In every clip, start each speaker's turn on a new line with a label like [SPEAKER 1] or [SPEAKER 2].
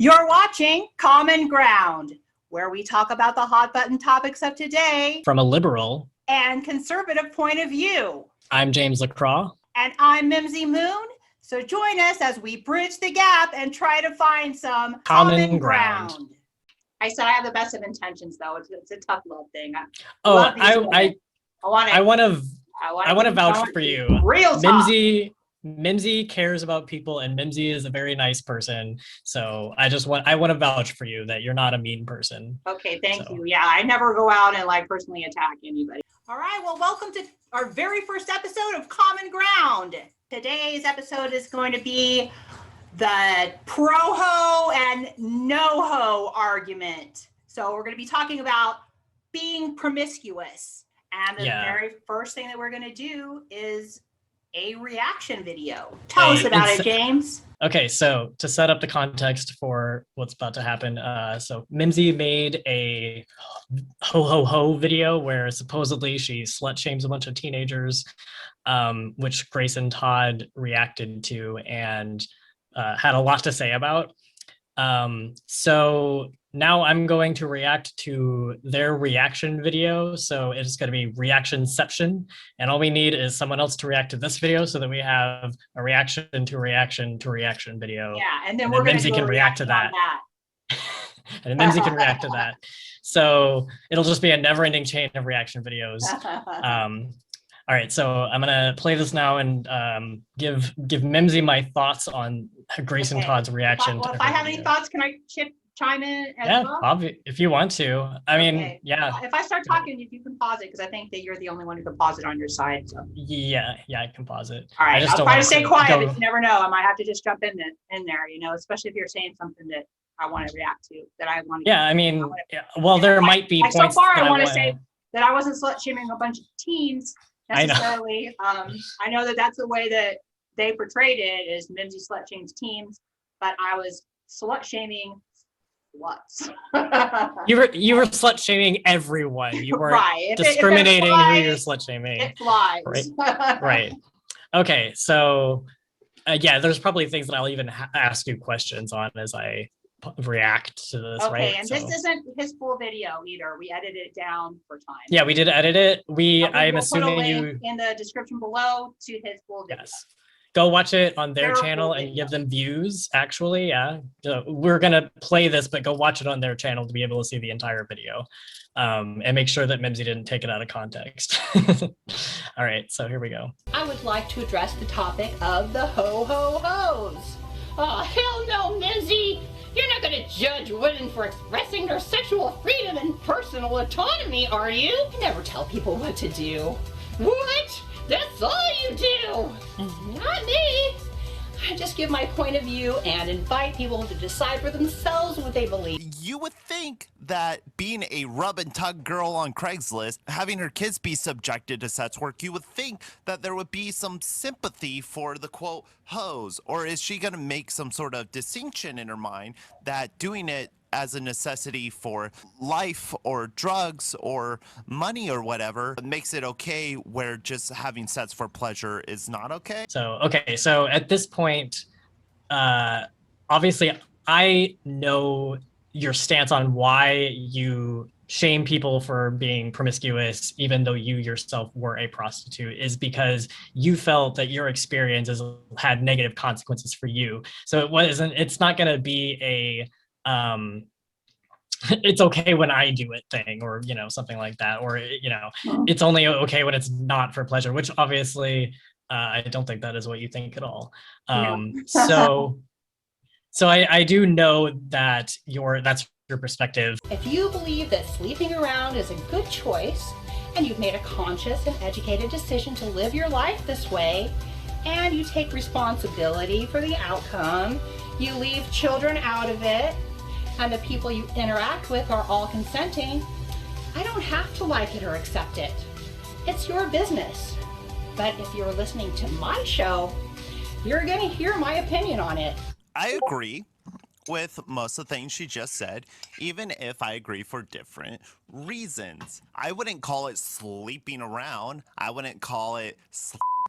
[SPEAKER 1] You're watching Common Ground, where we talk about the hot button topics of today
[SPEAKER 2] from a liberal
[SPEAKER 1] and conservative point of view.
[SPEAKER 2] I'm James Lacroix.
[SPEAKER 1] And I'm Mimzi Moon. So join us as we bridge the gap and try to find some common ground. I said I have the best of intentions, though. It's a tough love thing.
[SPEAKER 2] I want to vouch for you.
[SPEAKER 1] Real talk.
[SPEAKER 2] Mimzi cares about people, and Mimzi is a very nice person. So I want to vouch for you that you're not a mean person.
[SPEAKER 1] Okay, thank you. Yeah, I never go out and personally attack anybody. All right, well, welcome to our very first episode of Common Ground. Today's episode is going to be the pro-ho and no-ho argument. So we're going to be talking about being promiscuous. And the very first thing that we're going to do is a reaction video. Tell us about it, James.
[SPEAKER 2] Okay, so to set up the context for what's about to happen, so Mimzi made a ho video where supposedly she slut shames a bunch of teenagers, which Greyson Todd reacted to and had a lot to say about. So now I'm going to react to their reaction video. So it's going to be reactionception. And all we need is someone else to react to this video so that we have a reaction to reaction to reaction video.
[SPEAKER 1] Yeah, and then we're going to
[SPEAKER 2] can react to that. And then Mimzi can react to that. So it'll just be a never-ending chain of reaction videos. All right, so I'm gonna play this now and give Mimzi my thoughts on Greyson Todd's reaction.
[SPEAKER 1] If I have any thoughts, can I chime in as well?
[SPEAKER 2] If you want to. I mean, yeah.
[SPEAKER 1] If I start talking, if you can pause it, because I think that you're the only one who can pause it on your side. So.
[SPEAKER 2] Yeah, I can pause it.
[SPEAKER 1] All right, I'll try to stay quiet, but you never know. I might have to just jump in there, especially if you're saying something that I want to react to, that I want to.
[SPEAKER 2] Yeah, I mean, well, there might be points.
[SPEAKER 1] So far, I want to say that I wasn't slut shaming a bunch of teens necessarily. I know that that's the way that they portrayed it, is Mimzi slut shames teens, but I was slut shaming sluts.
[SPEAKER 2] you were slut shaming everyone. You were discriminating who you're slut shaming.
[SPEAKER 1] It flies.
[SPEAKER 2] Right. Okay, so there's probably things that I'll even ask you questions on as I react to this.
[SPEAKER 1] Okay, and this isn't his full video either. We edited it down for time.
[SPEAKER 2] Yeah, we did edit it. I'm assuming
[SPEAKER 1] put a link in the description below to his full video.
[SPEAKER 2] Yes. Go watch it on their channel and give them views, actually. Yeah. We're going to play this, but go watch it on their channel to be able to see the entire video. And make sure that Mimzi didn't take it out of context. All right, so here we go.
[SPEAKER 3] I would like to address the topic of the ho-ho-hos. Oh, hell no, Mimzi! You're not going to judge women for expressing their sexual freedom and personal autonomy, are you? You never tell people what to do. What? That's all you do! Not me! I just give my point of view and invite people to decide for themselves what they believe.
[SPEAKER 4] You would think that being a rub and tug girl on Craigslist, having her kids be subjected to sex work, you would think that there would be some sympathy for the quote hoes. Or is she going to make some sort of distinction in her mind that doing it as a necessity for life or drugs or money or whatever makes it okay, where just having sex for pleasure is not okay?
[SPEAKER 2] So at this point, obviously I know your stance on why you shame people for being promiscuous, even though you yourself were a prostitute, is because you felt that your experiences had negative consequences for you. So it's not going to be a it's okay when I do it thing, or something like that, or it's only okay when it's not for pleasure, which obviously I don't think that is what you think at all. So I do know that that's your perspective.
[SPEAKER 3] If you believe that sleeping around is a good choice, and you've made a conscious and educated decision to live your life this way, and you take responsibility for the outcome, you leave children out of it, and the people you interact with are all consenting, I don't have to like it or accept it. It's your business. But if you're listening to my show, you're going to hear my opinion on it.
[SPEAKER 4] I agree with most of the things she just said, even if I agree for different reasons. I wouldn't call it sleeping around. I wouldn't call it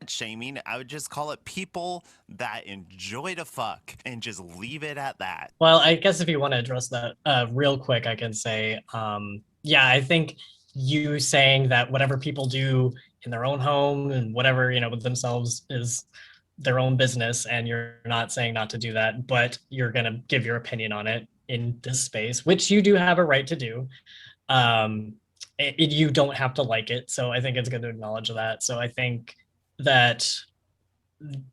[SPEAKER 4] shaming. I would just call it people that enjoy to fuck and just leave it at that.
[SPEAKER 2] Well, I guess if you want to address that real quick, I can say, yeah, I think you saying that whatever people do in their own home and whatever, with themselves is their own business, and you're not saying not to do that, but you're going to give your opinion on it in this space, which you do have a right to do. You don't have to like it. So I think it's good to acknowledge that. So I think that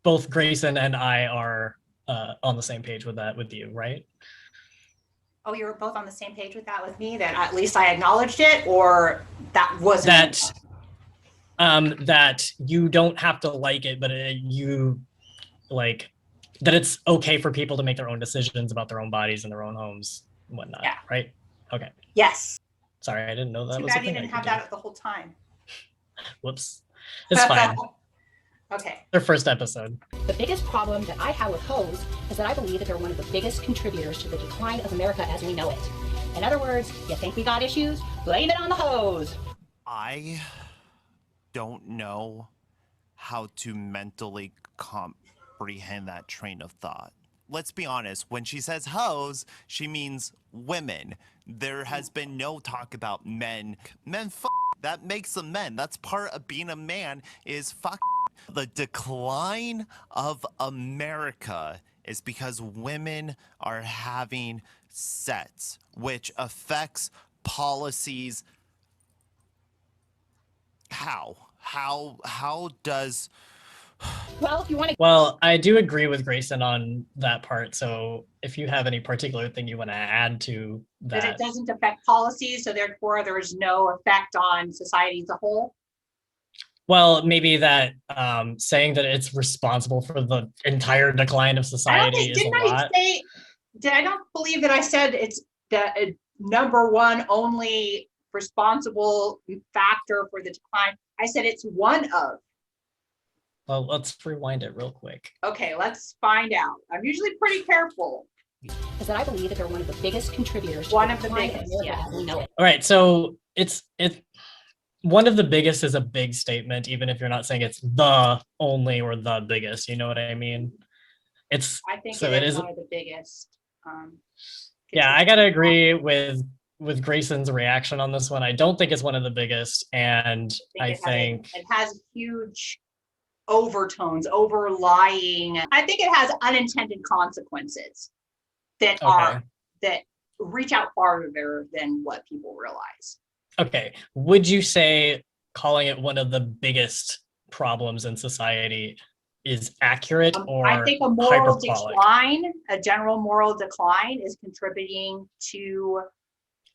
[SPEAKER 2] both Grayson and I are on the same page with that with you, right?
[SPEAKER 1] Oh, you're both on the same page with that with me, that at least I acknowledged it, or that wasn't
[SPEAKER 2] that you don't have to like it, but you like that it's okay for people to make their own decisions about their own bodies and their own homes and whatnot,
[SPEAKER 1] Yeah.
[SPEAKER 2] right? Okay.
[SPEAKER 1] Yes.
[SPEAKER 2] Sorry, I didn't know that
[SPEAKER 1] Too
[SPEAKER 2] was a
[SPEAKER 1] bad you
[SPEAKER 2] thing.
[SPEAKER 1] didn't have that the whole time.
[SPEAKER 2] Whoops. It's fine.
[SPEAKER 1] Okay.
[SPEAKER 2] Their first episode.
[SPEAKER 3] The biggest problem that I have with hoes is that I believe that they're one of the biggest contributors to the decline of America as we know it. In other words, you think we got issues? Blame it on the hoes.
[SPEAKER 4] I don't know how to mentally comprehend that train of thought. Let's be honest, when she says hoes, she means women. There has been no talk about men. Men that makes them men. That's part of being a man is fuck. The decline of America is because women are having sex, which affects policies. How does...
[SPEAKER 3] Well, if you want to...
[SPEAKER 2] Well, I do agree with Grayson on that part. So if you have any particular thing you want to add to that.
[SPEAKER 1] That it doesn't affect policies, so therefore there is no effect on society as a whole.
[SPEAKER 2] Well, maybe that saying that it's responsible for the entire decline of society is a lot.
[SPEAKER 1] I don't believe that I said it's the number one only responsible factor for the decline. I said it's one of.
[SPEAKER 2] Well, let's rewind it real quick.
[SPEAKER 1] Okay, let's find out. I'm usually pretty careful.
[SPEAKER 3] Is that I believe that they're one of the biggest contributors.
[SPEAKER 1] One
[SPEAKER 3] to
[SPEAKER 1] of the
[SPEAKER 3] decline
[SPEAKER 1] biggest,
[SPEAKER 3] America
[SPEAKER 1] yes.
[SPEAKER 3] as we know it.
[SPEAKER 2] All right, so it's one of the biggest is a big statement, even if you're not saying it's the only or the biggest. You know what I mean?
[SPEAKER 1] I think
[SPEAKER 2] so
[SPEAKER 1] it is one of the biggest.
[SPEAKER 2] Yeah, I gotta agree with Grayson's reaction on this one. I don't think it's one of the biggest, and I think
[SPEAKER 1] it has huge overtones, overlying. I think it has unintended consequences that that reach out farther than what people realize.
[SPEAKER 2] Okay, would you say calling it one of the biggest problems in society is accurate or
[SPEAKER 1] I think a moral decline, a general moral decline, is contributing to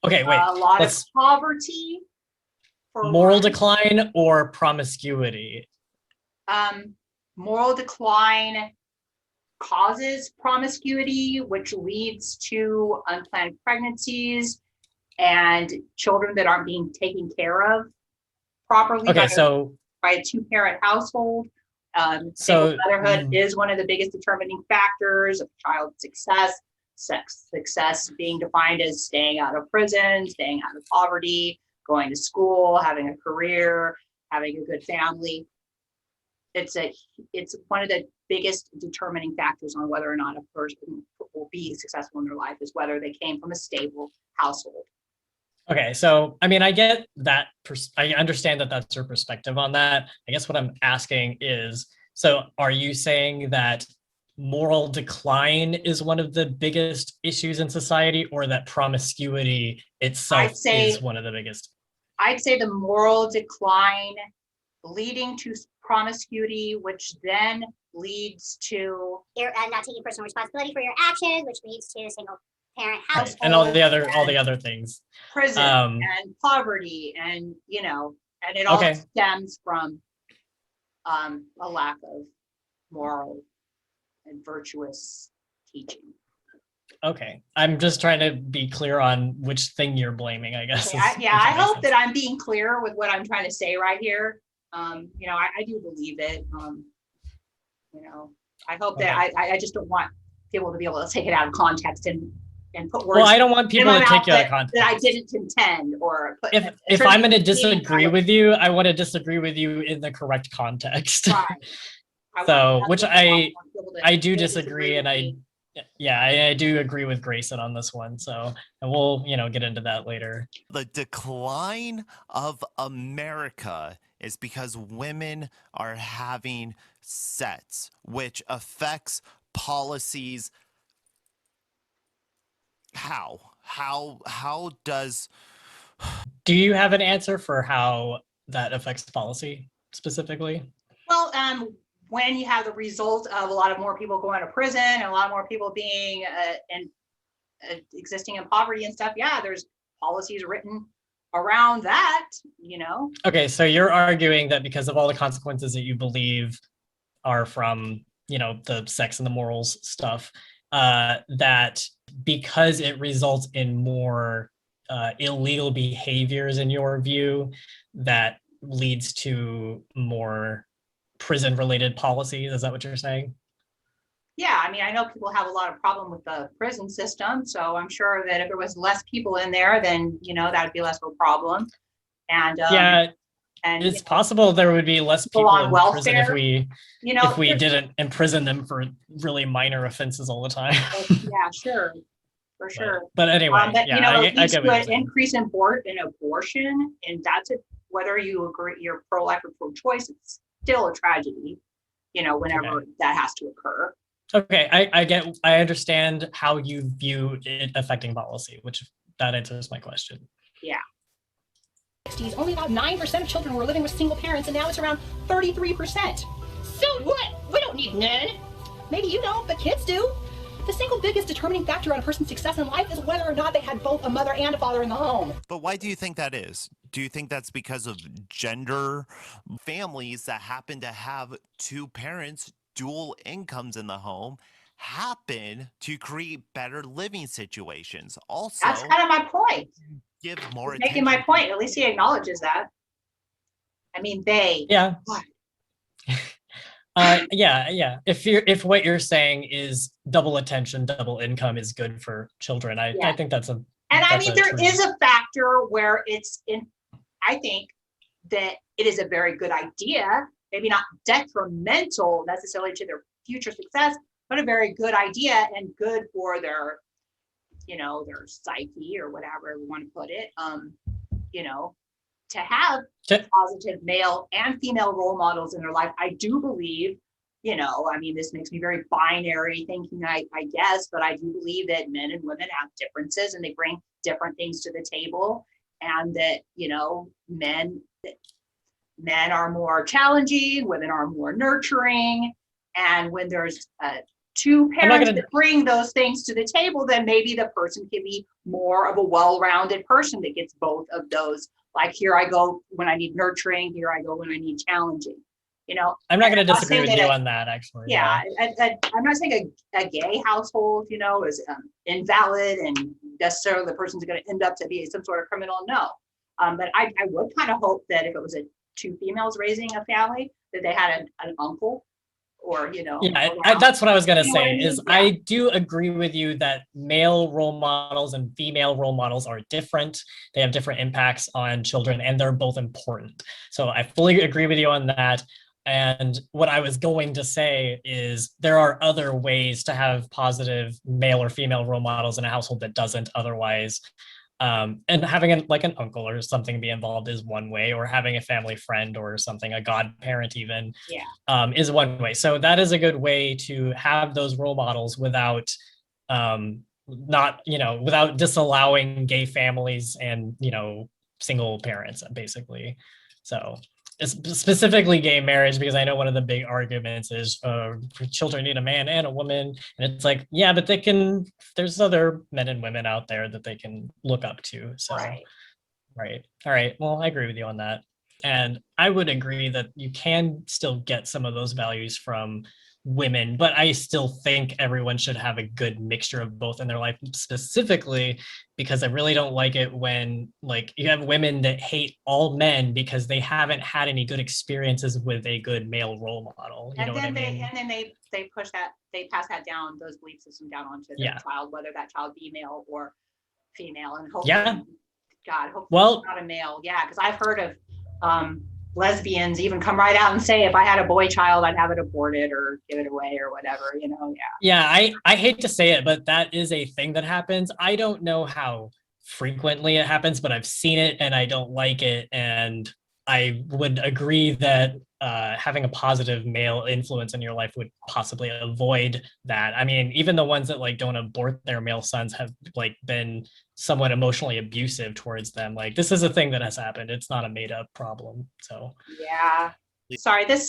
[SPEAKER 2] a
[SPEAKER 1] lot of poverty.
[SPEAKER 2] Moral decline or promiscuity?
[SPEAKER 1] Moral decline causes promiscuity, which leads to unplanned pregnancies and children that aren't being taken care of properly by a two-parent household. Single motherhood is one of the biggest determining factors of child success. Success being defined as staying out of prison, staying out of poverty, going to school, having a career, having a good family. It's one of the biggest determining factors on whether or not a person will be successful in their life is whether they came from a stable household.
[SPEAKER 2] Okay, so I mean, I get that. I understand that that's your perspective on that. I guess what I'm asking is, so are you saying that moral decline is one of the biggest issues in society, or that promiscuity itself is one of the biggest?
[SPEAKER 1] I'd say the moral decline leading to promiscuity, which then leads to
[SPEAKER 5] you're not taking personal responsibility for your actions, which leads to single parent household
[SPEAKER 2] and all the other things,
[SPEAKER 1] prison and poverty, and and it all stems from a lack of moral and virtuous teaching.
[SPEAKER 2] Okay, I'm just trying to be clear on which thing you're blaming, I guess.
[SPEAKER 1] Okay, I hope that I'm being clear with what I'm trying to say right here. I do believe it. I hope that I just don't want people to be able to take it out of context and and put words
[SPEAKER 2] Well, I don't want
[SPEAKER 1] in
[SPEAKER 2] people
[SPEAKER 1] my
[SPEAKER 2] to
[SPEAKER 1] mouth
[SPEAKER 2] take you out of
[SPEAKER 1] that I
[SPEAKER 2] context.
[SPEAKER 1] didn't intend or put.
[SPEAKER 2] If I'm going to
[SPEAKER 1] attribute meaning
[SPEAKER 2] disagree
[SPEAKER 1] I would-
[SPEAKER 2] with you, I want to disagree with you in the correct context.
[SPEAKER 1] Right. I
[SPEAKER 2] So,
[SPEAKER 1] want-
[SPEAKER 2] which
[SPEAKER 1] that's what I want people to
[SPEAKER 2] I do
[SPEAKER 1] really
[SPEAKER 2] disagree, and
[SPEAKER 1] with
[SPEAKER 2] I
[SPEAKER 1] me.
[SPEAKER 2] yeah, I do agree with Grayson on this one. So, and we'll get into that later.
[SPEAKER 4] The decline of America is because women are having sex, which affects policies. How does
[SPEAKER 2] Do you have an answer for how that affects policy specifically?
[SPEAKER 1] Well, when you have the result of a lot of more people going to prison and a lot more people being and existing in poverty and stuff, yeah, there's policies written around that,
[SPEAKER 2] Okay, so you're arguing that because of all the consequences that you believe are from, the sex and the morals stuff, that because it results in more illegal behaviors in your view, that leads to more prison-related policies. Is that what you're saying?
[SPEAKER 1] Yeah, I mean, I know people have a lot of problem with the prison system, so I'm sure that if there was less people in there, then that would be less of a problem. And
[SPEAKER 2] Yeah,
[SPEAKER 1] and
[SPEAKER 2] it's possible there would be less
[SPEAKER 1] people
[SPEAKER 2] people
[SPEAKER 1] on
[SPEAKER 2] in prison if
[SPEAKER 1] welfare,
[SPEAKER 2] we didn't imprison them for really minor offenses all the time.
[SPEAKER 1] yeah, sure, for sure.
[SPEAKER 2] But anyway,
[SPEAKER 1] But
[SPEAKER 2] yeah,
[SPEAKER 1] it
[SPEAKER 2] I
[SPEAKER 1] leads
[SPEAKER 2] get
[SPEAKER 1] to
[SPEAKER 2] what you're
[SPEAKER 1] an
[SPEAKER 2] saying.
[SPEAKER 1] increase in abortion, and that's whether you agree you're pro-life or pro-choice, it's still a tragedy. Whenever that has to occur.
[SPEAKER 2] Okay, I understand how you view it affecting policy, which that answers my question.
[SPEAKER 1] Yeah.
[SPEAKER 3] 60s, only about 9% of children were living with single parents, and now it's around 33%. So what? We don't need none. Maybe you don't, but kids do. The single biggest determining factor on a person's success in life is whether or not they had both a mother and a father in the home.
[SPEAKER 4] But why do you think that is? Do you think that's because of gender? Families that happen to have two parents, dual incomes in the home, happen to create better living situations. Also,
[SPEAKER 1] That's kind of my point.
[SPEAKER 4] give more
[SPEAKER 1] He's making
[SPEAKER 4] attention.
[SPEAKER 1] my point. At least he acknowledges that. I mean, they.
[SPEAKER 2] Yeah.
[SPEAKER 1] What?
[SPEAKER 2] Yeah. If what you're saying is double attention, double income is good for children, I think that's a.
[SPEAKER 1] And I
[SPEAKER 2] that's
[SPEAKER 1] mean,
[SPEAKER 2] a
[SPEAKER 1] there
[SPEAKER 2] true-
[SPEAKER 1] is a factor where I think that it is a very good idea, maybe not detrimental necessarily to their future success, but a very good idea and good for their, their psyche or whatever we want to put it, to have positive male and female role models in their life. I do believe, I mean, this makes me very binary thinking, I guess, but I do believe that men and women have differences and they bring different things to the table, and that, men are more challenging, women are more nurturing. And when there's two parents that bring those things to the table, then maybe the person can be more of a well-rounded person that gets both of those. Like, here I go when I need nurturing, here I go when I need challenging.
[SPEAKER 2] I'm not going to disagree with you on that, actually.
[SPEAKER 1] Yeah. I'm not saying a gay household, is invalid and necessarily the person's going to end up to be some sort of criminal. No. But I would kind of hope that if it was two females raising a family, that they had an uncle or,
[SPEAKER 2] that's what I was going to say,
[SPEAKER 1] is
[SPEAKER 2] I do agree with you that male role models and female role models are different. They have different impacts on children and they're both important. So I fully agree with you on that. And what I was going to say is there are other ways to have positive male or female role models in a household that doesn't otherwise. And having an uncle or something be involved is one way, or having a family friend or something, a godparent even, is one way. So that is a good way to have those role models without without disallowing gay families and, single parents, basically. So specifically gay marriage, because I know one of the big arguments is children need a man and a woman, and it's like, yeah, but there's other men and women out there that they can look up to. So right. All right, well, I agree with you on that, and I would agree that you can still get some of those values from women, but I still think everyone should have a good mixture of both in their life, specifically because I really don't like it when like you have women that hate all men because they haven't had any good experiences with a good male role model. You know what I mean?
[SPEAKER 1] And then they push that, they pass that down, those belief systems down onto their child, whether that child be male or female, and hopefully, God, hopefully it's not a male. Yeah, because I've heard of lesbians even come right out and say, if I had a boy child, I'd have it aborted or give it away or whatever, you know.
[SPEAKER 2] I hate to say it, but that is a thing that happens. I don't know how frequently it happens, but I've seen it and I don't like it. And I would agree that having a positive male influence in your life would possibly avoid that. I mean, even the ones that like don't abort their male sons have like been somewhat emotionally abusive towards them. Like this is a thing that has happened. It's not a made up problem. So
[SPEAKER 1] yeah. Sorry, that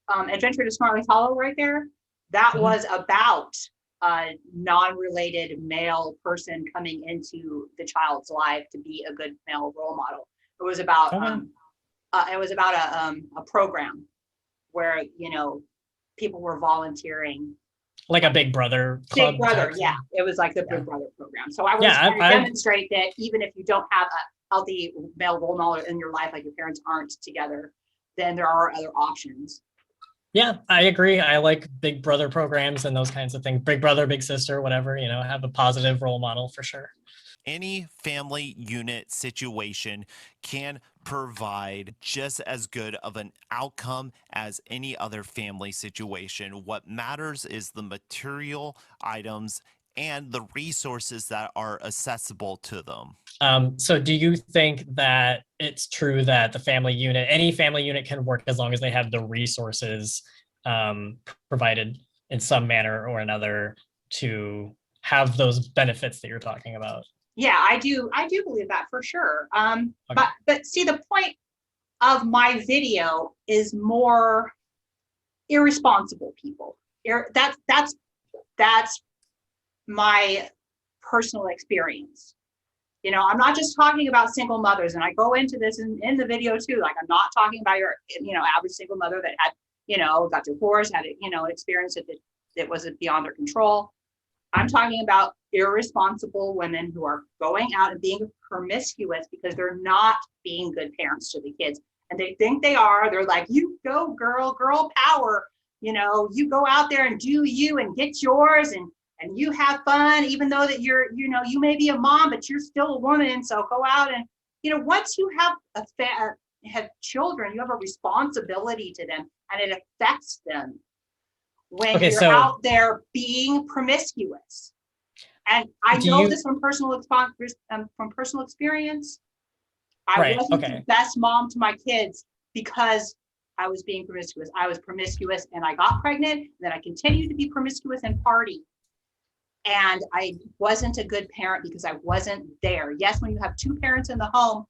[SPEAKER 1] Adventure to Smartly Hollow right there, that was about a non-related male person coming into the child's life to be a good male role model. It was about a program where, you know, people were volunteering.
[SPEAKER 2] Like a Big Brother club.
[SPEAKER 1] Big Brother, yeah. It was like the Big Brother program. So I was trying to demonstrate that even if you don't have a healthy male role model in your life, like your parents aren't together, then there are other options.
[SPEAKER 2] Yeah, I agree. I like Big Brother programs and those kinds of things. Big Brother, Big Sister, whatever, you know, have a positive role model for sure.
[SPEAKER 4] Any family unit situation can provide just as good of an outcome as any other family situation. What matters is the material items and the resources that are accessible to them.
[SPEAKER 2] So do you think that it's true that any family unit can work as long as they have the resources provided in some manner or another to have those benefits that you're talking about?
[SPEAKER 1] Yeah, I do believe that for sure. But see, the point of my video is more irresponsible people. That's my personal experience. You know, I'm not just talking about single mothers, and I go into this in the video too. Like, I'm not talking about your, you know, average single mother that had, you know, got divorced, had, you know, an experience that wasn't beyond their control. I'm talking about irresponsible women who are going out and being promiscuous because they're not being good parents to the kids. And they think they are. They're like, you go, girl power. You know, you go out there and do you and get yours and you have fun, even though that you're, you know, you may be a mom, but you're still a woman. So go out and, you know, once you have have children, you have a responsibility to them and it affects them when you're out there being promiscuous. And I know this from personal experience. I wasn't the best mom to my kids because I was being promiscuous. I was promiscuous and I got pregnant. And then I continued to be promiscuous and party. And I wasn't a good parent because I wasn't there. Yes, when you have two parents in the home,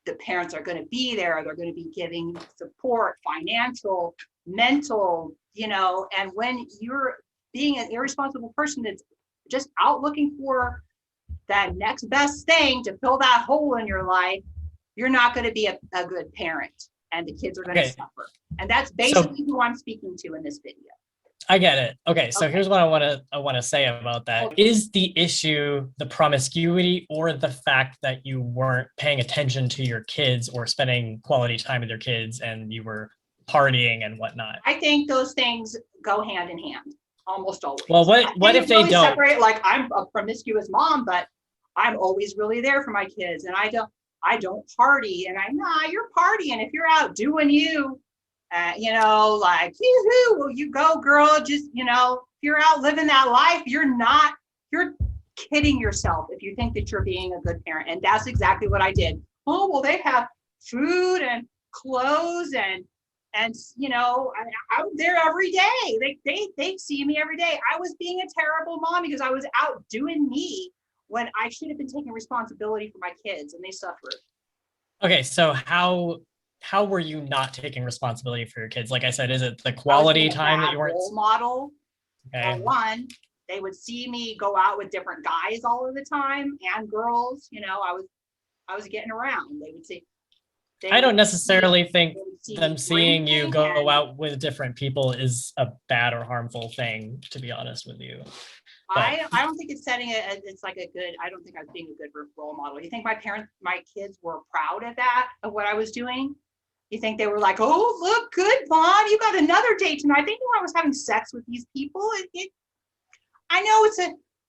[SPEAKER 1] the parents are going to be there. They're going to be giving support, financial, mental, you know, and when you're being an irresponsible person that's just out looking for that next best thing to fill that hole in your life, you're not going to be a good parent and the kids are going to suffer. And that's basically who I'm speaking to in this video.
[SPEAKER 2] I get it. Okay, so here's what I want to say about that. Is the issue the promiscuity or the fact that you weren't paying attention to your kids or spending quality time with your kids and you were partying and whatnot?
[SPEAKER 1] I think those things go hand in hand, almost always.
[SPEAKER 2] Well, what if they don't?
[SPEAKER 1] Separate, like, I'm a promiscuous mom, but I'm always really there for my kids, and I don't party, and you're partying if you're out doing you. You know, like, yoo-hoo, well, you go, girl, just, you know, if you're out living that life, you're kidding yourself if you think that you're being a good parent. And that's exactly what I did. Oh, well, they have food and clothes and you know, I'm there every day. They see me every day. I was being a terrible mom because I was out doing me when I should have been taking responsibility for my kids, and they suffered.
[SPEAKER 2] Okay, so how were you not taking responsibility for your kids? Like I said, is it the quality time that you weren't?
[SPEAKER 1] Role model. For one, they would see me go out with different guys all of the time and girls. You know, I was getting around. They would see,
[SPEAKER 2] I don't necessarily think
[SPEAKER 1] see
[SPEAKER 2] them seeing you
[SPEAKER 1] drinking
[SPEAKER 2] go
[SPEAKER 1] and
[SPEAKER 2] out with different people is a bad or harmful thing, to be honest with you. But
[SPEAKER 1] I don't think it's setting it. It's like a good. I don't think I was being a good role model. You think my kids were proud of that, of what I was doing? You think they were like, oh, look, good, Mom, you got another date tonight. I think I was having sex with these people. I know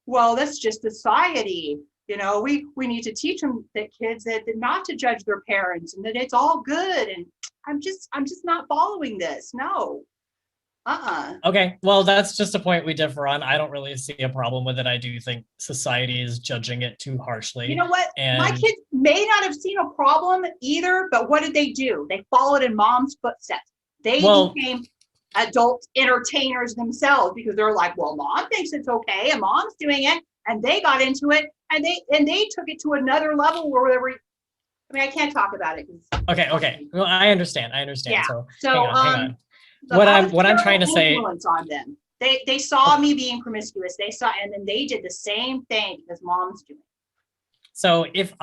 [SPEAKER 1] well, that's just society. You know, we need to teach them that kids that not to judge their parents and that it's all good. And I'm just not following this. No.
[SPEAKER 2] okay, well, that's just a point we differ on. I don't really see a problem with it. I do think society is judging it too harshly.
[SPEAKER 1] You know what? My
[SPEAKER 2] And
[SPEAKER 1] kids may not have seen a problem either, but what did they do? They followed in Mom's footsteps. They became adult entertainers themselves because they're like, well, Mom thinks it's okay and Mom's doing it, and they got into it and they took it to another level where they were. I mean, I can't talk about it.
[SPEAKER 2] okay. Well, I understand.
[SPEAKER 1] Yeah.
[SPEAKER 2] So hang
[SPEAKER 1] So
[SPEAKER 2] on. What I'm trying to say,
[SPEAKER 1] influence on them. They saw me being promiscuous. They saw, and then they did the same thing because Mom's doing.
[SPEAKER 2] so if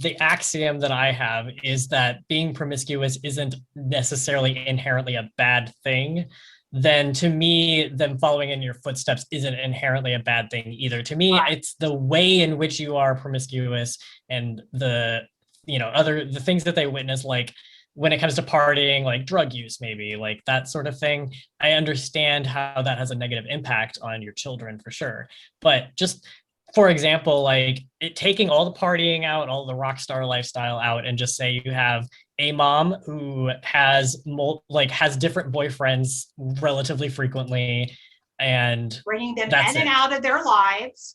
[SPEAKER 2] the axiom that I have is that being promiscuous isn't necessarily inherently a bad thing, then to me, them following in your footsteps isn't inherently a bad thing either. To me,
[SPEAKER 1] Right.
[SPEAKER 2] It's the way in which you are promiscuous and the things that they witness, like when it comes to partying, like drug use, maybe like that sort of thing. I understand how that has a negative impact on your children for sure. But just for example, like taking all the partying out, all the rock star lifestyle out, and just say you have a mom who has different boyfriends relatively frequently, and
[SPEAKER 1] Bringing them
[SPEAKER 2] that's
[SPEAKER 1] in and
[SPEAKER 2] it.
[SPEAKER 1] out of their lives.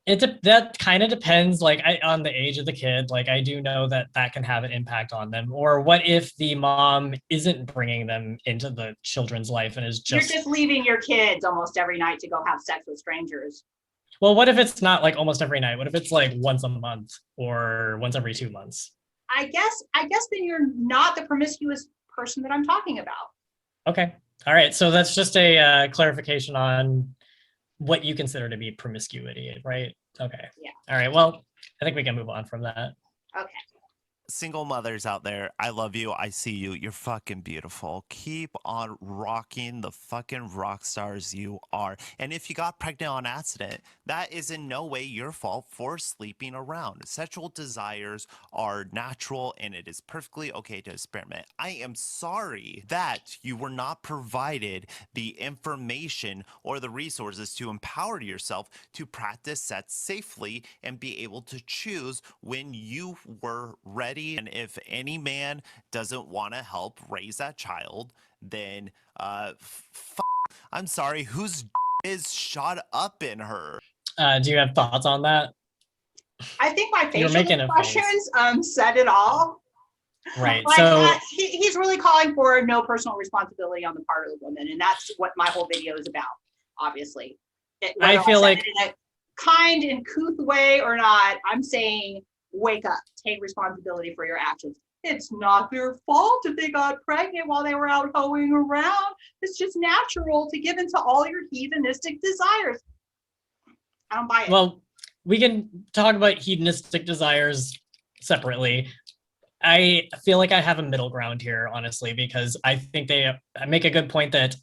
[SPEAKER 2] That kind of depends, on the age of the kid. Like, I do know that can have an impact on them. Or what if the mom isn't bringing them into the children's life and is
[SPEAKER 1] You're just leaving your kids almost every night to go have sex with strangers.
[SPEAKER 2] well, what if it's not like almost every night? What if it's like once a month or once every 2 months?
[SPEAKER 1] I guess then you're not the promiscuous person that I'm talking about.
[SPEAKER 2] Okay. All right. So that's just a clarification on what you consider to be promiscuity, right? Okay.
[SPEAKER 1] Yeah.
[SPEAKER 2] All right. Well, I think we can move on from that.
[SPEAKER 1] Okay.
[SPEAKER 4] Single mothers out there, I love you. I see you. You're fucking beautiful. Keep on rocking the fucking rock stars you are. And if you got pregnant on accident, that is in no way your fault for sleeping around. Sexual desires are natural and it is perfectly okay to experiment. I am sorry that you were not provided the information or the resources to empower yourself to practice sex safely and be able to choose when you were ready. And if any man doesn't want to help raise that child, then I'm sorry, whose is shot up in her?
[SPEAKER 2] Do you have thoughts on that?
[SPEAKER 1] I think my
[SPEAKER 2] You're
[SPEAKER 1] facial
[SPEAKER 2] making a face.
[SPEAKER 1] expressions said it all.
[SPEAKER 2] Right.
[SPEAKER 1] Like
[SPEAKER 2] So
[SPEAKER 1] he's really calling for no personal responsibility on the part of the woman, and that's what my whole video is about. Obviously,
[SPEAKER 2] I feel
[SPEAKER 1] said
[SPEAKER 2] like
[SPEAKER 1] it in a kind and couth way or not, I'm saying wake up, take responsibility for your actions. It's not their fault if they got pregnant while they were out hoeing around. It's just natural to give into all your heathenistic desires. I don't buy it.
[SPEAKER 2] well, we can talk about hedonistic desires separately. I feel like I have a middle ground here, honestly, because I think they make a good point that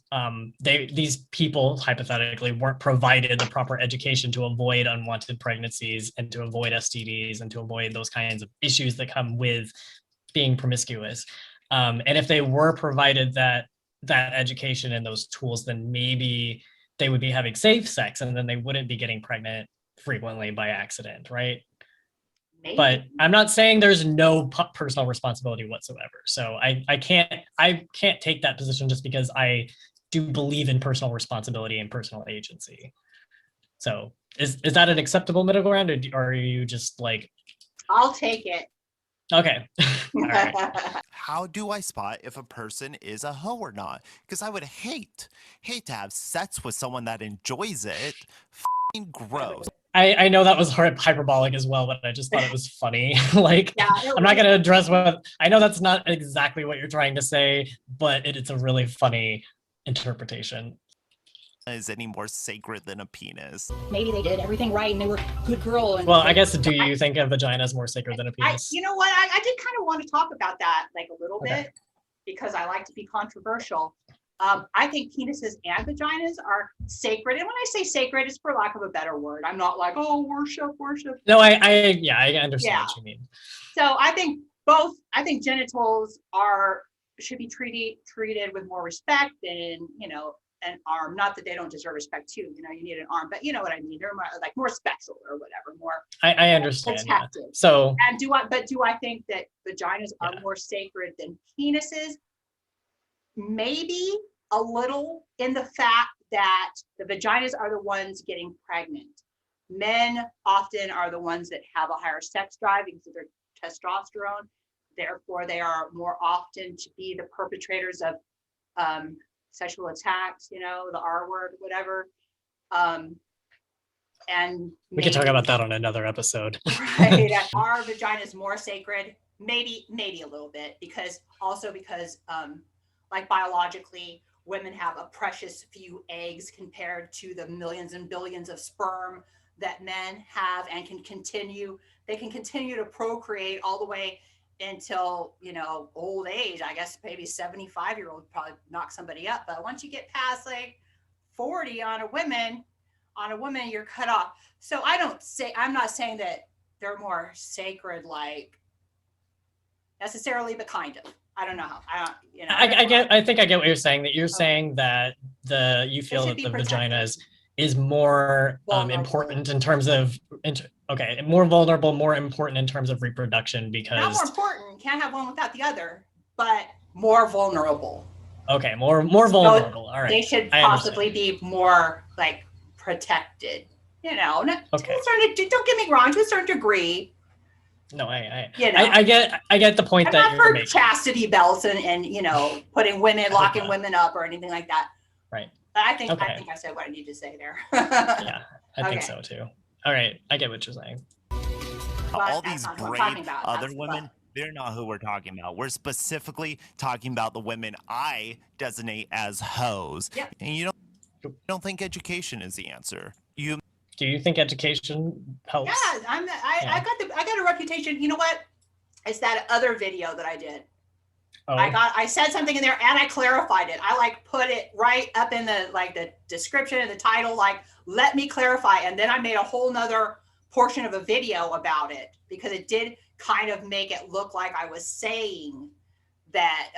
[SPEAKER 2] these people hypothetically weren't provided the proper education to avoid unwanted pregnancies and to avoid STDs and to avoid those kinds of issues that come with being promiscuous. And if they were provided that education and those tools, then maybe they would be having safe sex and then they wouldn't be getting pregnant frequently by accident, right?
[SPEAKER 1] Maybe.
[SPEAKER 2] But I'm not saying there's no personal responsibility whatsoever. So I can't take that position just because I do believe in personal responsibility and personal agency. So is that an acceptable middle ground, or are you just like,
[SPEAKER 1] I'll take it.
[SPEAKER 2] okay. All right.
[SPEAKER 4] How do I spot if a person is a hoe or not? Because I would hate to have sex with someone that enjoys it. F***ing gross.
[SPEAKER 2] I know that was hyperbolic as well, but I just thought it was funny. Like,
[SPEAKER 1] Yeah,
[SPEAKER 2] I'm not going to address what, I know that's not exactly what you're trying to say, but it's a really funny interpretation.
[SPEAKER 4] is any more sacred than a penis.
[SPEAKER 3] Maybe they did everything right and they were a good girl. And
[SPEAKER 2] Well, I guess, do you think a vagina is more sacred than a penis?
[SPEAKER 1] You know what? I did kind of want to talk about that like a little
[SPEAKER 2] Okay.
[SPEAKER 1] bit because I like to be controversial. I think penises and vaginas are sacred. And when I say sacred, it's for lack of a better word. I'm not like, oh, worship.
[SPEAKER 2] No, I understand
[SPEAKER 1] Yeah.
[SPEAKER 2] what you mean.
[SPEAKER 1] So I think genitals should be treated with more respect and, an arm. Not that they don't deserve respect too. You need an arm, but you know what I mean. They're more special or whatever, more
[SPEAKER 2] I understand. Yeah.
[SPEAKER 1] protective.
[SPEAKER 2] So,
[SPEAKER 1] And do I think that vaginas are more sacred than penises? Maybe a little, in the fact that the vaginas are the ones getting pregnant. Men often are the ones that have a higher sex drive because of their testosterone. Therefore, they are more often to be the perpetrators of sexual attacks, the R word, whatever. And
[SPEAKER 2] we can talk about that on another episode.
[SPEAKER 1] Right. Are vaginas more sacred? Maybe a little bit, because like biologically, women have a precious few eggs compared to the millions and billions of sperm that men have, and can continue to procreate all the way until old age. I guess maybe 75-year-old probably knock somebody up, but once you get past like 40 on a woman, you're cut off. So I'm not saying that they're more sacred, like necessarily, but kind of. I don't know how.
[SPEAKER 2] I think I get what you're saying. That you're saying that you feel that the vagina is more important in terms of more vulnerable, more important in terms of reproduction, because
[SPEAKER 1] not more important. Can't have one without the other, but more vulnerable.
[SPEAKER 2] Okay, more vulnerable. All right.
[SPEAKER 1] They should possibly be more like protected. Don't get me wrong, to a certain degree.
[SPEAKER 2] No, I get the point that you're making.
[SPEAKER 1] Chastity belts and putting locking women up or anything like that.
[SPEAKER 2] Right.
[SPEAKER 1] But I think I said what I need to say there.
[SPEAKER 2] Yeah, I think so too. All right, I get what you're saying.
[SPEAKER 4] All these brave other women, they're not who we're talking about. We're specifically talking about the women I designate as hoes.
[SPEAKER 1] Yep.
[SPEAKER 4] And you don't think education is the answer.
[SPEAKER 2] Do you think education helps?
[SPEAKER 1] Yeah, I got a reputation. You know what? It's that other video that I did. Oh. I said something in there and I clarified it. I put it right up in the description and the title, let me clarify. And then I made a whole nother portion of a video about it, because it did kind of make it look like I was saying that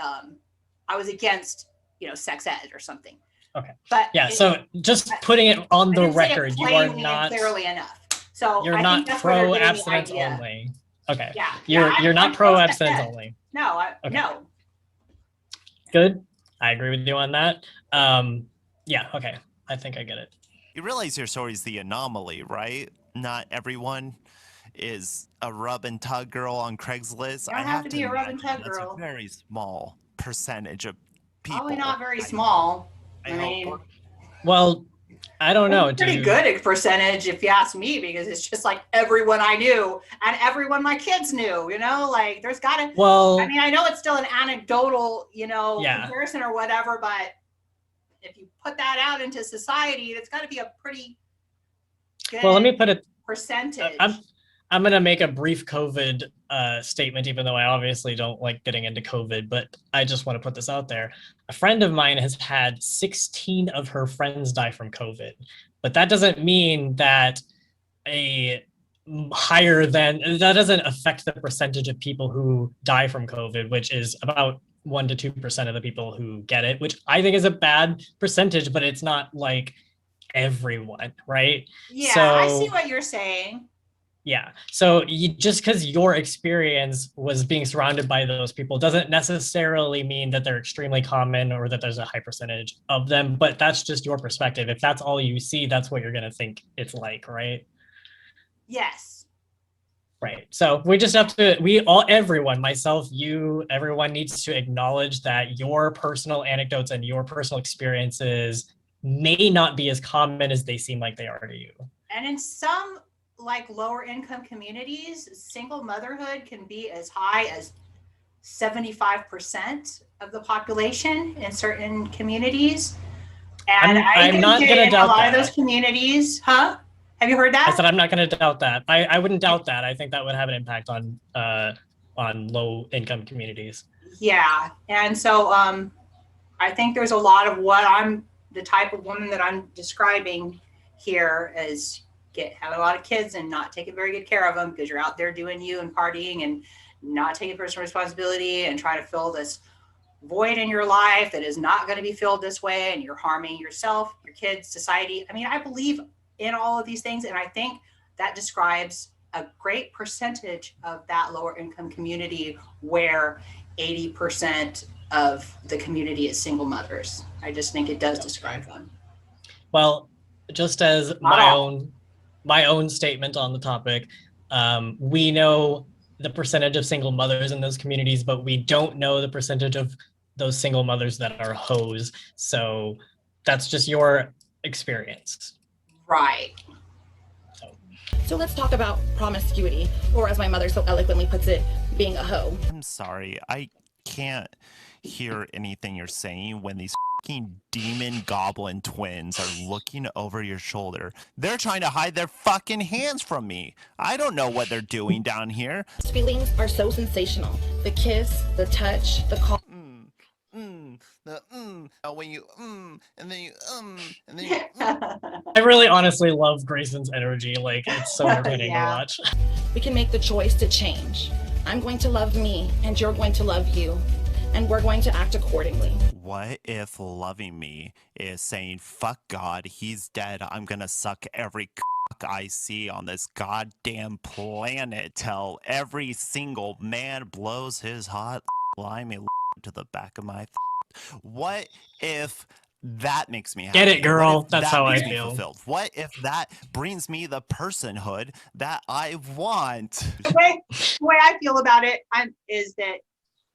[SPEAKER 1] I was against, sex ed or something.
[SPEAKER 2] Okay.
[SPEAKER 1] But
[SPEAKER 2] so just putting it on the record, you are not
[SPEAKER 1] clearly enough. So
[SPEAKER 2] you're not pro abstinence only. Okay. Yeah. You're not pro abstinence only.
[SPEAKER 1] No. No.
[SPEAKER 2] Good. I agree with you on that. Yeah. Okay. I think I get it.
[SPEAKER 4] You realize your story's the anomaly, right? Not everyone is a rub and tug girl on Craigslist.
[SPEAKER 1] I have to be a rub and tug girl.
[SPEAKER 4] That's a very small percentage of people.
[SPEAKER 1] Probably not very small.
[SPEAKER 2] Well, I don't know.
[SPEAKER 1] Pretty good percentage, if you ask me, because it's just like everyone I knew and everyone my kids knew. There's gotta.
[SPEAKER 2] Well,
[SPEAKER 1] I mean, I know it's still an anecdotal, comparison or whatever, but if you put that out into society, it's got to be a pretty good.
[SPEAKER 2] Well, let me put it
[SPEAKER 1] percentage.
[SPEAKER 2] I'm going to make a brief COVID statement, even though I obviously don't like getting into COVID, but I just want to put this out there. A friend of mine has had 16 of her friends die from COVID, but that doesn't mean that that doesn't affect the percentage of people who die from COVID, which is about 1 to 2% of the people who get it, which I think is a bad percentage, but it's not like everyone, right?
[SPEAKER 1] Yeah, I see what you're saying.
[SPEAKER 2] Yeah. So just because your experience was being surrounded by those people doesn't necessarily mean that they're extremely common or that there's a high percentage of them, but that's just your perspective. If that's all you see, that's what you're going to think it's like, right?
[SPEAKER 1] Yes.
[SPEAKER 2] Right. So we just have to, everyone, myself, you, everyone needs to acknowledge that your personal anecdotes and your personal experiences may not be as common as they seem like they are to you.
[SPEAKER 1] And in some lower income communities, single motherhood can be as high as 75% of the population in certain communities. And I
[SPEAKER 2] I'm not
[SPEAKER 1] think
[SPEAKER 2] gonna
[SPEAKER 1] in a
[SPEAKER 2] doubt
[SPEAKER 1] lot of
[SPEAKER 2] that.
[SPEAKER 1] those communities, huh? Have you heard
[SPEAKER 2] I
[SPEAKER 1] that?
[SPEAKER 2] said I'm not going to doubt that. I wouldn't doubt that. I think that would have an impact on low income communities.
[SPEAKER 1] Yeah. And so I think there's a lot of the type of woman that I'm describing here is having a lot of kids and not taking very good care of them because you're out there doing you and partying and not taking personal responsibility and trying to fill this void in your life that is not going to be filled this way, and you're harming yourself, your kids, society. I mean, I believe in all of these things, and I think that describes a great percentage of that lower income community where 80% of the community is single mothers. I just think it does describe them.
[SPEAKER 2] Well, just as
[SPEAKER 1] Not all.
[SPEAKER 2] my own statement on the topic, we know the percentage of single mothers in those communities, but we don't know the percentage of those single mothers that are hoes. So that's just your experience.
[SPEAKER 1] Right.
[SPEAKER 6] So let's talk about promiscuity, or as my mother so eloquently puts it, being a hoe.
[SPEAKER 4] I'm sorry, I can't hear anything you're saying when these fucking demon goblin twins are looking over your shoulder. They're trying to hide their fucking hands from me. I don't know what they're doing down here.
[SPEAKER 6] These feelings are so sensational. The kiss, the touch, the call.
[SPEAKER 4] When you and then you and then you
[SPEAKER 2] I really honestly love Grayson's energy. Like, it's so entertaining
[SPEAKER 1] Yeah.
[SPEAKER 2] to watch.
[SPEAKER 6] We can make the choice to change. I'm going to love me, and you're going to love you, and we're going to act accordingly.
[SPEAKER 4] What if loving me is saying, fuck God, he's dead, I'm gonna suck every cock I see on this goddamn planet till every single man blows his hot limey to the back of my What if that makes me happy?
[SPEAKER 2] Get it, girl.
[SPEAKER 4] What if
[SPEAKER 2] That's
[SPEAKER 4] that
[SPEAKER 2] how I
[SPEAKER 4] makes me
[SPEAKER 2] feel.
[SPEAKER 4] fulfilled? What if that brings me the personhood that I want?
[SPEAKER 1] The way I feel about it is that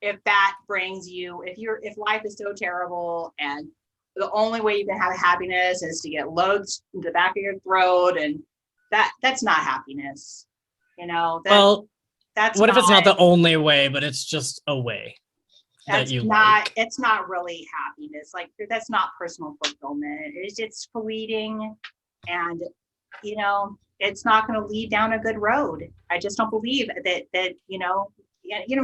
[SPEAKER 1] if that brings you, if life is so terrible and the only way you can have happiness is to get loads in the back of your throat, and that's not happiness. That's
[SPEAKER 2] what if it's not the only way, but it's just a way that
[SPEAKER 1] that's
[SPEAKER 2] you
[SPEAKER 1] not
[SPEAKER 2] like?
[SPEAKER 1] it's not really happiness. Like, that's not personal fulfillment. It's fleeting, and it's not going to lead down a good road. I just don't believe that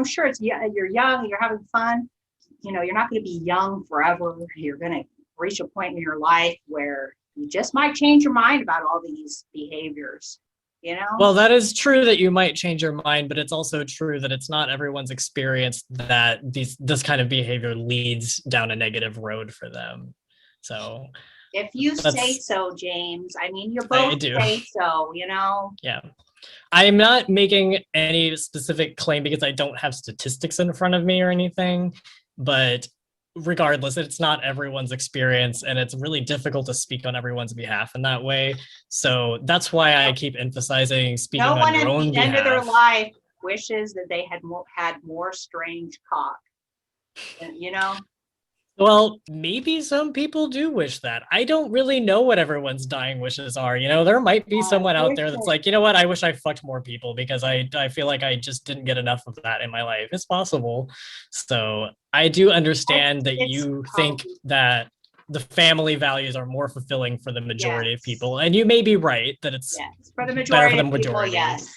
[SPEAKER 1] sure, you're young, you're having fun, you're not going to be young forever. You're going to reach a point in your life where you just might change your mind about all these behaviors.
[SPEAKER 2] Well, that is true that you might change your mind, but it's also true that it's not everyone's experience that this kind of behavior leads down a negative road for them. So
[SPEAKER 1] if you say so, James, I mean, you're both say so,
[SPEAKER 2] Yeah. I'm not making any specific claim because I don't have statistics in front of me or anything, but regardless, it's not everyone's experience, and it's really difficult to speak on everyone's behalf in that way. So that's why I keep emphasizing speaking on your own behalf. No one at the end of
[SPEAKER 1] their life wishes that they had more strange cock.
[SPEAKER 2] Well, maybe some people do wish that. I don't really know what everyone's dying wishes are. There might be someone out there that's like, you know what, I wish I fucked more people because I feel like I just didn't get enough of that in my life. It's possible. So I do understand that you think that the family values are more fulfilling for the majority of people. And you may be right that it's
[SPEAKER 1] for the majority
[SPEAKER 2] better for the
[SPEAKER 1] of
[SPEAKER 2] majority.
[SPEAKER 1] People, yes.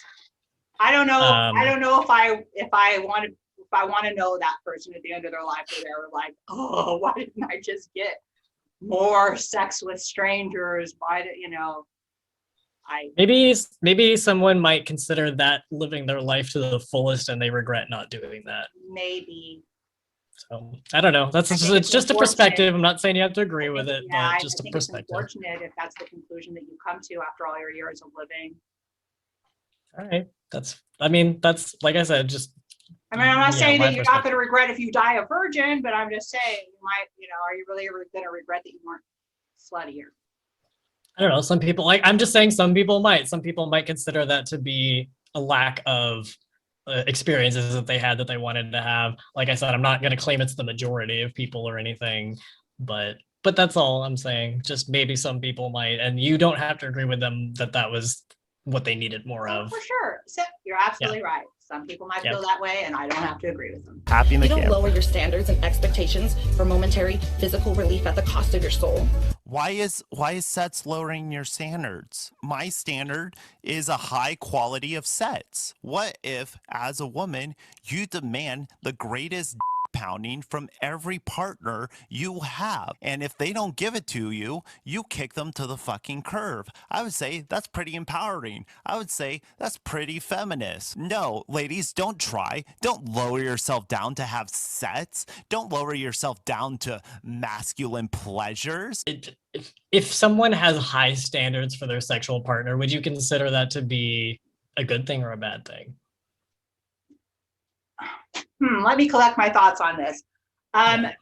[SPEAKER 1] I don't know. I don't know if I want to know that person at the end of their life where they're like, oh, why didn't I just get more sex with strangers? Why did
[SPEAKER 2] maybe someone might consider that living their life to the fullest and they regret not doing that.
[SPEAKER 1] Maybe.
[SPEAKER 2] So I don't know. It's just a perspective. I'm not saying you have to agree with it, but just a perspective.
[SPEAKER 1] It's unfortunate if that's the conclusion that you come to after all your years of living.
[SPEAKER 2] All right. That's like I said, just
[SPEAKER 1] I'm not saying that you're not going to regret if you die a virgin, but I'm just saying you might, are you really ever going to regret that you weren't sluttier?
[SPEAKER 2] I don't know. Some people I'm just saying some people might consider that to be a lack of experiences that they had that they wanted to have. Like I said, I'm not going to claim it's the majority of people or anything, but that's all I'm saying. Just maybe some people might, and you don't have to agree with them that was what they needed more of.
[SPEAKER 1] For sure. So you're absolutely right. Some people might
[SPEAKER 2] Yep.
[SPEAKER 1] feel that way, and I don't have to agree with them.
[SPEAKER 4] Happy in the
[SPEAKER 6] You don't
[SPEAKER 4] camp.
[SPEAKER 6] lower your standards and expectations for momentary physical relief at the cost of your soul.
[SPEAKER 4] Why is sets lowering your standards? My standard is a high quality of sets. What if, as a woman, you demand the greatest pounding from every partner you have, and if they don't give it to you, you kick them to the fucking curb? I would say that's pretty empowering. I would say that's pretty feminist. No, ladies, don't try. Don't lower yourself down to have sets. Don't lower yourself down to masculine pleasures.
[SPEAKER 2] If someone has high standards for their sexual partner, would you consider that to be a good thing or a bad thing?
[SPEAKER 1] Let me collect my thoughts on this. I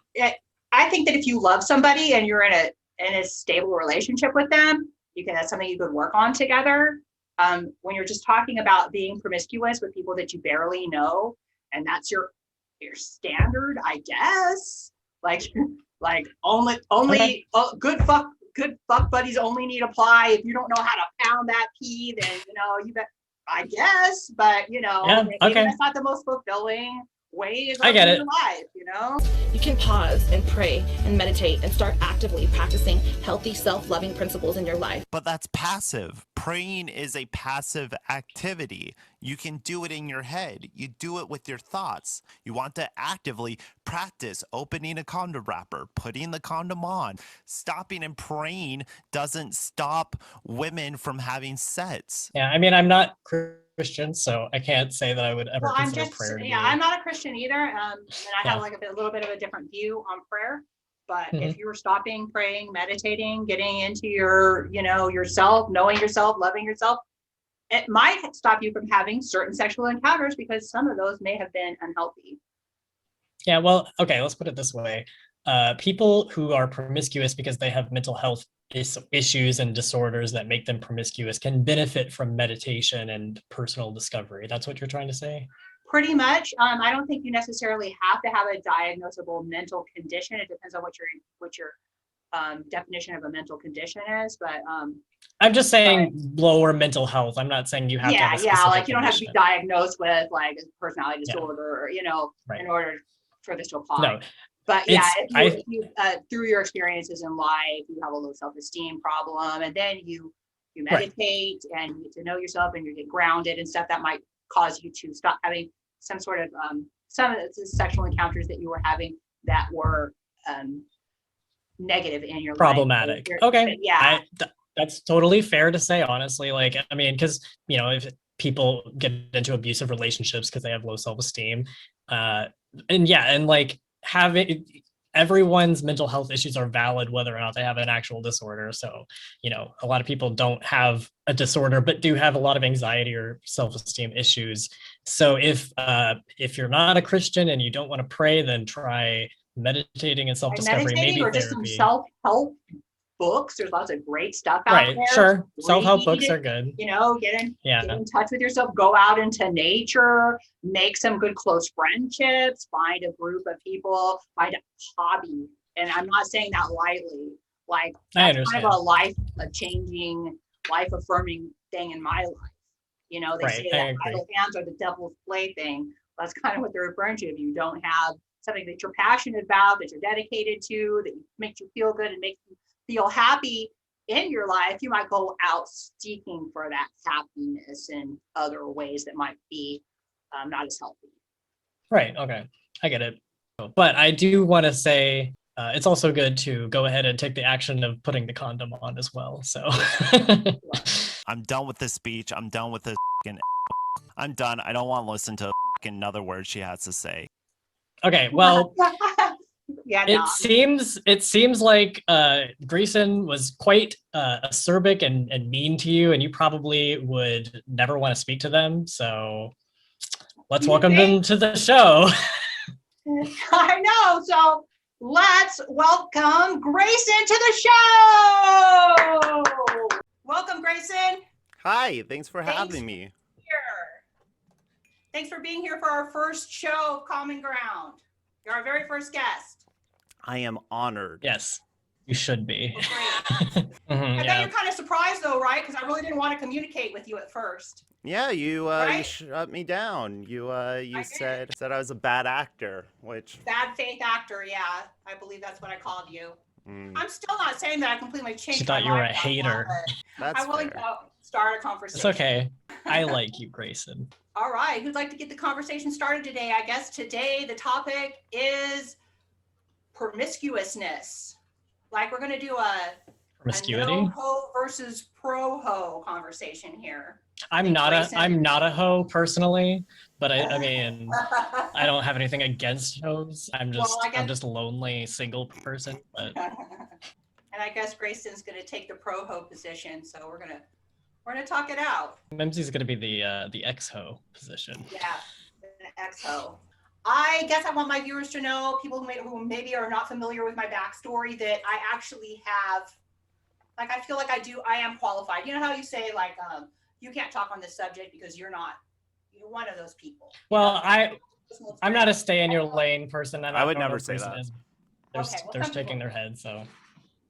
[SPEAKER 1] think that if you love somebody and you're in a stable relationship with them, that's something you could work on together. When you're just talking about being promiscuous with people that you barely know, and that's your standard, I guess. Like only
[SPEAKER 2] Okay.
[SPEAKER 1] good fuck buddies only need apply. If you don't know how to pound that pee, then you bet. I guess, but
[SPEAKER 2] Yeah,
[SPEAKER 1] maybe
[SPEAKER 2] okay.
[SPEAKER 1] that's not the most fulfilling way of
[SPEAKER 2] I get
[SPEAKER 1] living
[SPEAKER 2] it.
[SPEAKER 1] your life.
[SPEAKER 6] You can pause and pray and meditate and start actively practicing healthy self-loving principles in your life.
[SPEAKER 4] But that's passive. Praying is a passive activity. You can do it in your head. You do it with your thoughts. You want to actively practice opening a condom wrapper, putting the condom on. Stopping and praying doesn't stop women from having sex.
[SPEAKER 2] Yeah, I mean, I'm not Christian, so I can't say that I would ever
[SPEAKER 1] Well, I'm
[SPEAKER 2] consider
[SPEAKER 1] just
[SPEAKER 2] prayer to be.
[SPEAKER 1] I'm not a Christian either, and I
[SPEAKER 2] Yeah.
[SPEAKER 1] have like a little bit of a different view on prayer. But
[SPEAKER 2] Mhm.
[SPEAKER 1] if you were stopping, praying, meditating, getting into your yourself, knowing yourself, loving yourself, it might stop you from having certain sexual encounters because some of those may have been unhealthy.
[SPEAKER 2] Yeah, well, okay, let's put it this way. People who are promiscuous because they have mental health issues and disorders that make them promiscuous can benefit from meditation and personal discovery. That's what you're trying to say?
[SPEAKER 1] Pretty much. I don't think you necessarily have to have a diagnosable mental condition. It depends on what your definition of a mental condition is, but
[SPEAKER 2] I'm just saying lower mental health. I'm not saying you have to have a specific
[SPEAKER 1] like you don't have to be
[SPEAKER 2] condition.
[SPEAKER 1] diagnosed with like a personality disorder or
[SPEAKER 2] Right.
[SPEAKER 1] in order for this to apply.
[SPEAKER 2] No,
[SPEAKER 1] But yeah,
[SPEAKER 2] it's-
[SPEAKER 1] if you through your experiences in life, you have a low self-esteem problem, and then you meditate and you get to know yourself and you get grounded and stuff, that might cause you to stop having some sort of some of the sexual encounters that you were having that were negative in your
[SPEAKER 2] problematic.
[SPEAKER 1] life.
[SPEAKER 2] Okay.
[SPEAKER 1] Yeah.
[SPEAKER 2] That's totally fair to say, honestly. Like, I mean, because, if people get into abusive relationships because they have low self-esteem, and like everyone's mental health issues are valid, whether or not they have an actual disorder. So, a lot of people don't have a disorder, but do have a lot of anxiety or self-esteem issues. So if you're not a Christian and you don't want to pray, then try meditating and self-discovery, maybe
[SPEAKER 1] or just some self-help books. There's lots of great stuff out there.
[SPEAKER 2] Sure. Self-help books are good.
[SPEAKER 1] Get in touch with yourself, go out into nature, make some good close friendships, find a group of people, find a hobby. And I'm not saying that lightly. Like that's kind of a changing, life affirming thing in my life. They say that idle hands are the devil's plaything. That's kind of what they're referring to. If you don't have something that you're passionate about, that you're dedicated to, that makes you feel good and makes you feel happy in your life, you might go out seeking for that happiness in other ways that might be not as healthy.
[SPEAKER 2] Right. Okay. I get it. But I do want to say it's also good to go ahead and take the action of putting the condom on as well. So
[SPEAKER 4] I'm done with this speech. I'm done with this. I'm done. I don't want to listen to another word she has to say.
[SPEAKER 2] Okay. Well,
[SPEAKER 1] yeah,
[SPEAKER 2] it seems like Greyson was quite acerbic and mean to you, and you probably would never want to speak to them. So let's welcome them to the show.
[SPEAKER 1] I know. So let's welcome Greyson to the show. Welcome, Greyson.
[SPEAKER 4] Hi. Thanks for having me.
[SPEAKER 1] Thanks for being here for our first show of Common Ground. You're our very first guest.
[SPEAKER 4] I am honored.
[SPEAKER 2] Yes. You should be.
[SPEAKER 1] Great.
[SPEAKER 2] Mhm,
[SPEAKER 1] I bet
[SPEAKER 2] yeah.
[SPEAKER 1] you're kind of surprised though, right? Because I really didn't want to communicate with you at first.
[SPEAKER 4] Yeah, you
[SPEAKER 1] Right?
[SPEAKER 4] shut me down. You
[SPEAKER 1] I
[SPEAKER 4] said I was a bad actor, which
[SPEAKER 1] Bad faith actor, yeah. I believe that's what I called you.
[SPEAKER 4] mm,
[SPEAKER 1] I'm still not saying that I completely changed
[SPEAKER 2] She thought
[SPEAKER 1] my
[SPEAKER 2] you were
[SPEAKER 1] mind
[SPEAKER 2] a
[SPEAKER 1] about that,
[SPEAKER 2] hater.
[SPEAKER 1] but
[SPEAKER 4] that's
[SPEAKER 1] I'm willing
[SPEAKER 4] fair.
[SPEAKER 1] to start a
[SPEAKER 2] It's
[SPEAKER 1] conversation.
[SPEAKER 2] okay. I like you, Grayson.
[SPEAKER 1] All right, who'd like to get the conversation started today? I guess today the topic is promiscuousness. Like we're gonna do a
[SPEAKER 2] Promiscuity.
[SPEAKER 1] no-ho versus pro-ho conversation here.
[SPEAKER 2] I'm not a hoe personally, but I mean, I don't have anything against hoes. I'm just a lonely single person. But
[SPEAKER 1] And I guess Grayson's gonna take the pro-ho position, so we're gonna talk it out.
[SPEAKER 2] Mimzi's gonna be the ex-hoe position.
[SPEAKER 1] Yeah, the ex-ho. I guess I want my viewers to know, people who maybe are not familiar with my backstory, that I actually have, like, I feel like I am qualified. You know how you say, like, you can't talk on this subject because you're one of those people.
[SPEAKER 2] Well, I'm not a stay in your lane person, and
[SPEAKER 4] I would
[SPEAKER 2] don't know
[SPEAKER 4] never
[SPEAKER 2] if
[SPEAKER 4] say
[SPEAKER 2] Grayson
[SPEAKER 4] that.
[SPEAKER 2] is.
[SPEAKER 1] Okay, well,
[SPEAKER 2] They're
[SPEAKER 1] some
[SPEAKER 2] shaking
[SPEAKER 1] people-
[SPEAKER 2] their head, so.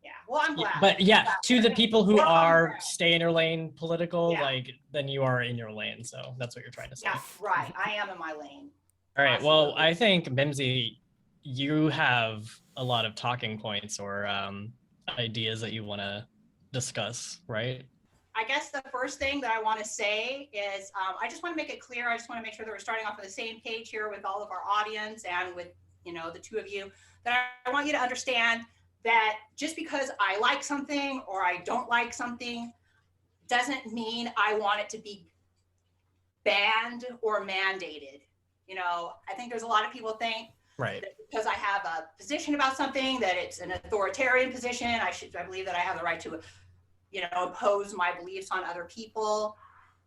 [SPEAKER 1] Yeah, well, I'm glad.
[SPEAKER 2] But yeah, to the people who
[SPEAKER 1] We're on
[SPEAKER 2] are
[SPEAKER 1] ground.
[SPEAKER 2] stay in your lane political,
[SPEAKER 1] Yeah.
[SPEAKER 2] like, then you are in your lane. So that's what you're trying to say.
[SPEAKER 1] Yeah, right. I am in my lane.
[SPEAKER 2] All right. Well,
[SPEAKER 1] Absolutely.
[SPEAKER 2] I think Mimzi, you have a lot of talking points or ideas that you want to discuss, right?
[SPEAKER 1] I guess the first thing that I want to say is I just want to make it clear. I just want to make sure that we're starting off on the same page here with all of our audience and with, the two of you, that I want you to understand that just because I like something or I don't like something doesn't mean I want it to be banned or mandated. I think there's a lot of people think
[SPEAKER 2] Right.
[SPEAKER 1] that because I have a position about something, that it's an authoritarian position. I believe that I have the right to, impose my beliefs on other people.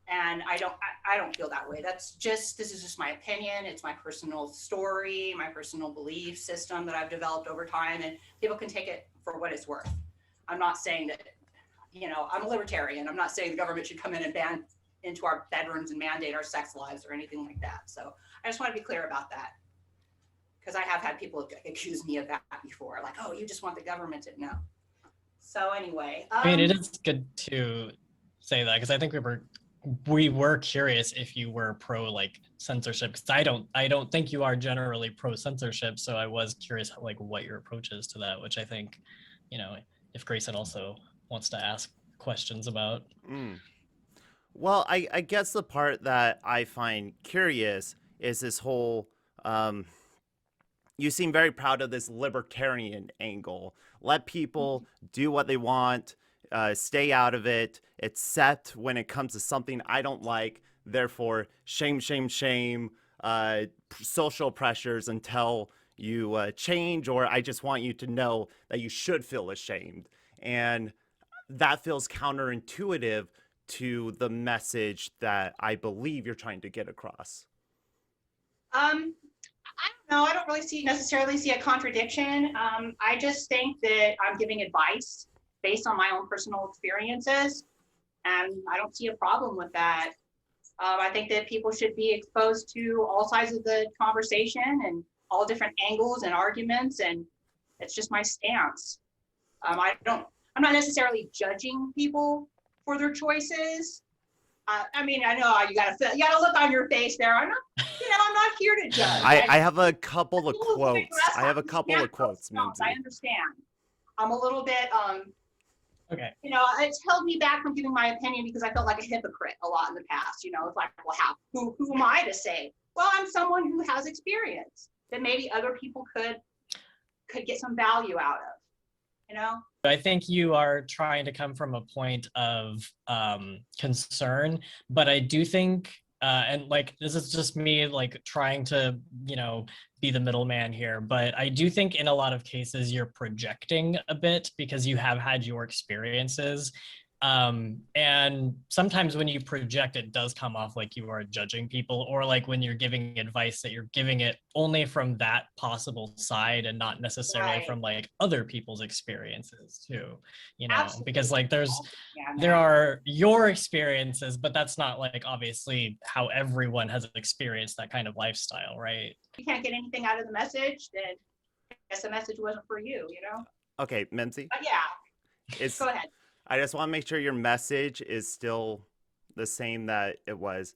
[SPEAKER 1] And I don't feel that way. This is just my opinion. It's my personal story, my personal belief system that I've developed over time, and people can take it for what it's worth. I'm not saying that, I'm a libertarian. I'm not saying the government should come in and ban into our bedrooms and mandate our sex lives or anything like that. So I just want to be clear about that, because I have had people accuse me of that before, like, oh, you just want the government to know. So anyway,
[SPEAKER 2] I mean, it is good to say that, because I think we were curious if you were pro like censorship, because I don't think you are generally pro censorship. So I was curious like what your approach is to that, which I think, if Grayson also wants to ask questions about.
[SPEAKER 4] Well, I guess the part that I find curious is this whole you seem very proud of this libertarian angle. Let people do what they want, stay out of it, except when it comes to something I don't like. Therefore, shame, social pressures until you change, or I just want you to know that you should feel ashamed. And that feels counterintuitive to the message that I believe you're trying to get across.
[SPEAKER 1] I don't know. I don't really necessarily see a contradiction. I just think that I'm giving advice based on my own personal experiences, and I don't see a problem with that. I think that people should be exposed to all sides of the conversation and all different angles and arguments, and it's just my stance. I'm not necessarily judging people for their choices. I mean, I know you got a look on your face there. I'm not here to judge.
[SPEAKER 4] I have a couple of quotes.
[SPEAKER 1] I understand. I'm a little bit,
[SPEAKER 2] Okay.
[SPEAKER 1] It's held me back from giving my opinion because I felt like a hypocrite a lot in the past. It's like, well, who am I to say? Well, I'm someone who has experience that maybe other people could get some value out of,
[SPEAKER 2] I think you are trying to come from a point of concern, but I do think, and like, this is just me like trying to, be the middleman here, but I do think in a lot of cases you're projecting a bit because you have had your experiences. And sometimes when you project, it does come off like you are judging people, or like when you're giving advice that you're giving it only from that possible side and not necessarily
[SPEAKER 1] Right.
[SPEAKER 2] from like other people's experiences too,
[SPEAKER 1] Absolutely.
[SPEAKER 2] because like there
[SPEAKER 1] Yeah,
[SPEAKER 2] are your experiences, but that's not like obviously how everyone has experienced that kind of lifestyle, right?
[SPEAKER 1] If you can't get anything out of the message, then I guess the message wasn't for you,
[SPEAKER 4] Okay, Mimzi,
[SPEAKER 1] But yeah,
[SPEAKER 4] it's,
[SPEAKER 1] go ahead.
[SPEAKER 4] I just want to make sure your message is still the same that it was.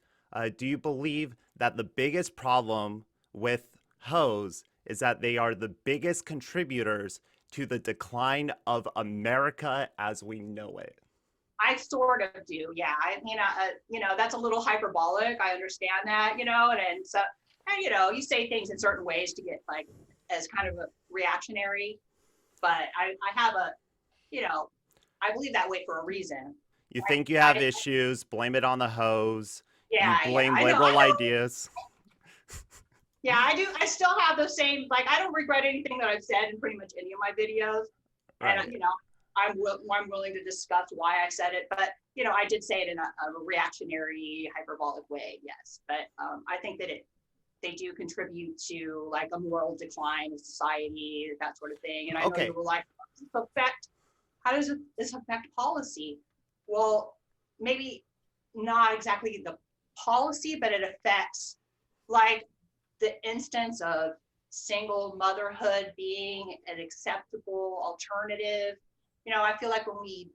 [SPEAKER 4] Do you believe that the biggest problem with hoes is that they are the biggest contributors to the decline of America as we know it?
[SPEAKER 1] I sort of do. Yeah. I mean, that's a little hyperbolic. I understand that, and so, and, you say things in certain ways to get like as kind of a reactionary, but I have I believe that way for a reason.
[SPEAKER 4] You think you have issues, blame it on the hoes.
[SPEAKER 1] Yeah.
[SPEAKER 4] You blame
[SPEAKER 1] I know,
[SPEAKER 4] liberal ideas.
[SPEAKER 1] Yeah, I do. I still have the same, like, I don't regret anything that I've said in pretty much any of my videos.
[SPEAKER 4] Right.
[SPEAKER 1] And, I'm willing to discuss why I said it, but, I did say it in a reactionary, hyperbolic way, yes. But I think that they do contribute to like a moral decline of society, that sort of thing. And I know you were like, how does this affect policy? Well, maybe not exactly the policy, but it affects like the instance of single motherhood being an acceptable alternative. I feel like when we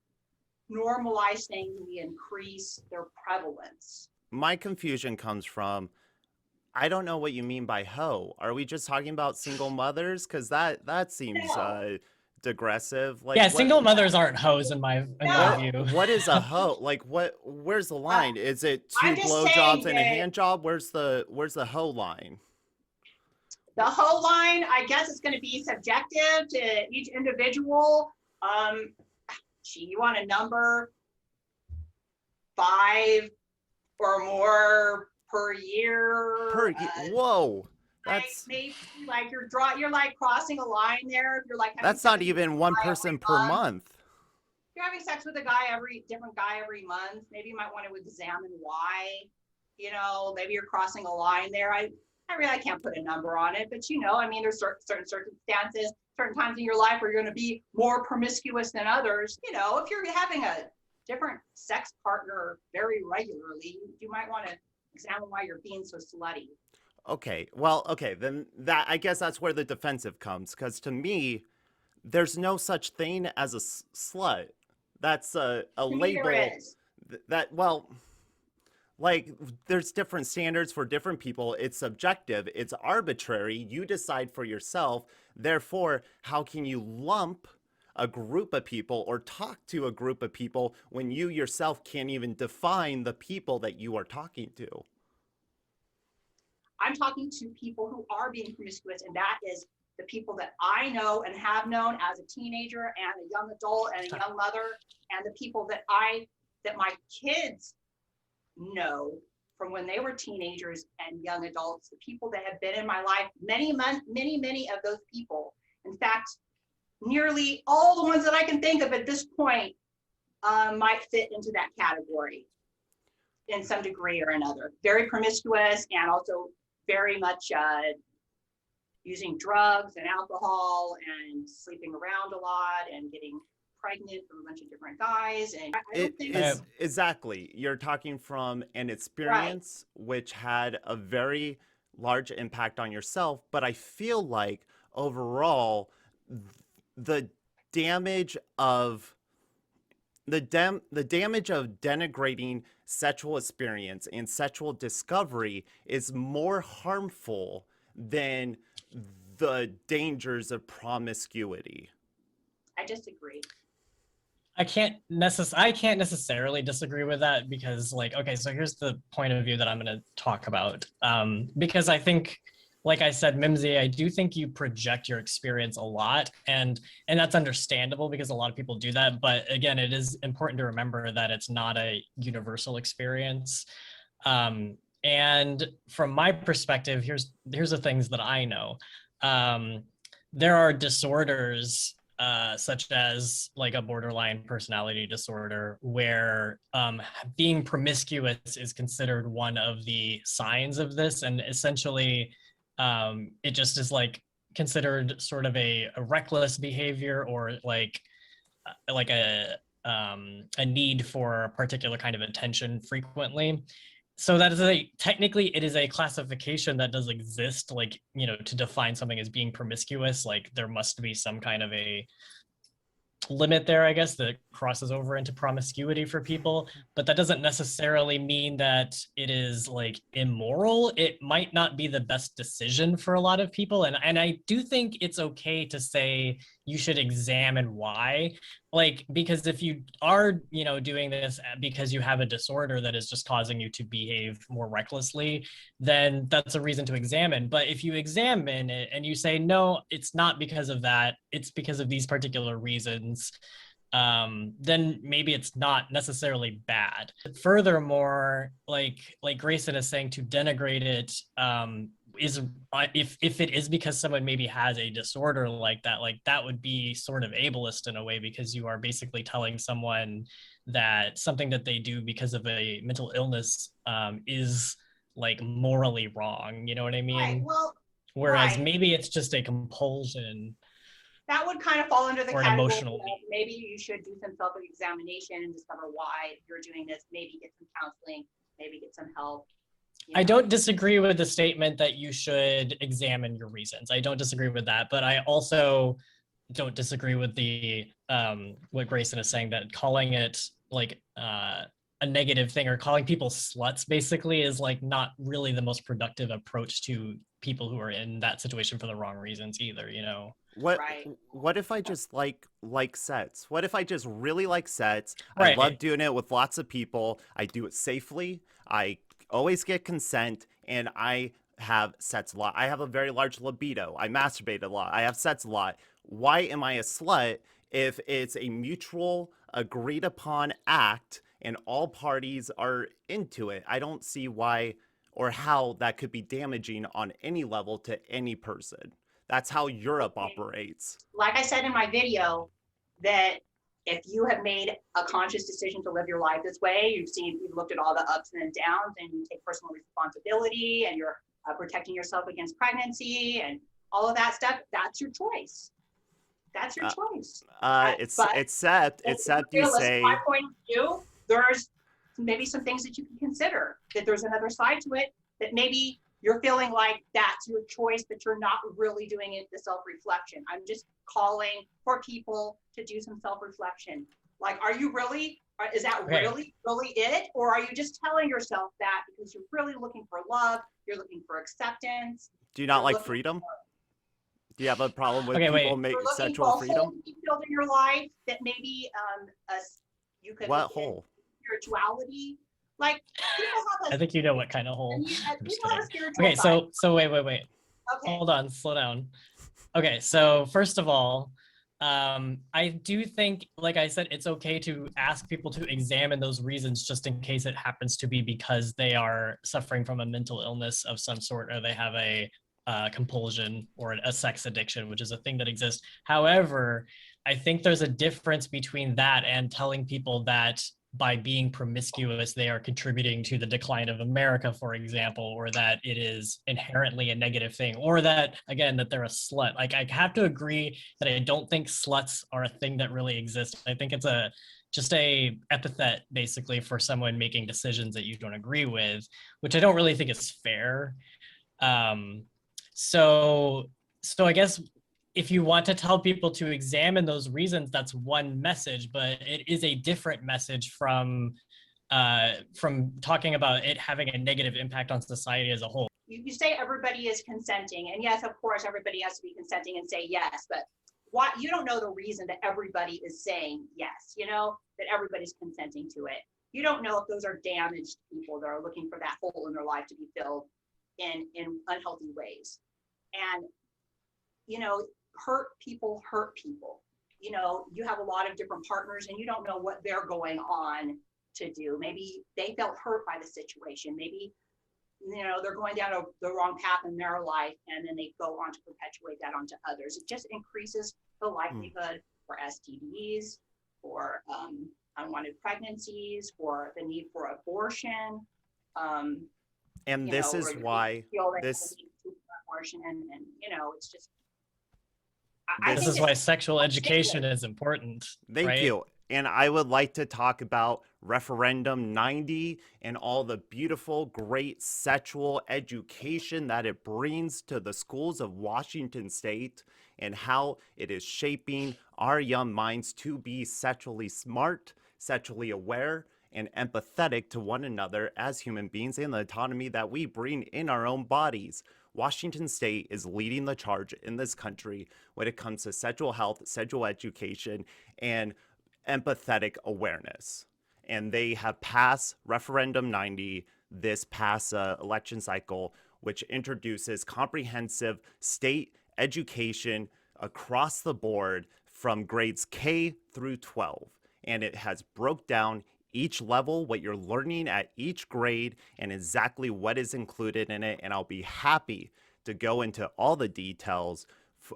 [SPEAKER 1] normalize things, we increase their prevalence.
[SPEAKER 4] My confusion comes from, I don't know what you mean by hoe. Are we just talking about single mothers? Because that seems digressive. Like,
[SPEAKER 2] yeah, single mothers aren't hoes in my view.
[SPEAKER 4] What is a hoe? Like, where's the line? Is it two blowjobs and a hand job? Where's the hoe line?
[SPEAKER 1] The hoe line, I guess it's going to be subjective to each individual. You want a number 5 or more per year?
[SPEAKER 4] Whoa. That's
[SPEAKER 1] maybe like you're like crossing a line there. If you're like
[SPEAKER 4] that's not even one person per month.
[SPEAKER 1] If you're having sex with a different guy every month, maybe you might want to examine why. Maybe you're crossing a line there. I really can't put a number on it, but there's certain circumstances, certain times in your life where you're going to be more promiscuous than others. If you're having a different sex partner very regularly, you might want to examine why you're being so slutty.
[SPEAKER 4] Okay, well, then I guess that's where the defensive comes, because to me, there's no such thing as a slut. That's a label that, well, like, there's different standards for different people. It's subjective. It's arbitrary. You decide for yourself. Therefore, how can you lump a group of people or talk to a group of people when you yourself can't even define the people that you are talking to?
[SPEAKER 1] I'm talking to people who are being promiscuous, and that is the people that I know and have known as a teenager and a young adult and a young mother, and the people that my kids know from when they were teenagers and young adults, the people that have been in my life, many of those people. In fact, nearly all the ones that I can think of at this point might fit into that category in some degree or another. Very promiscuous and also very much using drugs and alcohol and sleeping around a lot and getting pregnant from a bunch of different guys. And I don't think
[SPEAKER 4] exactly. You're talking from an experience which had a very large impact on yourself, but I feel like overall the damage of denigrating sexual experience and sexual discovery is more harmful than the dangers of promiscuity.
[SPEAKER 1] I disagree.
[SPEAKER 2] I can't necessarily disagree with that because, like, okay, so here's the point of view that I'm going to talk about. Because I think, like I said, Mimzi, I do think you project your experience a lot, and that's understandable because a lot of people do that. But again, it is important to remember that it's not a universal experience. And from my perspective, here's the things that I know. There are disorders such as like a borderline personality disorder where being promiscuous is considered one of the signs of this, and essentially it just is like considered sort of a reckless behavior or like a need for a particular kind of attention frequently. So that is technically it is a classification that does exist, like, to define something as being promiscuous. Like there must be some kind of a limit there, I guess, that crosses over into promiscuity for people, but that doesn't necessarily mean that it is like immoral. It might not be the best decision for a lot of people. And I do think it's okay to say you should examine why. Like, because if you are, doing this because you have a disorder that is just causing you to behave more recklessly, then that's a reason to examine. But if you examine it and you say, no, it's not because of that, it's because of these particular reasons, then maybe it's not necessarily bad. Furthermore, like Grayson is saying, to denigrate it is if it is because someone maybe has a disorder like that would be sort of ableist in a way, because you are basically telling someone that something that they do because of a mental illness is like morally wrong. You know what I mean?
[SPEAKER 1] Right. Well,
[SPEAKER 2] whereas
[SPEAKER 1] right.
[SPEAKER 2] maybe it's just a compulsion.
[SPEAKER 1] That would kind of fall under the
[SPEAKER 2] or an
[SPEAKER 1] category
[SPEAKER 2] emotional
[SPEAKER 1] of maybe you should do some self-examination and discover why you're doing this. Maybe get some counseling, maybe get some help.
[SPEAKER 2] I don't disagree with the statement that you should examine your reasons. I don't disagree with that, but I also don't disagree with the what Grayson is saying, that calling it like a negative thing, or calling people sluts basically, is like not really the most productive approach to people who are in that situation for the wrong reasons either,
[SPEAKER 7] What
[SPEAKER 1] Right.
[SPEAKER 7] what if I just like sets? What if I just really like sets?
[SPEAKER 2] Right.
[SPEAKER 7] I love doing it with lots of people. I do it safely. I always get consent, and I have sets a lot. I have a very large libido. I masturbate a lot. I have sets a lot. Why am I a slut if it's a mutual agreed upon act and all parties are into it? I don't see why or how that could be damaging on any level to any person. That's how Europe operates.
[SPEAKER 1] Like I said in my video, that if you have made a conscious decision to live your life this way, you've looked at all the ups and downs, and you take personal responsibility, and you're protecting yourself against pregnancy and all of that stuff, that's your choice. That's your choice.
[SPEAKER 7] Except you say,
[SPEAKER 1] my point of view, there's maybe some things that you can consider, that there's another side to it, that maybe you're feeling like that's your choice, but you're not really doing it, the self-reflection. I'm just calling for people to do some self-reflection. Like, are you really, is that really it? Or are you just telling yourself that because you're really looking for love, you're looking for acceptance?
[SPEAKER 7] do you not like freedom? Do you have a problem with people make sexual freedom?
[SPEAKER 1] Filled in your life that maybe you could
[SPEAKER 7] what hole?
[SPEAKER 1] Spirituality. Like,
[SPEAKER 2] I think you know what kind of hole.
[SPEAKER 1] Okay,
[SPEAKER 2] so wait.
[SPEAKER 1] Okay.
[SPEAKER 2] Hold on, slow down. Okay, so first of all, I do think, like I said, it's okay to ask people to examine those reasons, just in case it happens to be because they are suffering from a mental illness of some sort, or they have a compulsion or a sex addiction, which is a thing that exists. However, I think there's a difference between that and telling people that by being promiscuous, they are contributing to the decline of America, for example, or that it is inherently a negative thing, or that, again, that they're a slut. Like, I have to agree that I don't think sluts are a thing that really exists. I think it's just a epithet, basically, for someone making decisions that you don't agree with, which I don't really think is fair. So I guess if you want to tell people to examine those reasons, that's one message, but it is a different message from talking about it having a negative impact on society as a whole.
[SPEAKER 1] You say everybody is consenting, and yes, of course, everybody has to be consenting and say yes, but you don't know the reason that everybody is saying yes, that everybody's consenting to it. You don't know if those are damaged people that are looking for that hole in their life to be filled in unhealthy ways. And, hurt people. You have a lot of different partners, and you don't know what they're going on to do. Maybe they felt hurt by the situation. Maybe, they're going down the wrong path in their life, and then they go on to perpetuate that onto others. It just increases the likelihood for STDs, for unwanted pregnancies, for the need for abortion.
[SPEAKER 7] And this is why this
[SPEAKER 1] abortion, and it's just.
[SPEAKER 2] This is why sexual education is important.
[SPEAKER 7] Thank you. And I would like to talk about Referendum 90 and all the beautiful, great sexual education that it brings to the schools of Washington State. and how it is shaping our young minds to be sexually smart, sexually aware, and empathetic to one another as human beings, and the autonomy that we bring in our own bodies. Washington State is leading the charge in this country when it comes to sexual health, sexual education, and empathetic awareness. And they have passed Referendum 90 this past election cycle, which introduces comprehensive state education across the board from grades K through 12. And it has broke down each level, what you're learning at each grade, and exactly what is included in it. And I'll be happy to go into all the details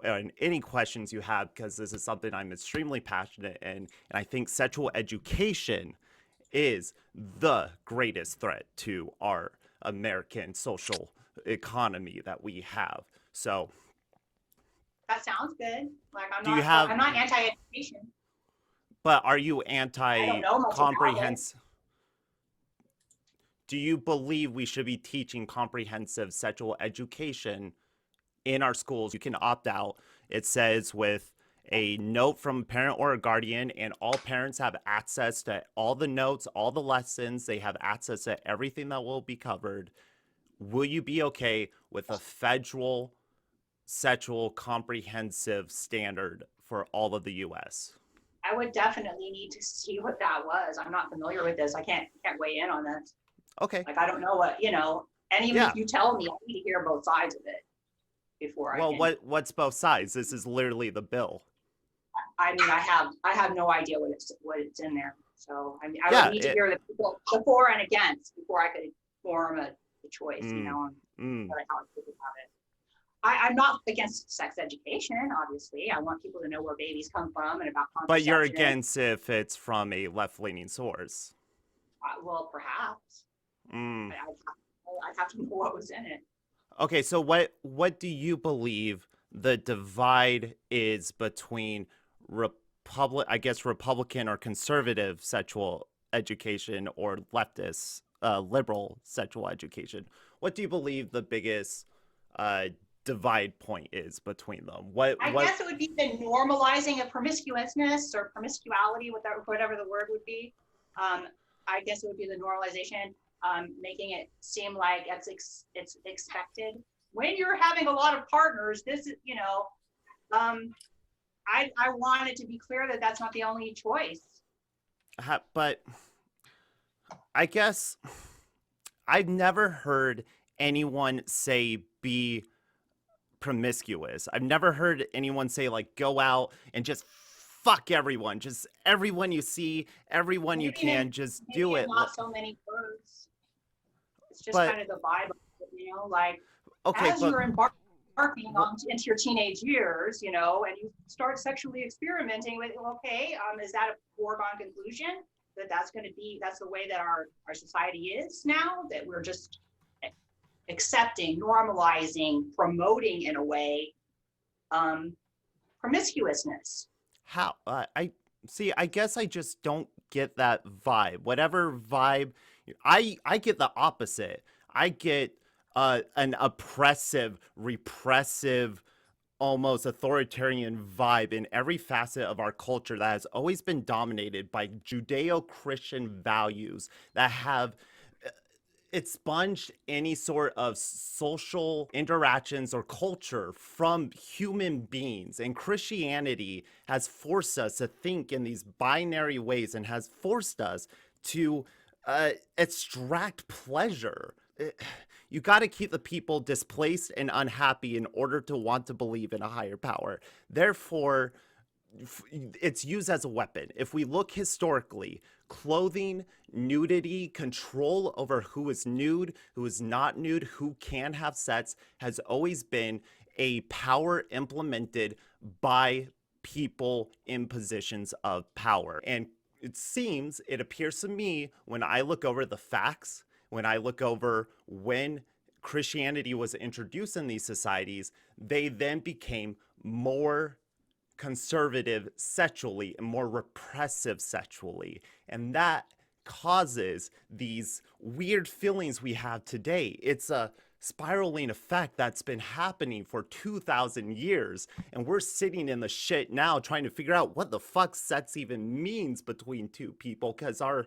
[SPEAKER 7] and any questions you have, because this is something I'm extremely passionate in. And I think sexual education is the greatest threat to our American social economy that we have. So
[SPEAKER 1] That sounds good. Like I'm not anti-education.
[SPEAKER 7] but are you
[SPEAKER 1] I don't know much about it.
[SPEAKER 7] anti-comprehensive? Do you believe we should be teaching comprehensive sexual education in our schools? You can opt out. It says with a note from a parent or a guardian, and all parents have access to all the notes, all the lessons. They have access to everything that will be covered. Will you be okay with a federal sexual comprehensive standard for all of the U.S.?
[SPEAKER 1] I would definitely need to see what that was. I'm not familiar with this. I can't weigh in on this.
[SPEAKER 7] Okay.
[SPEAKER 1] Like I don't know what, and even if you tell me, I need to hear both sides of it before I can.
[SPEAKER 7] Well, what's both sides? This is literally the bill.
[SPEAKER 1] I mean, I have no idea what it's in there. So I mean, I would need to hear the people, the for and against, before I could form a choice, on how I feel about it. I'm not against sex education, obviously. I want people to know where babies come from and about contraception.
[SPEAKER 7] But you're against if it's from a left-leaning source.
[SPEAKER 1] Well, perhaps. I'd have to know what was in it.
[SPEAKER 7] Okay, so what do you believe the divide is between Republican or conservative sexual education or leftist liberal sexual education? What do you believe the biggest divide point is between them?
[SPEAKER 1] I guess it would be the normalizing of promiscuousness or promiscuity, whatever the word would be. I guess it would be the normalization, making it seem like it's expected. When you're having a lot of partners, this is, I want it to be clear that that's not the only choice.
[SPEAKER 7] But I guess I've never heard anyone say be promiscuous. I've never heard anyone say like go out and just fuck everyone, just everyone you see, everyone you can, just do it.
[SPEAKER 1] Not so many words. It's just kind of the vibe of it, like as you're embarking into your teenage years, and you start sexually experimenting with, is that a foregone conclusion that's the way that our society is now, that we're just accepting, normalizing, promoting in a way, promiscuousness.
[SPEAKER 7] How? I guess I just don't get that vibe. Whatever vibe, I get the opposite. I get an oppressive, repressive, almost authoritarian vibe in every facet of our culture that has always been dominated by Judeo-Christian values that have expunged any sort of social interactions or culture from human beings. And Christianity has forced us to think in these binary ways and has forced us to extract pleasure. You got to keep the people displaced and unhappy in order to want to believe in a higher power. Therefore, it's used as a weapon. If we look historically, clothing, nudity, control over who is nude, who is not nude, who can have sex, has always been a power implemented by people in positions of power. And it appears to me, when I look over the facts, when I look over when Christianity was introduced in these societies, they then became more conservative sexually and more repressive sexually. And that causes these weird feelings we have today. It's a spiraling effect that's been happening for 2,000 years. And we're sitting in the shit now trying to figure out what the fuck sex even means between two people, because our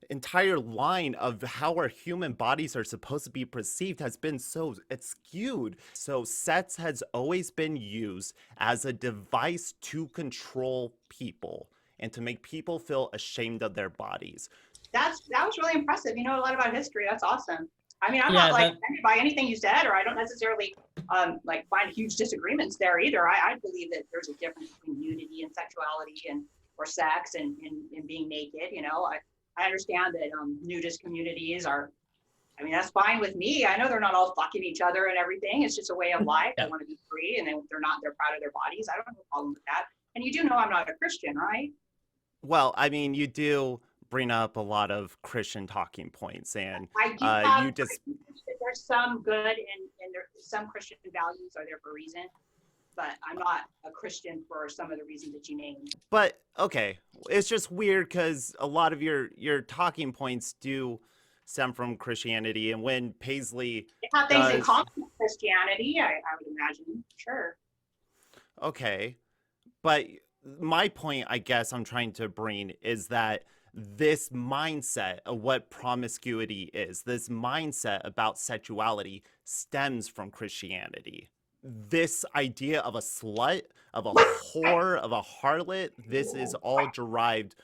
[SPEAKER 7] entire line of how our human bodies are supposed to be perceived has been so skewed. So sex has always been used as a device to control people and to make people feel ashamed of their bodies.
[SPEAKER 1] That was really impressive. You know a lot about history. That's awesome. I mean, I'm
[SPEAKER 2] Yeah,
[SPEAKER 1] not like offended by anything you said, or I don't necessarily like find huge disagreements there either. I believe that there's a difference between nudity and sexuality or sex and being naked. You know, I understand that nudist communities are, I mean, that's fine with me. I know they're not all fucking each other and everything. It's just a way of life.
[SPEAKER 2] Yeah.
[SPEAKER 1] They want to be free, and they're proud of their bodies. I don't have a problem with that. And you do know I'm not a Christian, right?
[SPEAKER 7] Well, I mean, you do bring up a lot of Christian talking points, and
[SPEAKER 1] I do have,
[SPEAKER 7] you just
[SPEAKER 1] there's some good and there's some Christian values are there for a reason, but I'm not a Christian for some of the reasons that you named.
[SPEAKER 7] But okay, it's just weird because a lot of your talking points do stem from Christianity, and when Paisley
[SPEAKER 1] They have things in
[SPEAKER 7] does-
[SPEAKER 1] common with Christianity, I would imagine. Sure.
[SPEAKER 7] Okay, but my point, I guess I'm trying to bring is that this mindset of what promiscuity is, this mindset about sexuality stems from Christianity. This idea of a slut, of a whore, of a harlot, this is all derived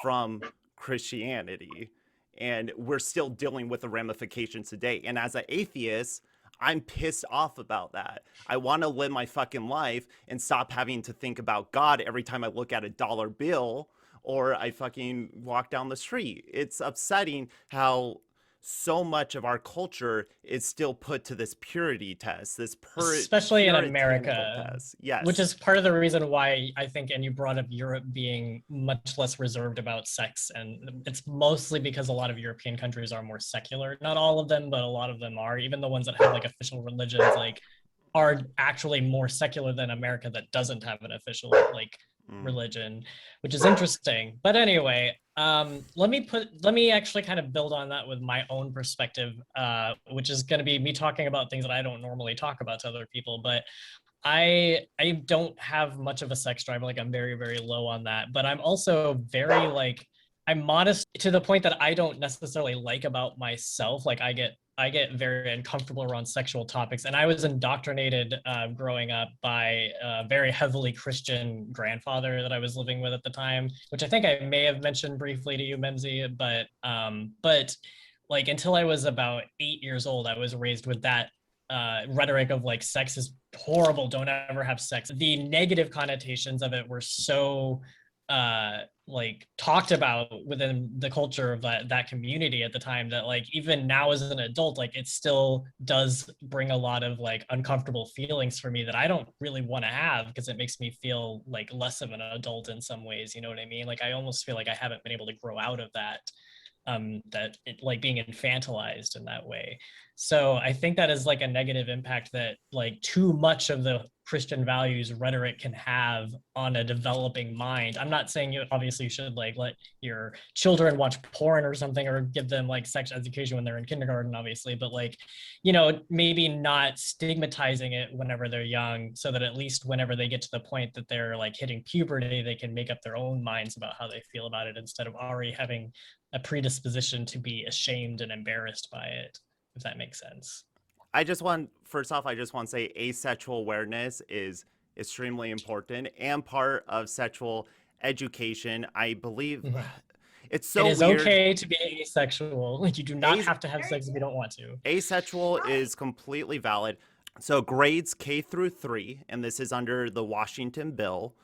[SPEAKER 7] from Christianity. And we're still dealing with the ramifications today. And as an atheist, I'm pissed off about that. I want to live my fucking life and stop having to think about God every time I look at a dollar bill or I fucking walk down the street. It's upsetting how so much of our culture is still put to this purity test, this
[SPEAKER 2] especially in
[SPEAKER 7] puritanical
[SPEAKER 2] America,
[SPEAKER 7] test. Yes.
[SPEAKER 2] which is part of the reason why I think, and you brought up Europe being much less reserved about sex, and it's mostly because a lot of European countries are more secular. Not all of them, but a lot of them are. Even the ones that have like official religions, like, are actually more secular than America that doesn't have an official like religion, which is interesting. But anyway, let me actually kind of build on that with my own perspective, which is going to be me talking about things that I don't normally talk about to other people. But I don't have much of a sex drive. Like, I'm very, very low on that. But I'm also very like, I'm modest to the point that I don't necessarily like about myself. Like, I get very uncomfortable around sexual topics. And I was indoctrinated growing up by a very heavily Christian grandfather that I was living with at the time, which I think I may have mentioned briefly to you, Mimzi, but like until I was about 8 years old, I was raised with that rhetoric of like, sex is horrible, don't ever have sex. The negative connotations of it were so like talked about within the culture of that community at the time that like even now as an adult, like it still does bring a lot of like uncomfortable feelings for me that I don't really want to have, because it makes me feel like less of an adult in some ways, you know what I mean? Like I almost feel like I haven't been able to grow out of that, like being infantilized in that way. So I think that is like a negative impact that like too much of the Christian values rhetoric can have on a developing mind. I'm not saying you obviously should like let your children watch porn or something, or give them like sex education when they're in kindergarten, obviously, but like, you know, maybe not stigmatizing it whenever they're young, so that at least whenever they get to the point that they're like hitting puberty, they can make up their own minds about how they feel about it, instead of already having a predisposition to be ashamed and embarrassed by it, if that makes sense.
[SPEAKER 7] First off, I just want to say asexual awareness is extremely important and part of sexual education. I believe it's so
[SPEAKER 2] it is
[SPEAKER 7] weird.
[SPEAKER 2] Okay to be asexual. Like, you do not have to have sex if you don't want to.
[SPEAKER 7] Asexual is completely valid. So grades K through 3, and this is under the Washington bill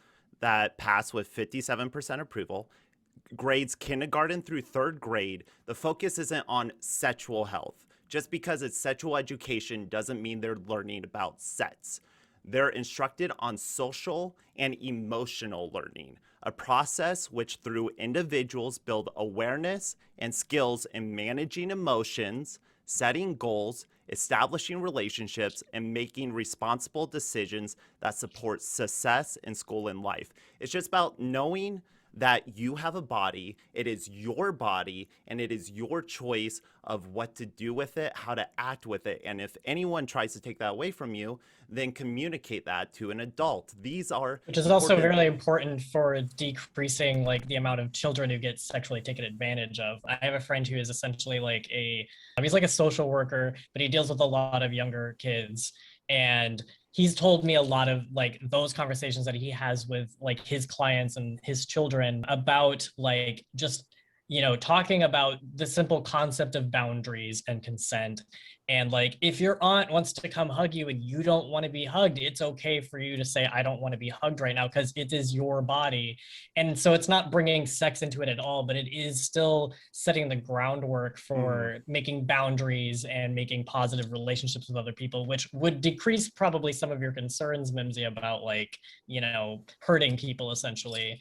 [SPEAKER 7] that passed with 57% approval. Grades kindergarten through 3rd grade, the focus isn't on sexual health. Just because it's sexual education doesn't mean they're learning about sex. They're instructed on social and emotional learning, a process which through individuals build awareness and skills in managing emotions, setting goals, establishing relationships, and making responsible decisions that support success in school and life. It's just about knowing that you have a body, it is your body, and it is your choice of what to do with it, how to act with it. And if anyone tries to take that away from you, then communicate that to an adult. These are
[SPEAKER 2] Which is also
[SPEAKER 7] important
[SPEAKER 2] really
[SPEAKER 7] things.
[SPEAKER 2] important for decreasing like the amount of children who get sexually taken advantage of. I have a friend who is essentially like he's like a social worker, but he deals with a lot of younger kids. And he's told me a lot of like those conversations that he has with like his clients and his children about like just, you know, talking about the simple concept of boundaries and consent. And like, if your aunt wants to come hug you and you don't want to be hugged, it's okay for you to say, I don't want to be hugged right now, because it is your body. And so it's not bringing sex into it at all, but it is still setting the groundwork for making boundaries and making positive relationships with other people, which would decrease probably some of your concerns, Mimzi, about like, you know, hurting people essentially.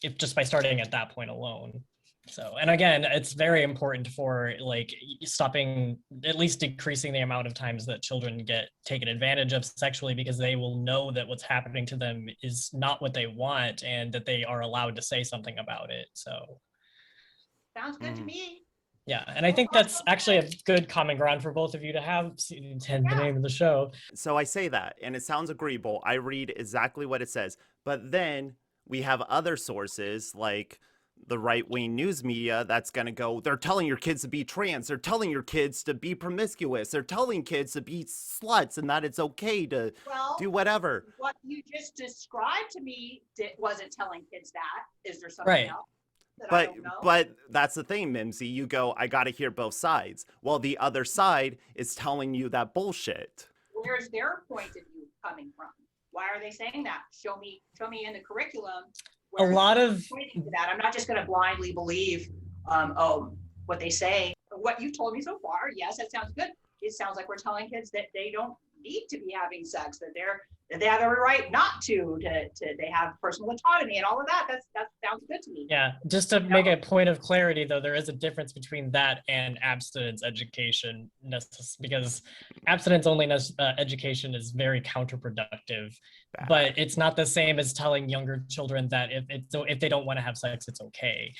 [SPEAKER 2] If just by starting at that point alone. So, and again, it's very important for like stopping, at least decreasing the amount of times that children get taken advantage of sexually, because they will know that what's happening to them is not what they want and that they are allowed to say something about it. So
[SPEAKER 1] Sounds good to me.
[SPEAKER 2] yeah, and I think that's actually a good common ground for both of you to have, the name of the show.
[SPEAKER 7] So I say that, and it sounds agreeable. I read exactly what it says. But then we have other sources like the right-wing news media that's going to go, they're telling your kids to be trans, they're telling your kids to be promiscuous, they're telling kids to be sluts, and that it's okay to do whatever.
[SPEAKER 1] What you just described to me wasn't telling kids that. Is there something else that I don't know?
[SPEAKER 7] But that's the thing, Mimzi. You go, I got to hear both sides. Well, the other side is telling you that bullshit.
[SPEAKER 1] Where's their point of view coming from? Why are they saying that? Show me in the curriculum.
[SPEAKER 2] A lot of
[SPEAKER 1] pointing to that. I'm not just going to blindly believe what they say. What you told me so far, yes, that sounds good. It sounds like we're telling kids that they don't need to be having sex, that they have every right not to they have personal autonomy and all of that. That sounds good to me.
[SPEAKER 2] Yeah, just to make a point of clarity, though, there is a difference between that and abstinence education, because abstinence only education is very counterproductive. But it's not the same as telling younger children that if they don't want to have sex, it's okay.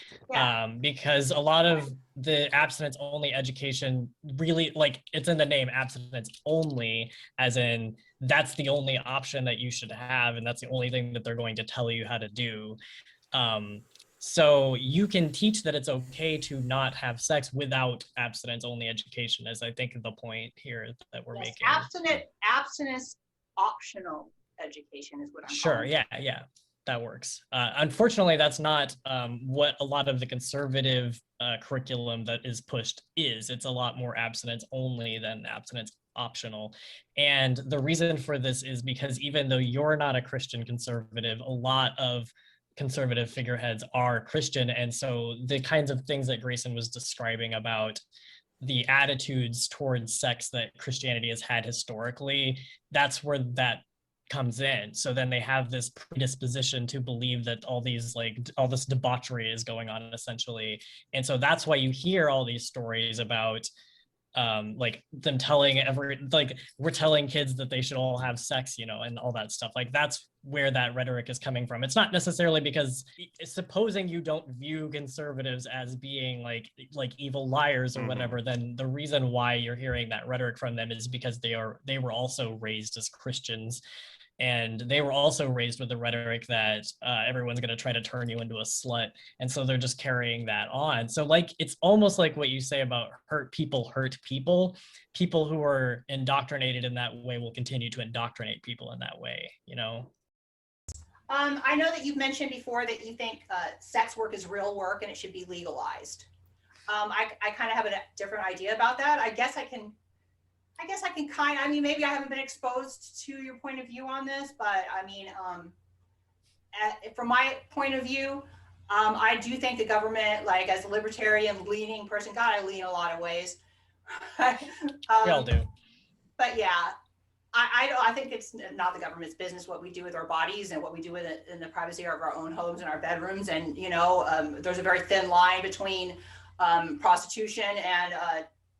[SPEAKER 2] Because a lot of the abstinence only education really, like, it's in the name, abstinence only, as in that's the only option that you should have, and that's the only thing that they're going to tell you how to do. So you can teach that it's okay to not have sex without abstinence only education, is I think the point here that we're making.
[SPEAKER 1] Abstinence optional education is what I'm
[SPEAKER 2] sure. Yeah, that works. Unfortunately, that's not what a lot of the conservative curriculum that is pushed is. It's a lot more abstinence only than abstinence optional. And the reason for this is because even though you're not a Christian conservative, a lot of conservative figureheads are Christian. And so the kinds of things that Greyson was describing about the attitudes towards sex that Christianity has had historically, that's where that comes in. So then they have this predisposition to believe that all this debauchery is going on essentially. And so that's why you hear all these stories about like them telling we're telling kids that they should all have sex, you know, and all that stuff. Like that's where that rhetoric is coming from. It's not necessarily because, supposing you don't view conservatives as being like evil liars or whatever, then the reason why you're hearing that rhetoric from them is because they were also raised as Christians. And they were also raised with the rhetoric that everyone's going to try to turn you into a slut. And so they're just carrying that on. So like, it's almost like what you say about hurt people. People who are indoctrinated in that way will continue to indoctrinate people in that way, you know?
[SPEAKER 1] I know that you've mentioned before that you think sex work is real work and it should be legalized. I kind of have a different idea about that. I guess I can maybe I haven't been exposed to your point of view on this, but I mean, from my point of view, I do think the government, like as a libertarian leaning person, God, I lean a lot of ways.
[SPEAKER 2] We all do.
[SPEAKER 1] But yeah, I think it's not the government's business what we do with our bodies and what we do with it in the privacy of our own homes and our bedrooms. And, you know, there's a very thin line between prostitution and,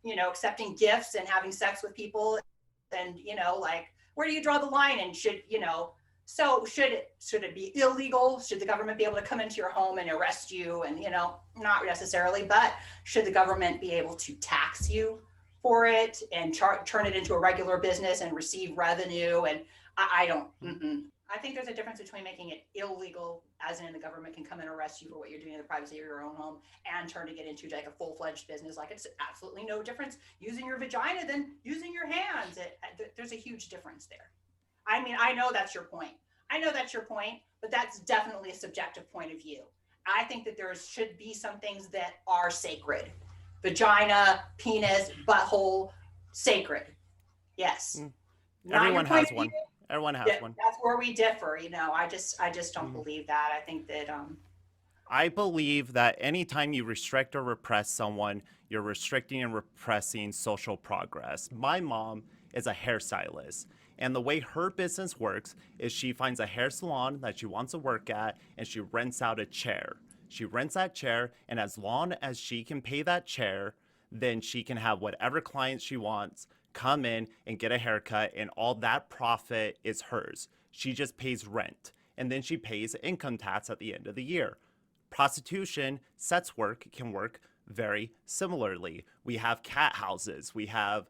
[SPEAKER 1] you know, accepting gifts and having sex with people. And, you know, like, where do you draw the line? And should, you know, So should it be illegal? Should the government be able to come into your home and arrest you? And, not necessarily, but should the government be able to tax you for it and turn it into a regular business and receive revenue? And I don't, I think there's a difference between making it illegal, as in the government can come and arrest you for what you're doing in the privacy of your own home, and turning it into like a full-fledged business. Like, it's absolutely no difference using your vagina than using your hands. There's a huge difference there. I mean, I know that's your point. But that's definitely a subjective point of view. I think that there should be some things that are sacred. Vagina, penis, butthole, sacred. Yes.
[SPEAKER 7] Everyone has one. Everyone has one.
[SPEAKER 1] That's where we differ. I just don't believe that. I think that
[SPEAKER 7] I believe that anytime you restrict or repress someone, you're restricting and repressing social progress. My mom is a hairstylist, and the way her business works is she finds a hair salon that she wants to work at, and she rents out a chair. She rents that chair, and as long as she can pay that chair, then she can have whatever clients she wants come in and get a haircut, and all that profit is hers. She just pays rent, and then she pays income tax at the end of the year. Prostitution, sex work can work very similarly. We have cat houses, we have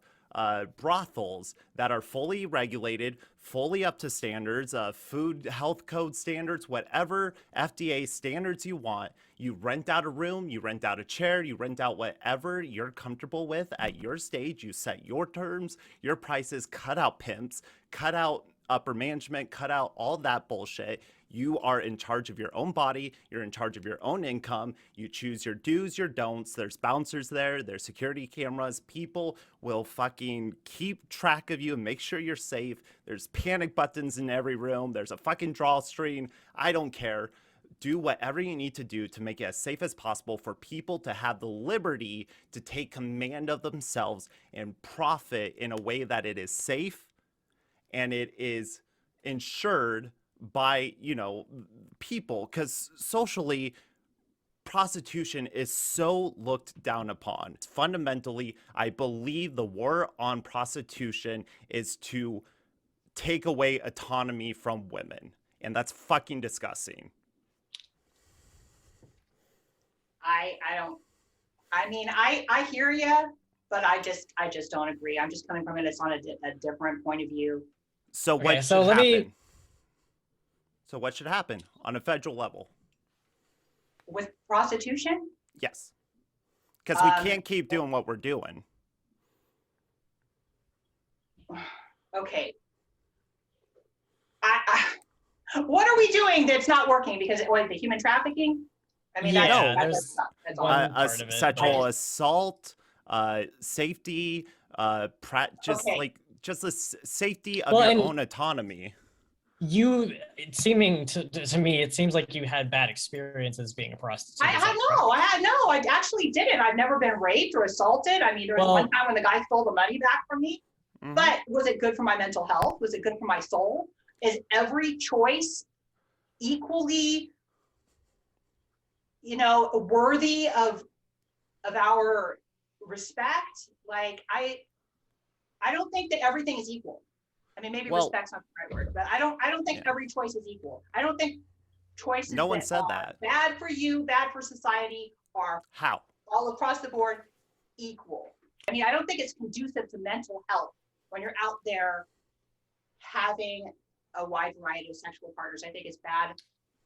[SPEAKER 7] brothels that are fully regulated, fully up to standards, food health code standards, whatever FDA standards you want. You rent out a room, you rent out a chair, you rent out whatever you're comfortable with at your stage. You set your terms, your prices, cut out pimps, cut out upper management, cut out all that bullshit. You are in charge of your own body. You're in charge of your own income. You choose your do's, your don'ts. There's bouncers there. There's security cameras. People will fucking keep track of you and make sure you're safe. There's panic buttons in every room. There's a fucking drawstring. I don't care. Do whatever you need to do to make it as safe as possible for people to have the liberty to take command of themselves and profit in a way that it is safe and it is insured by, people, because socially, prostitution is so looked down upon. Fundamentally, I believe the war on prostitution is to take away autonomy from women, and that's fucking disgusting.
[SPEAKER 1] I hear you, but I just don't agree. I'm just coming from it on a different point of view.
[SPEAKER 7] So what should happen? So what should happen on a federal level?
[SPEAKER 1] With prostitution?
[SPEAKER 7] Yes. Because we can't keep doing what we're doing.
[SPEAKER 1] Okay. What are we doing that's not working? Because the human trafficking? I mean, that's all.
[SPEAKER 7] Sexual assault, safety, just the safety of your own autonomy.
[SPEAKER 2] Seeming to me, it seems like you had bad experiences being a prostitute.
[SPEAKER 1] I actually didn't. I've never been raped or assaulted. I mean, there was one time when the guy stole the money back from me. Mm-hmm. But was it good for my mental health? Was it good for my soul? Is every choice equally, worthy of our respect? Like, I don't think that everything is equal. I mean, maybe respect's not the right word, but I don't think every choice is equal. I don't think choices
[SPEAKER 7] no one said that
[SPEAKER 1] bad for you, bad for society are all across the board equal. I mean, I don't think it's conducive to mental health when you're out there having a wide variety of sexual partners. I think it's bad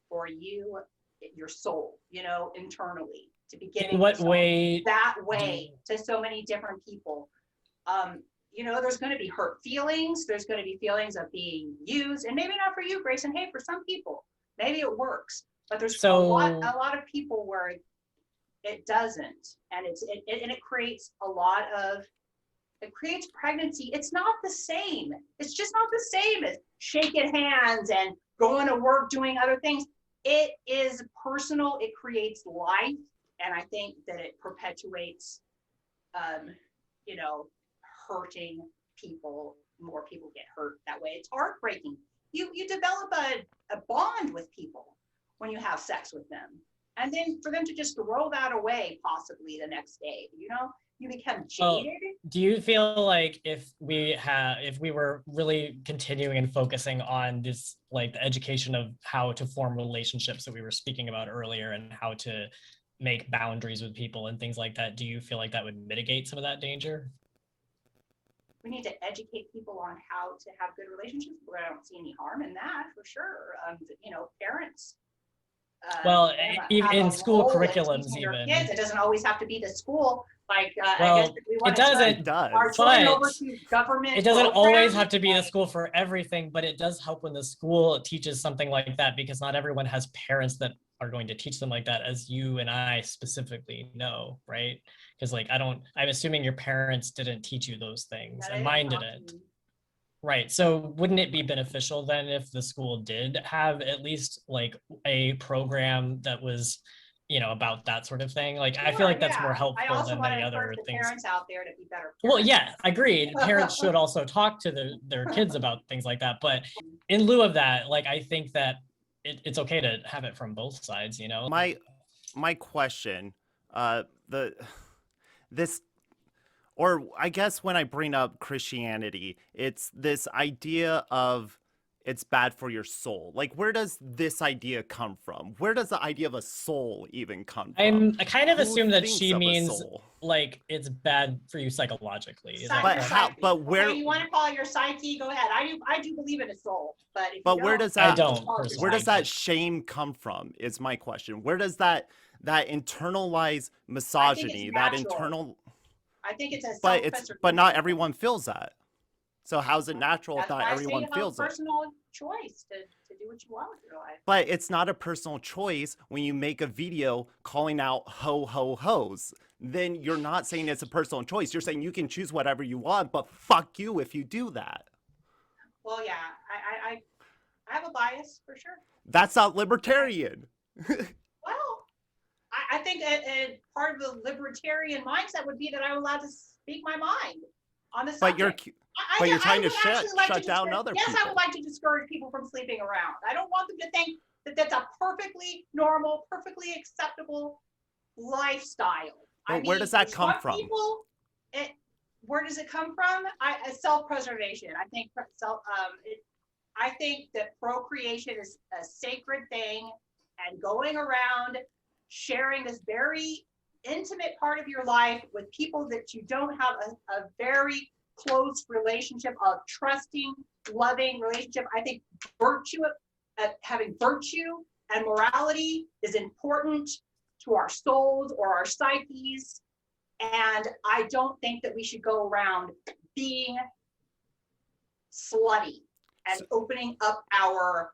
[SPEAKER 1] for you, your soul, internally, to be giving that way to so many different people. There's going to be hurt feelings. There's going to be feelings of being used, and maybe not for you, Grayson. Hey, for some people, maybe it works, but there's a lot of people where it doesn't, and it creates pregnancy. It's not the same. It's just not the same as shaking hands and going to work, doing other things. It is personal. It creates life, and I think that it perpetuates, hurting people. More people get hurt that way. It's heartbreaking. You develop a bond with people when you have sex with them, and then for them to just throw that away possibly the next day, you become jaded.
[SPEAKER 2] Do you feel like if we were really continuing and focusing on this, like the education of how to form relationships that we were speaking about earlier and how to make boundaries with people and things like that, do you feel like that would mitigate some of that danger?
[SPEAKER 1] We need to educate people on how to have good relationships, but I don't see any harm in that for sure. Parents.
[SPEAKER 2] Well, even
[SPEAKER 1] have
[SPEAKER 2] in
[SPEAKER 1] a
[SPEAKER 2] school
[SPEAKER 1] role in
[SPEAKER 2] curriculums,
[SPEAKER 1] teaching their
[SPEAKER 2] even.
[SPEAKER 1] kids. It doesn't always have to be the school. Like, I guess
[SPEAKER 2] Well,
[SPEAKER 1] if we
[SPEAKER 2] it
[SPEAKER 1] want to
[SPEAKER 2] doesn't,
[SPEAKER 7] It does.
[SPEAKER 1] our children over
[SPEAKER 2] but
[SPEAKER 1] to government.
[SPEAKER 2] it doesn't always have
[SPEAKER 1] programs,
[SPEAKER 2] to be the
[SPEAKER 1] like,
[SPEAKER 2] school for everything, but it does help when the school teaches something like that, because not everyone has parents that are going to teach them like that, as you and I specifically know, right? Because like I'm assuming your parents didn't teach you those things,
[SPEAKER 1] that
[SPEAKER 2] and
[SPEAKER 1] is
[SPEAKER 2] mine
[SPEAKER 1] not
[SPEAKER 2] didn't.
[SPEAKER 1] to-
[SPEAKER 2] Right. So wouldn't it be beneficial then if the school did have at least like a program that was, about that sort of thing? Like, I feel like that's more
[SPEAKER 1] I
[SPEAKER 2] helpful
[SPEAKER 1] also
[SPEAKER 2] than
[SPEAKER 1] want to
[SPEAKER 2] many other
[SPEAKER 1] encourage the
[SPEAKER 2] things.
[SPEAKER 1] parents out there to be better.
[SPEAKER 2] Well,
[SPEAKER 1] parents.
[SPEAKER 2] yeah, agreed. Parents should also talk to their kids about things like that. But in lieu of that, like, I think that it's okay to have it from both sides,
[SPEAKER 7] My question, this, or I guess when I bring up Christianity, it's this idea of it's bad for your soul. Like, where does this idea come from? Where does the idea of a soul even come from?
[SPEAKER 2] I kind of
[SPEAKER 7] Who
[SPEAKER 2] assume that
[SPEAKER 7] thinks
[SPEAKER 2] she
[SPEAKER 7] of a
[SPEAKER 2] means
[SPEAKER 7] soul?
[SPEAKER 2] like it's bad for you psychologically. Is that
[SPEAKER 1] Psych-
[SPEAKER 7] But
[SPEAKER 2] correct?
[SPEAKER 7] how?
[SPEAKER 1] psyche.
[SPEAKER 7] But where?
[SPEAKER 1] Okay, you want to call it your psyche? Go ahead. I do believe in a soul, but if
[SPEAKER 7] But
[SPEAKER 1] you
[SPEAKER 7] where
[SPEAKER 1] don't,
[SPEAKER 7] does that?
[SPEAKER 2] I don't
[SPEAKER 1] call it
[SPEAKER 2] personally.
[SPEAKER 7] Where does
[SPEAKER 1] psyche.
[SPEAKER 7] that shame come from? Is my question. Where does that internalized
[SPEAKER 1] I think it's
[SPEAKER 7] misogyny, that
[SPEAKER 1] natural.
[SPEAKER 7] internal?
[SPEAKER 1] I think it's a
[SPEAKER 7] But not everyone feels that. So how's it natural if
[SPEAKER 1] That's
[SPEAKER 7] not
[SPEAKER 1] why I say
[SPEAKER 7] everyone
[SPEAKER 1] you have
[SPEAKER 7] feels
[SPEAKER 1] a
[SPEAKER 7] it?
[SPEAKER 1] personal choice to do what you want with your life.
[SPEAKER 7] But it's not a personal choice when you make a video calling out hoes. Then you're not saying it's a personal choice. You're saying you can choose whatever you want, but fuck you if you do that.
[SPEAKER 1] Well, yeah, I have a bias for sure.
[SPEAKER 7] That's not libertarian.
[SPEAKER 1] Well, I think a part of the libertarian mindset would be that I'm allowed to speak my mind on the subject.
[SPEAKER 7] But you're trying to
[SPEAKER 1] would actually like
[SPEAKER 7] shut down other
[SPEAKER 1] yes,
[SPEAKER 7] people.
[SPEAKER 1] I would like to discourage people from sleeping around. I don't want them to think that that's a perfectly normal, perfectly acceptable lifestyle.
[SPEAKER 7] Well, where does that come from?
[SPEAKER 1] Where does it come from? Self-preservation. I think that procreation is a sacred thing, and going around sharing this very intimate part of your life with people that you don't have a very close relationship of trusting, loving relationship. I think having virtue and morality is important to our souls or our psyches. And I don't think that we should go around being slutty and opening up our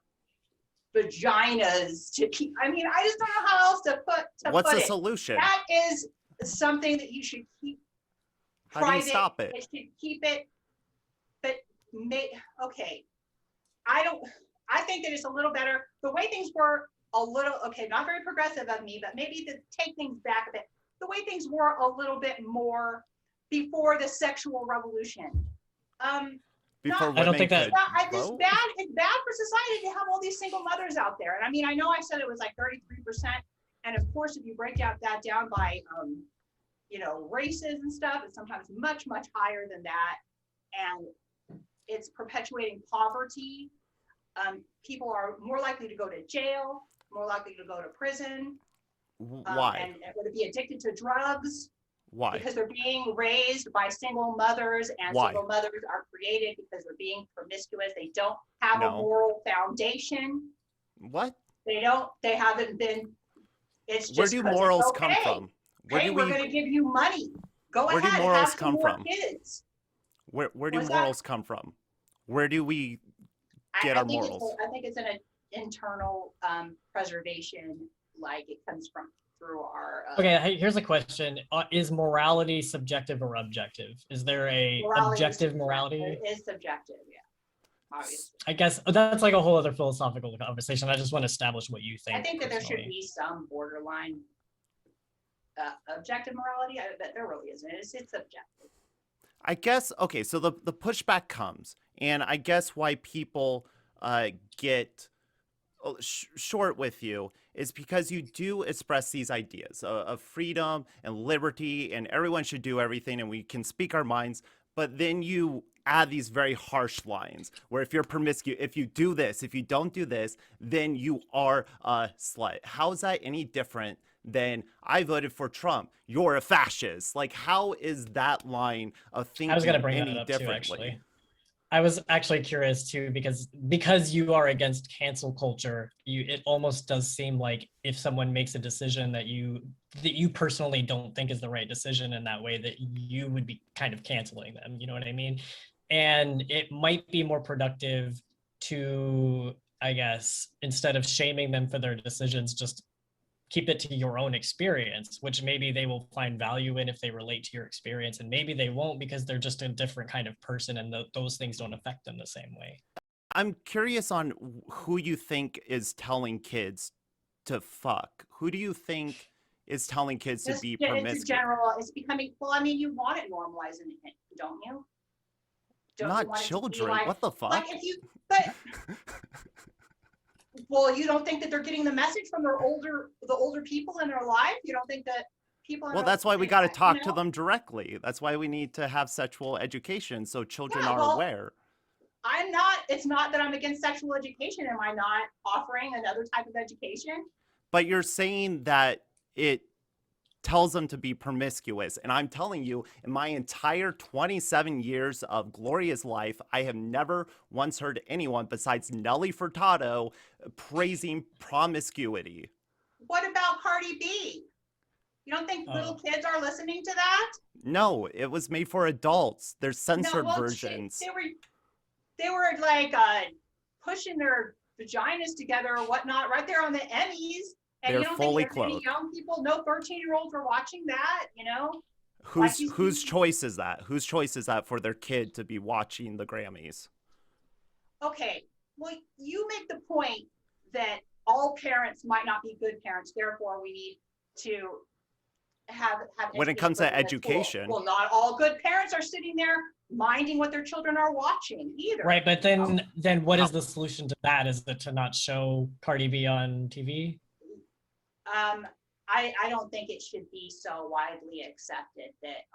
[SPEAKER 1] vaginas to keep. I mean, I just don't know how else to put
[SPEAKER 7] What's the
[SPEAKER 1] it.
[SPEAKER 7] solution?
[SPEAKER 1] That is something that you should keep private.
[SPEAKER 7] How do you stop it?
[SPEAKER 1] You should keep it, but okay. I think that it's a little better. The way things were not very progressive of me, but maybe to take things back a bit. The way things were a little bit more before the sexual revolution.
[SPEAKER 7] Before
[SPEAKER 2] I don't think that-
[SPEAKER 1] It's bad for society to have all these single mothers out there. And I mean, I know I said it was like 33%. And of course, if you break that down by, races and stuff, it's sometimes much, much higher than that. And it's perpetuating poverty. People are more likely to go to jail, more likely to go to prison.
[SPEAKER 7] Why?
[SPEAKER 1] And would be addicted to drugs.
[SPEAKER 7] Why?
[SPEAKER 1] Because they're being raised by single mothers, and
[SPEAKER 7] Why?
[SPEAKER 1] single mothers are created because they're being promiscuous. They don't have a
[SPEAKER 7] No.
[SPEAKER 1] moral foundation.
[SPEAKER 7] What?
[SPEAKER 1] They haven't been. It's just
[SPEAKER 7] Where do
[SPEAKER 1] 'cause it's
[SPEAKER 7] morals come
[SPEAKER 1] okay.
[SPEAKER 7] from? Where
[SPEAKER 1] Hey,
[SPEAKER 7] do
[SPEAKER 1] we're
[SPEAKER 7] we?
[SPEAKER 1] going to give you money. Go
[SPEAKER 7] Where do
[SPEAKER 1] ahead.
[SPEAKER 7] morals
[SPEAKER 1] have some
[SPEAKER 7] come
[SPEAKER 1] more
[SPEAKER 7] from?
[SPEAKER 1] Kids.
[SPEAKER 7] Where do
[SPEAKER 1] What's that?
[SPEAKER 7] morals come from? Where do we get our morals?
[SPEAKER 1] I think it's an internal preservation, like it comes through our.
[SPEAKER 2] Okay, here's a question. Is morality subjective or objective? Is there a objective morality?
[SPEAKER 1] It is subjective, yeah. Obviously.
[SPEAKER 2] I guess that's like a whole other philosophical conversation. I just want to establish what you think.
[SPEAKER 1] I think that there should
[SPEAKER 2] personally.
[SPEAKER 1] be some borderline objective morality. But there really isn't. It's subjective.
[SPEAKER 7] I guess, okay, so the pushback comes, and I guess why people get short with you is because you do express these ideas of freedom and liberty, and everyone should do everything, and we can speak our minds. But then you add these very harsh lines where if you're promiscuous, if you do this, if you don't do this, then you are a slut. How is that any different than I voted for Trump, you're a fascist? Like, how is that line of thinking
[SPEAKER 2] I was going to bring
[SPEAKER 7] any
[SPEAKER 2] that up too,
[SPEAKER 7] differently?
[SPEAKER 2] actually. I was actually curious too, because you are against cancel culture, it almost does seem like if someone makes a decision that you personally don't think is the right decision in that way, that you would be kind of canceling them. You know what I mean? And it might be more productive to, I guess, instead of shaming them for their decisions, just keep it to your own experience, which maybe they will find value in if they relate to your experience, and maybe they won't because they're just a different kind of person and those things don't affect them the same way.
[SPEAKER 7] I'm curious on who you think is telling kids to fuck. Who do you think is telling kids to be promiscuous?
[SPEAKER 1] It's general. It's becoming. Well, I mean, you want it normalized, don't you?
[SPEAKER 7] Not children. What the fuck?
[SPEAKER 1] Like if you, but. Well, you don't think that they're getting the message from the older people in their life? You don't think that people?
[SPEAKER 7] Well, that's why we got to talk to them directly. That's why we need to have sexual education so children are aware.
[SPEAKER 1] It's not that I'm against sexual education. Am I not offering another type of education?
[SPEAKER 7] But you're saying that it tells them to be promiscuous. And I'm telling you, in my entire 27 years of glorious life, I have never once heard anyone besides Nelly Furtado praising promiscuity.
[SPEAKER 1] What about Cardi B? You don't think little kids are listening to that?
[SPEAKER 7] No, it was made for adults. There's censored versions.
[SPEAKER 1] They were like pushing their vaginas together or whatnot right there on the Emmys. And
[SPEAKER 7] they're
[SPEAKER 1] you don't
[SPEAKER 7] fully
[SPEAKER 1] think any young people, no 13-year-olds are watching that, you know?
[SPEAKER 7] Whose choice is that? Whose choice is that for their kid to be watching the Grammys?
[SPEAKER 1] Okay, well, you make the point that all parents might not be good parents, therefore we need to have
[SPEAKER 7] when it comes to education.
[SPEAKER 1] Well, not all good parents are sitting there minding what their children are watching either.
[SPEAKER 2] Right, but then what is the solution to that? Is it to not show Cardi B on TV?
[SPEAKER 1] I don't think it should be so widely accepted that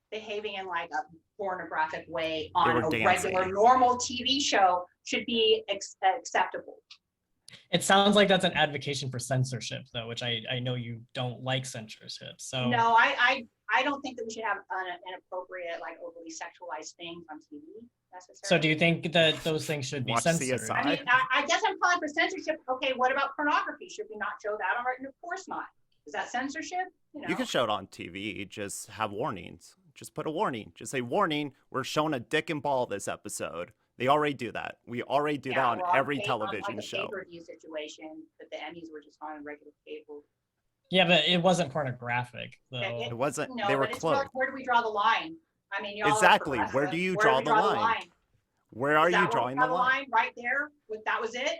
[SPEAKER 1] behaving in like a pornographic way on a regular normal TV show should be acceptable.
[SPEAKER 2] It sounds like that's an advocacy for censorship, though, which I know you don't like censorship. So
[SPEAKER 1] no, I don't think that we should have an inappropriate, like overly sexualized things on TV necessarily.
[SPEAKER 2] So do you think that those things should be censored?
[SPEAKER 7] CSI.
[SPEAKER 1] I mean, I guess I'm calling for censorship. Okay, what about pornography? Should we not show that on? Of course not. Is that censorship?
[SPEAKER 7] You can show it on TV. Just have warnings. Just put a warning. Just say, warning, we're showing a dick and ball this episode. They already do that. We already do that on every television show.
[SPEAKER 1] Pay-per-view situation, but the Emmys were just on regular cable.
[SPEAKER 2] Yeah, but it wasn't pornographic, though.
[SPEAKER 7] It wasn't.
[SPEAKER 1] No,
[SPEAKER 7] they were
[SPEAKER 1] but
[SPEAKER 7] clothed.
[SPEAKER 1] Where do we draw the line? I mean, y'all
[SPEAKER 7] exactly. Where do you draw the line? Where are you drawing the line?
[SPEAKER 1] Right there. That was it.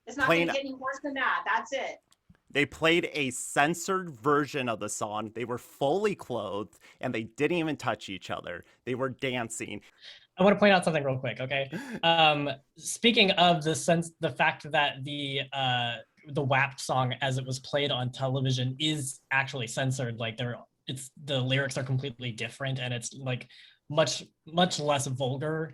[SPEAKER 1] It's not going to get any worse than that. That's it.
[SPEAKER 7] They played a censored version of the song. They were fully clothed, and they didn't even touch each other. They were dancing.
[SPEAKER 2] I want to point out something real quick, okay? Speaking of the fact that the WAP song, as it was played on television, is actually censored. Like the lyrics are completely different, and it's like much less vulgar.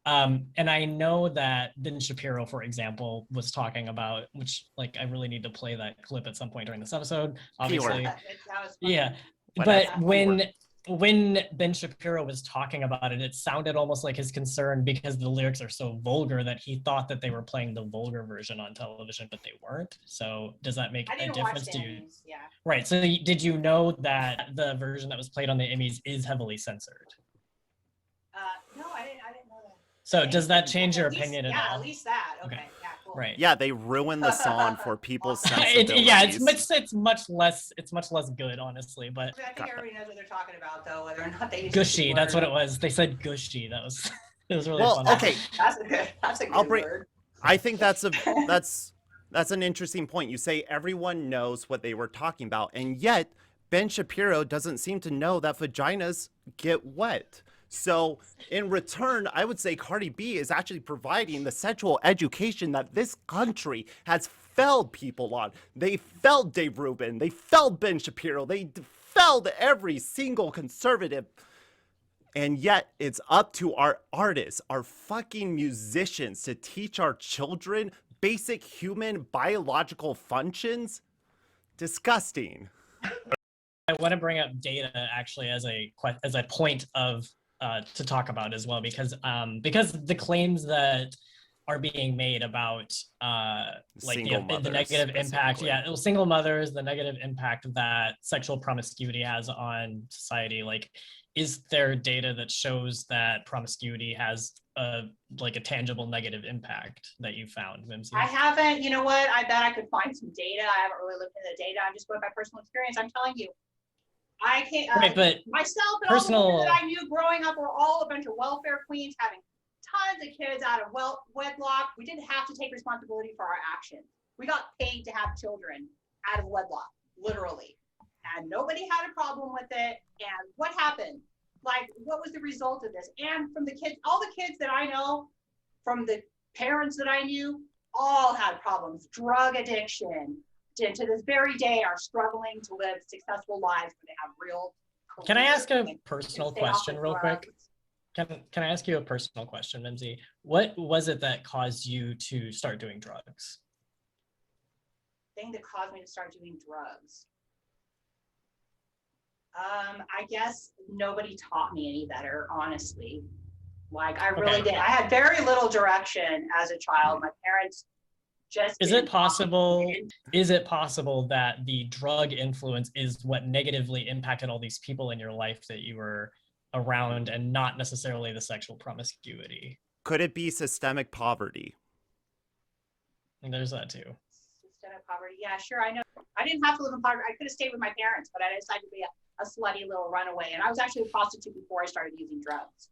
[SPEAKER 2] And I know that Ben Shapiro, for example, was talking about, which like I really need to play that clip at some point during this episode, obviously. Yeah, but when Ben Shapiro was talking about it, it sounded almost like his concern because the lyrics are so vulgar that he thought that they were playing the vulgar version on television, but they weren't. So does that make a difference to you?
[SPEAKER 1] Yeah.
[SPEAKER 2] Right. So did you know that the version that was played on the Emmys is heavily censored?
[SPEAKER 1] No, I didn't know that.
[SPEAKER 2] So does that change your opinion at all?
[SPEAKER 1] Yeah, at least that. Okay. Yeah, cool.
[SPEAKER 2] Right.
[SPEAKER 7] Yeah, they ruined the song for people's sensibilities.
[SPEAKER 2] It's much less good, honestly. But
[SPEAKER 1] I think everybody knows what they're talking about, though, whether or not they use
[SPEAKER 2] gushy. That's what it was. They said gushy. That was it was really fun.
[SPEAKER 7] Okay.
[SPEAKER 1] That's a good word.
[SPEAKER 7] I think that's an interesting point. You say everyone knows what they were talking about, and yet Ben Shapiro doesn't seem to know that vaginas get wet. So in return, I would say Cardi B is actually providing the sexual education that this country has felled people on. They felled Dave Rubin. They felled Ben Shapiro. They felled every single conservative. And yet it's up to our artists, our fucking musicians, to teach our children basic human biological functions. Disgusting.
[SPEAKER 2] I want to bring up data actually as a point of to talk about as well, because the claims that are being made about like the negative impact, single mothers, the negative impact that sexual promiscuity has on society. Like, is there data that shows that promiscuity has a tangible negative impact that you found, Mimzi?
[SPEAKER 1] I haven't. You know what? I bet I could find some data. I haven't really looked into the data. I'm just going by personal experience. I'm telling you, I can't.
[SPEAKER 2] Right, but
[SPEAKER 1] myself and all the women that I knew growing up were all a bunch of welfare queens having tons of kids out of wedlock. We didn't have to take responsibility for our actions. We got paid to have children out of wedlock, literally. And nobody had a problem with it. And what happened? Like, what was the result of this? And from the kids, all the kids that I know, from the parents that I knew, all had problems. Drug addiction, and to this very day are struggling to live successful lives where they have real careers.
[SPEAKER 2] Can I ask a personal question real quick? Can I ask you a personal question, Mimzi? What was it that caused you to start doing drugs?
[SPEAKER 1] The thing that caused me to start doing drugs. I guess nobody taught me any better, honestly. Like, I really did. I had very little direction as a child. My parents just
[SPEAKER 2] Is it possible that the drug influence is what negatively impacted all these people in your life that you were around, and not necessarily the sexual promiscuity?
[SPEAKER 7] Could it be systemic poverty?
[SPEAKER 2] And there's that too.
[SPEAKER 1] Systemic poverty. Yeah, sure. I know. I didn't have to live in poverty. I could have stayed with my parents, but I decided to be a slutty little runaway. And I was actually a prostitute before I started using drugs.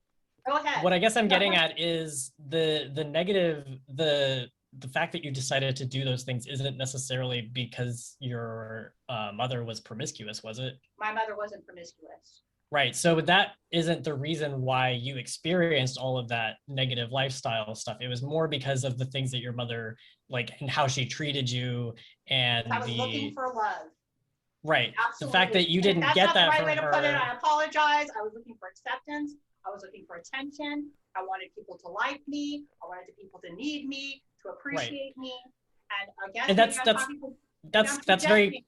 [SPEAKER 1] Go ahead.
[SPEAKER 2] What I guess I'm getting at is the negative, the fact that you decided to do those things isn't necessarily because your mother was promiscuous, was it?
[SPEAKER 1] My mother wasn't promiscuous.
[SPEAKER 2] Right. So that isn't the reason why you experienced all of that negative lifestyle stuff. It was more because of the things that your mother, like, and how she treated you, and
[SPEAKER 1] I was looking for love.
[SPEAKER 2] Right.
[SPEAKER 1] Absolutely.
[SPEAKER 2] The fact that you didn't get that
[SPEAKER 1] that's
[SPEAKER 2] from
[SPEAKER 1] not the right way
[SPEAKER 2] her.
[SPEAKER 1] to put it. I apologize. I was looking for acceptance. I was looking for attention. I wanted people to like me. I wanted people to need me, to appreciate me. And I guess
[SPEAKER 2] that's very.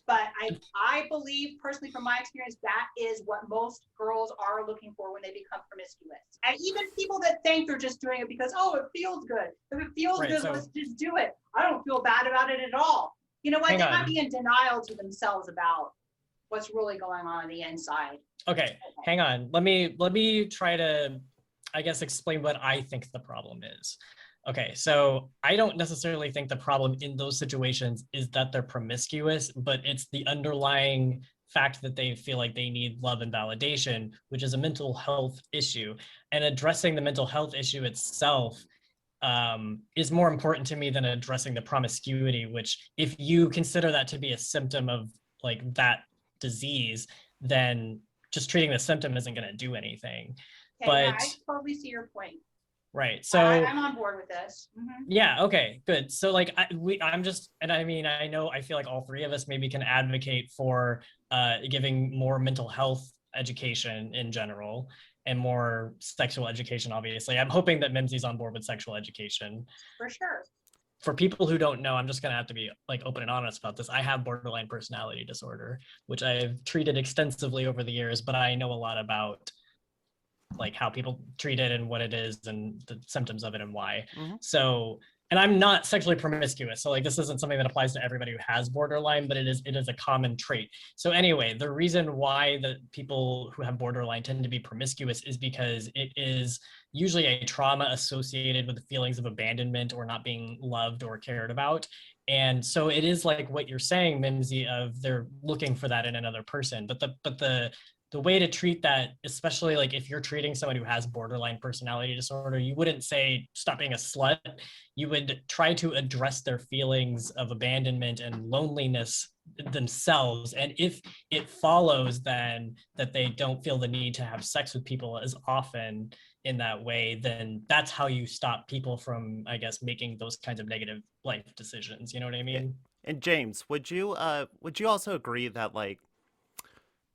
[SPEAKER 1] But I believe personally, from my experience, that is what most girls are looking for when they become promiscuous. And even people that think they're just doing it because, oh, it feels good. If it feels good, let's just do it. I don't feel bad about it at all. You know what? They might be in denial to themselves about what's really going on the inside.
[SPEAKER 2] Okay, hang on. Let me try to, I guess, explain what I think the problem is. Okay, so I don't necessarily think the problem in those situations is that they're promiscuous, but it's the underlying fact that they feel like they need love and validation, which is a mental health issue. And addressing the mental health issue itself is more important to me than addressing the promiscuity, which, if you consider that to be a symptom of like that disease, then just treating the symptom isn't going to do anything.
[SPEAKER 1] Okay,
[SPEAKER 2] but
[SPEAKER 1] yeah, I totally see your point.
[SPEAKER 2] Right. So
[SPEAKER 1] I'm on board with this. Mm-hmm.
[SPEAKER 2] Yeah. Okay, good. So like I'm just, and I mean, I feel like all three of us maybe can advocate for giving more mental health education in general and more sexual education, obviously. I'm hoping that Mimzi's on board with sexual education.
[SPEAKER 1] For sure.
[SPEAKER 2] For people who don't know, I'm just gonna have to be like open and honest about this. I have borderline personality disorder, which I've treated extensively over the years, but I know a lot about like how people treat it and what it is and the symptoms of it and why. Mm-hmm. So, and I'm not sexually promiscuous. So like, this isn't something that applies to everybody who has borderline, but it is a common trait. So anyway, the reason why the people who have borderline tend to be promiscuous is because it is usually a trauma associated with the feelings of abandonment or not being loved or cared about. And so it is like what you're saying, Mimzi, of they're looking for that in another person. But the way to treat that, especially like if you're treating someone who has borderline personality disorder, you wouldn't say stop being a slut. You would try to address their feelings of abandonment and loneliness themselves. And if it follows then that they don't feel the need to have sex with people as often in that way, then that's how you stop people from, I guess, making those kinds of negative life decisions. You know what I mean?
[SPEAKER 7] And James, would you also agree that like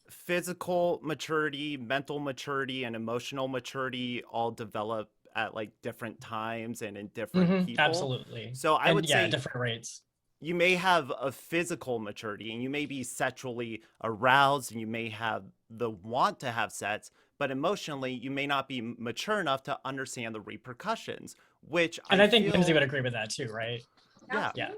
[SPEAKER 7] physical maturity, mental maturity, and emotional maturity all develop at like different times and in different people?
[SPEAKER 2] Absolutely.
[SPEAKER 7] So I would say
[SPEAKER 2] different rates.
[SPEAKER 7] You may have a physical maturity and you may be sexually aroused and you may have the want to have sex, but emotionally you may not be mature enough to understand the repercussions, which
[SPEAKER 2] I think
[SPEAKER 7] feel,
[SPEAKER 2] Mimzi would agree with that too, right?
[SPEAKER 7] Yeah.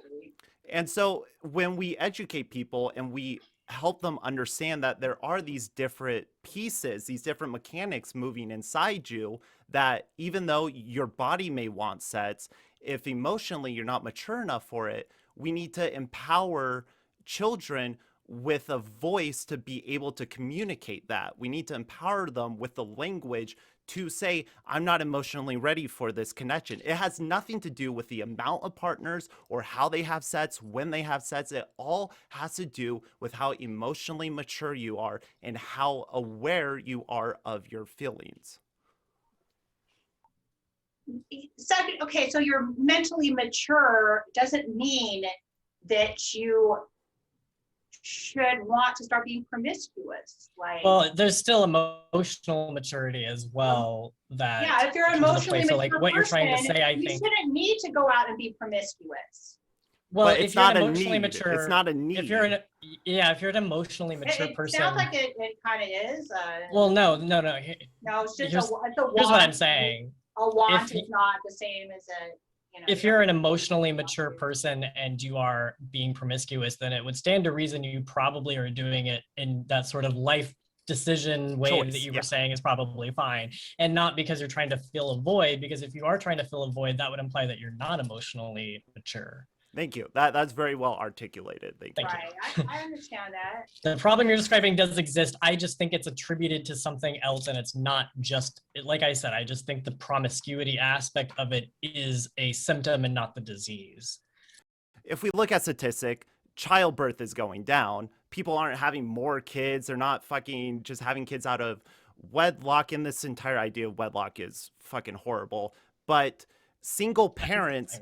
[SPEAKER 7] And so when we educate people and we help them understand that there are these different pieces, these different mechanics moving inside you, that even though your body may want sex, if emotionally you're not mature enough for it, we need to empower children with a voice to be able to communicate that. We need to empower them with the language to say, I'm not emotionally ready for this connection. It has nothing to do with the amount of partners or how they have sex, when they have sex. It all has to do with how emotionally mature you are and how aware you are of your feelings.
[SPEAKER 1] Second, okay, so you're mentally mature doesn't mean that you should want to start being promiscuous. Like,
[SPEAKER 2] well, there's still emotional maturity as well. That
[SPEAKER 1] yeah, if you're emotionally mature
[SPEAKER 2] so like what you're trying to say, I
[SPEAKER 1] you
[SPEAKER 2] think
[SPEAKER 1] shouldn't need to go out and be promiscuous.
[SPEAKER 2] well,
[SPEAKER 7] But
[SPEAKER 2] if
[SPEAKER 7] it's
[SPEAKER 2] you're
[SPEAKER 7] not
[SPEAKER 2] an
[SPEAKER 7] a
[SPEAKER 2] emotionally
[SPEAKER 7] need.
[SPEAKER 2] mature,
[SPEAKER 7] It's not a need.
[SPEAKER 2] if you're an emotionally mature
[SPEAKER 1] It
[SPEAKER 2] person,
[SPEAKER 1] sounds like it kind of is.
[SPEAKER 2] well, no.
[SPEAKER 1] No, it's just
[SPEAKER 2] Here's
[SPEAKER 1] a want.
[SPEAKER 2] what I'm saying.
[SPEAKER 1] A want
[SPEAKER 2] If
[SPEAKER 1] is not the same as a,
[SPEAKER 2] if you're an emotionally mature person and you are being promiscuous, then it would stand to reason you probably are doing it in that sort of life decision way
[SPEAKER 7] Choice,
[SPEAKER 2] that you
[SPEAKER 7] yeah.
[SPEAKER 2] were saying is probably fine, and not because you're trying to fill a void, because if you are trying to fill a void, that would imply that you're not emotionally mature.
[SPEAKER 7] Thank you. That's very well articulated. Thank you.
[SPEAKER 1] Right, I understand that.
[SPEAKER 2] The problem you're describing does exist. I just think it's attributed to something else, and it's not just, like I said, I just think the promiscuity aspect of it is a symptom and not the disease.
[SPEAKER 7] If we look at statistic, childbirth is going down. People aren't having more kids. They're not fucking just having kids out of wedlock. And this entire idea of wedlock is fucking horrible. But single parents,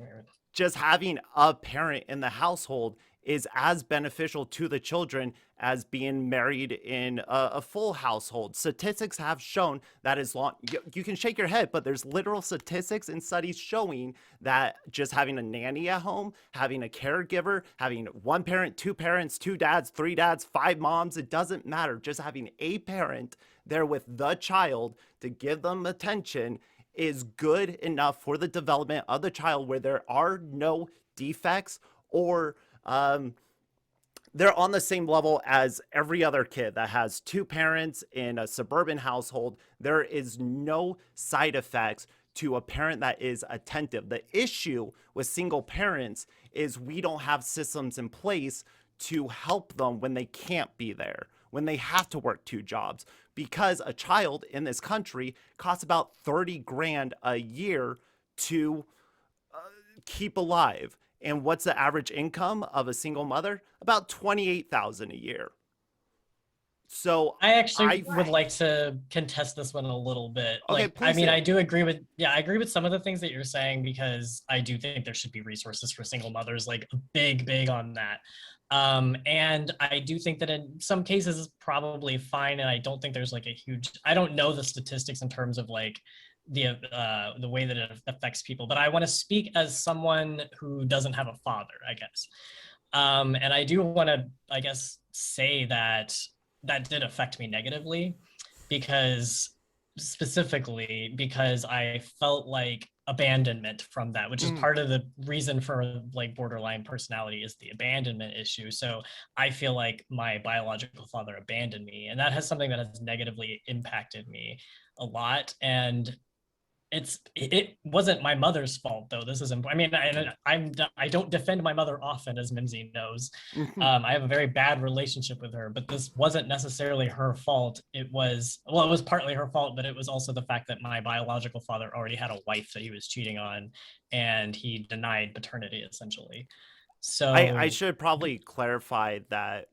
[SPEAKER 7] just having a parent in the household is as beneficial to the children as being married in a full household. Statistics have shown that as long, you can shake your head, but there's literal statistics and studies showing that just having a nanny at home, having a caregiver, having one parent, two parents, two dads, three dads, five moms, it doesn't matter. Just having a parent there with the child to give them attention is good enough for the development of the child, where there are no defects or they're on the same level as every other kid that has two parents in a suburban household. There is no side effects to a parent that is attentive. The issue with single parents is we don't have systems in place to help them when they can't be there, when they have to work two jobs, because a child in this country costs about 30 grand a year to keep alive. And what's the average income of a single mother? About 28,000 a year. So
[SPEAKER 2] I actually would like to contest this one a little bit.
[SPEAKER 7] Okay,
[SPEAKER 2] like,
[SPEAKER 7] please
[SPEAKER 2] I mean,
[SPEAKER 7] do.
[SPEAKER 2] I do agree with, I agree with some of the things that you're saying, because I do think there should be resources for single mothers, like big on that. And I do think that in some cases it's probably fine. And I don't think there's like a huge, I don't know the statistics in terms of like the way that it affects people, but I want to speak as someone who doesn't have a father, I guess. And I do want to, I guess, say that that did affect me negatively, because specifically because I felt like abandonment from that, which is part of the reason for like borderline personality, is the abandonment issue. So I feel like my biological father abandoned me, and that has something that has negatively impacted me a lot. And it wasn't my mother's fault, though. This is, I mean, I don't defend my mother often, as Mimzi knows. I have a very bad relationship with her, but this wasn't necessarily her fault. It was partly her fault, but it was also the fact that my biological father already had a wife that he was cheating on, and he denied paternity, essentially. So
[SPEAKER 7] I should probably clarify that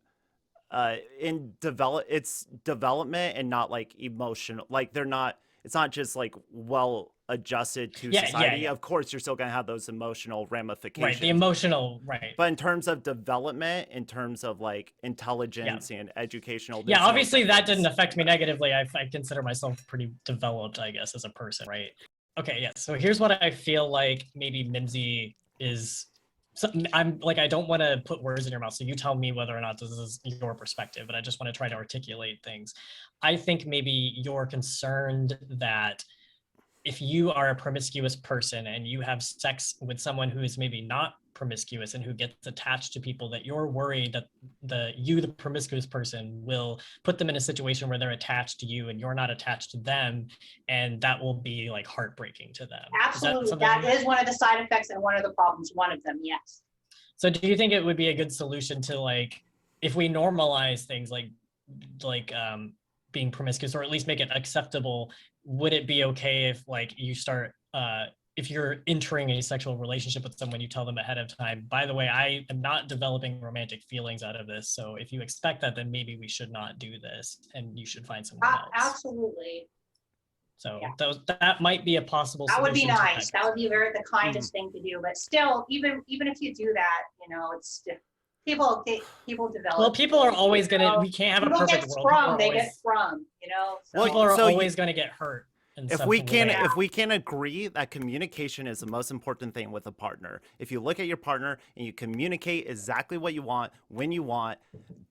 [SPEAKER 7] it's development and not like emotional. Like it's not just like well adjusted to society.
[SPEAKER 2] yeah.
[SPEAKER 7] Of course, you're still gonna have those emotional ramifications.
[SPEAKER 2] Right, the emotional, right.
[SPEAKER 7] But in terms of development, in terms of like intelligence and educational,
[SPEAKER 2] Yeah,
[SPEAKER 7] there's no
[SPEAKER 2] obviously that
[SPEAKER 7] difference.
[SPEAKER 2] didn't affect me negatively. I consider myself pretty developed, I guess, as a person, right? Okay, yeah. So here's what I feel like maybe Mimzi is. I'm like, I don't want to put words in your mouth. So you tell me whether or not this is your perspective, but I just want to try to articulate things. I think maybe you're concerned that if you are a promiscuous person and you have sex with someone who is maybe not promiscuous and who gets attached to people, that you're worried that the promiscuous person will put them in a situation where they're attached to you and you're not attached to them, and that will be like heartbreaking to them.
[SPEAKER 1] Absolutely. That is one of the side effects and one of the problems. One of them, yes.
[SPEAKER 2] So do you think it would be a good solution to, like, if we normalize things like being promiscuous, or at least make it acceptable, would it be okay if like you start if you're entering a sexual relationship with someone, you tell them ahead of time, by the way, I am not developing romantic feelings out of this, so if you expect that, then maybe we should not do this and you should find someone else.
[SPEAKER 1] Absolutely.
[SPEAKER 2] So that might be a possible solution.
[SPEAKER 1] That would be nice. That would be the kindest thing to do. But still, even if you do that, it's still, people develop.
[SPEAKER 2] Well, people are always gonna. We can't have a perfect world.
[SPEAKER 1] They get sprung. So.
[SPEAKER 2] People are always gonna get hurt.
[SPEAKER 7] If we can agree that communication is the most important thing with a partner, if you look at your partner and you communicate exactly what you want when you want,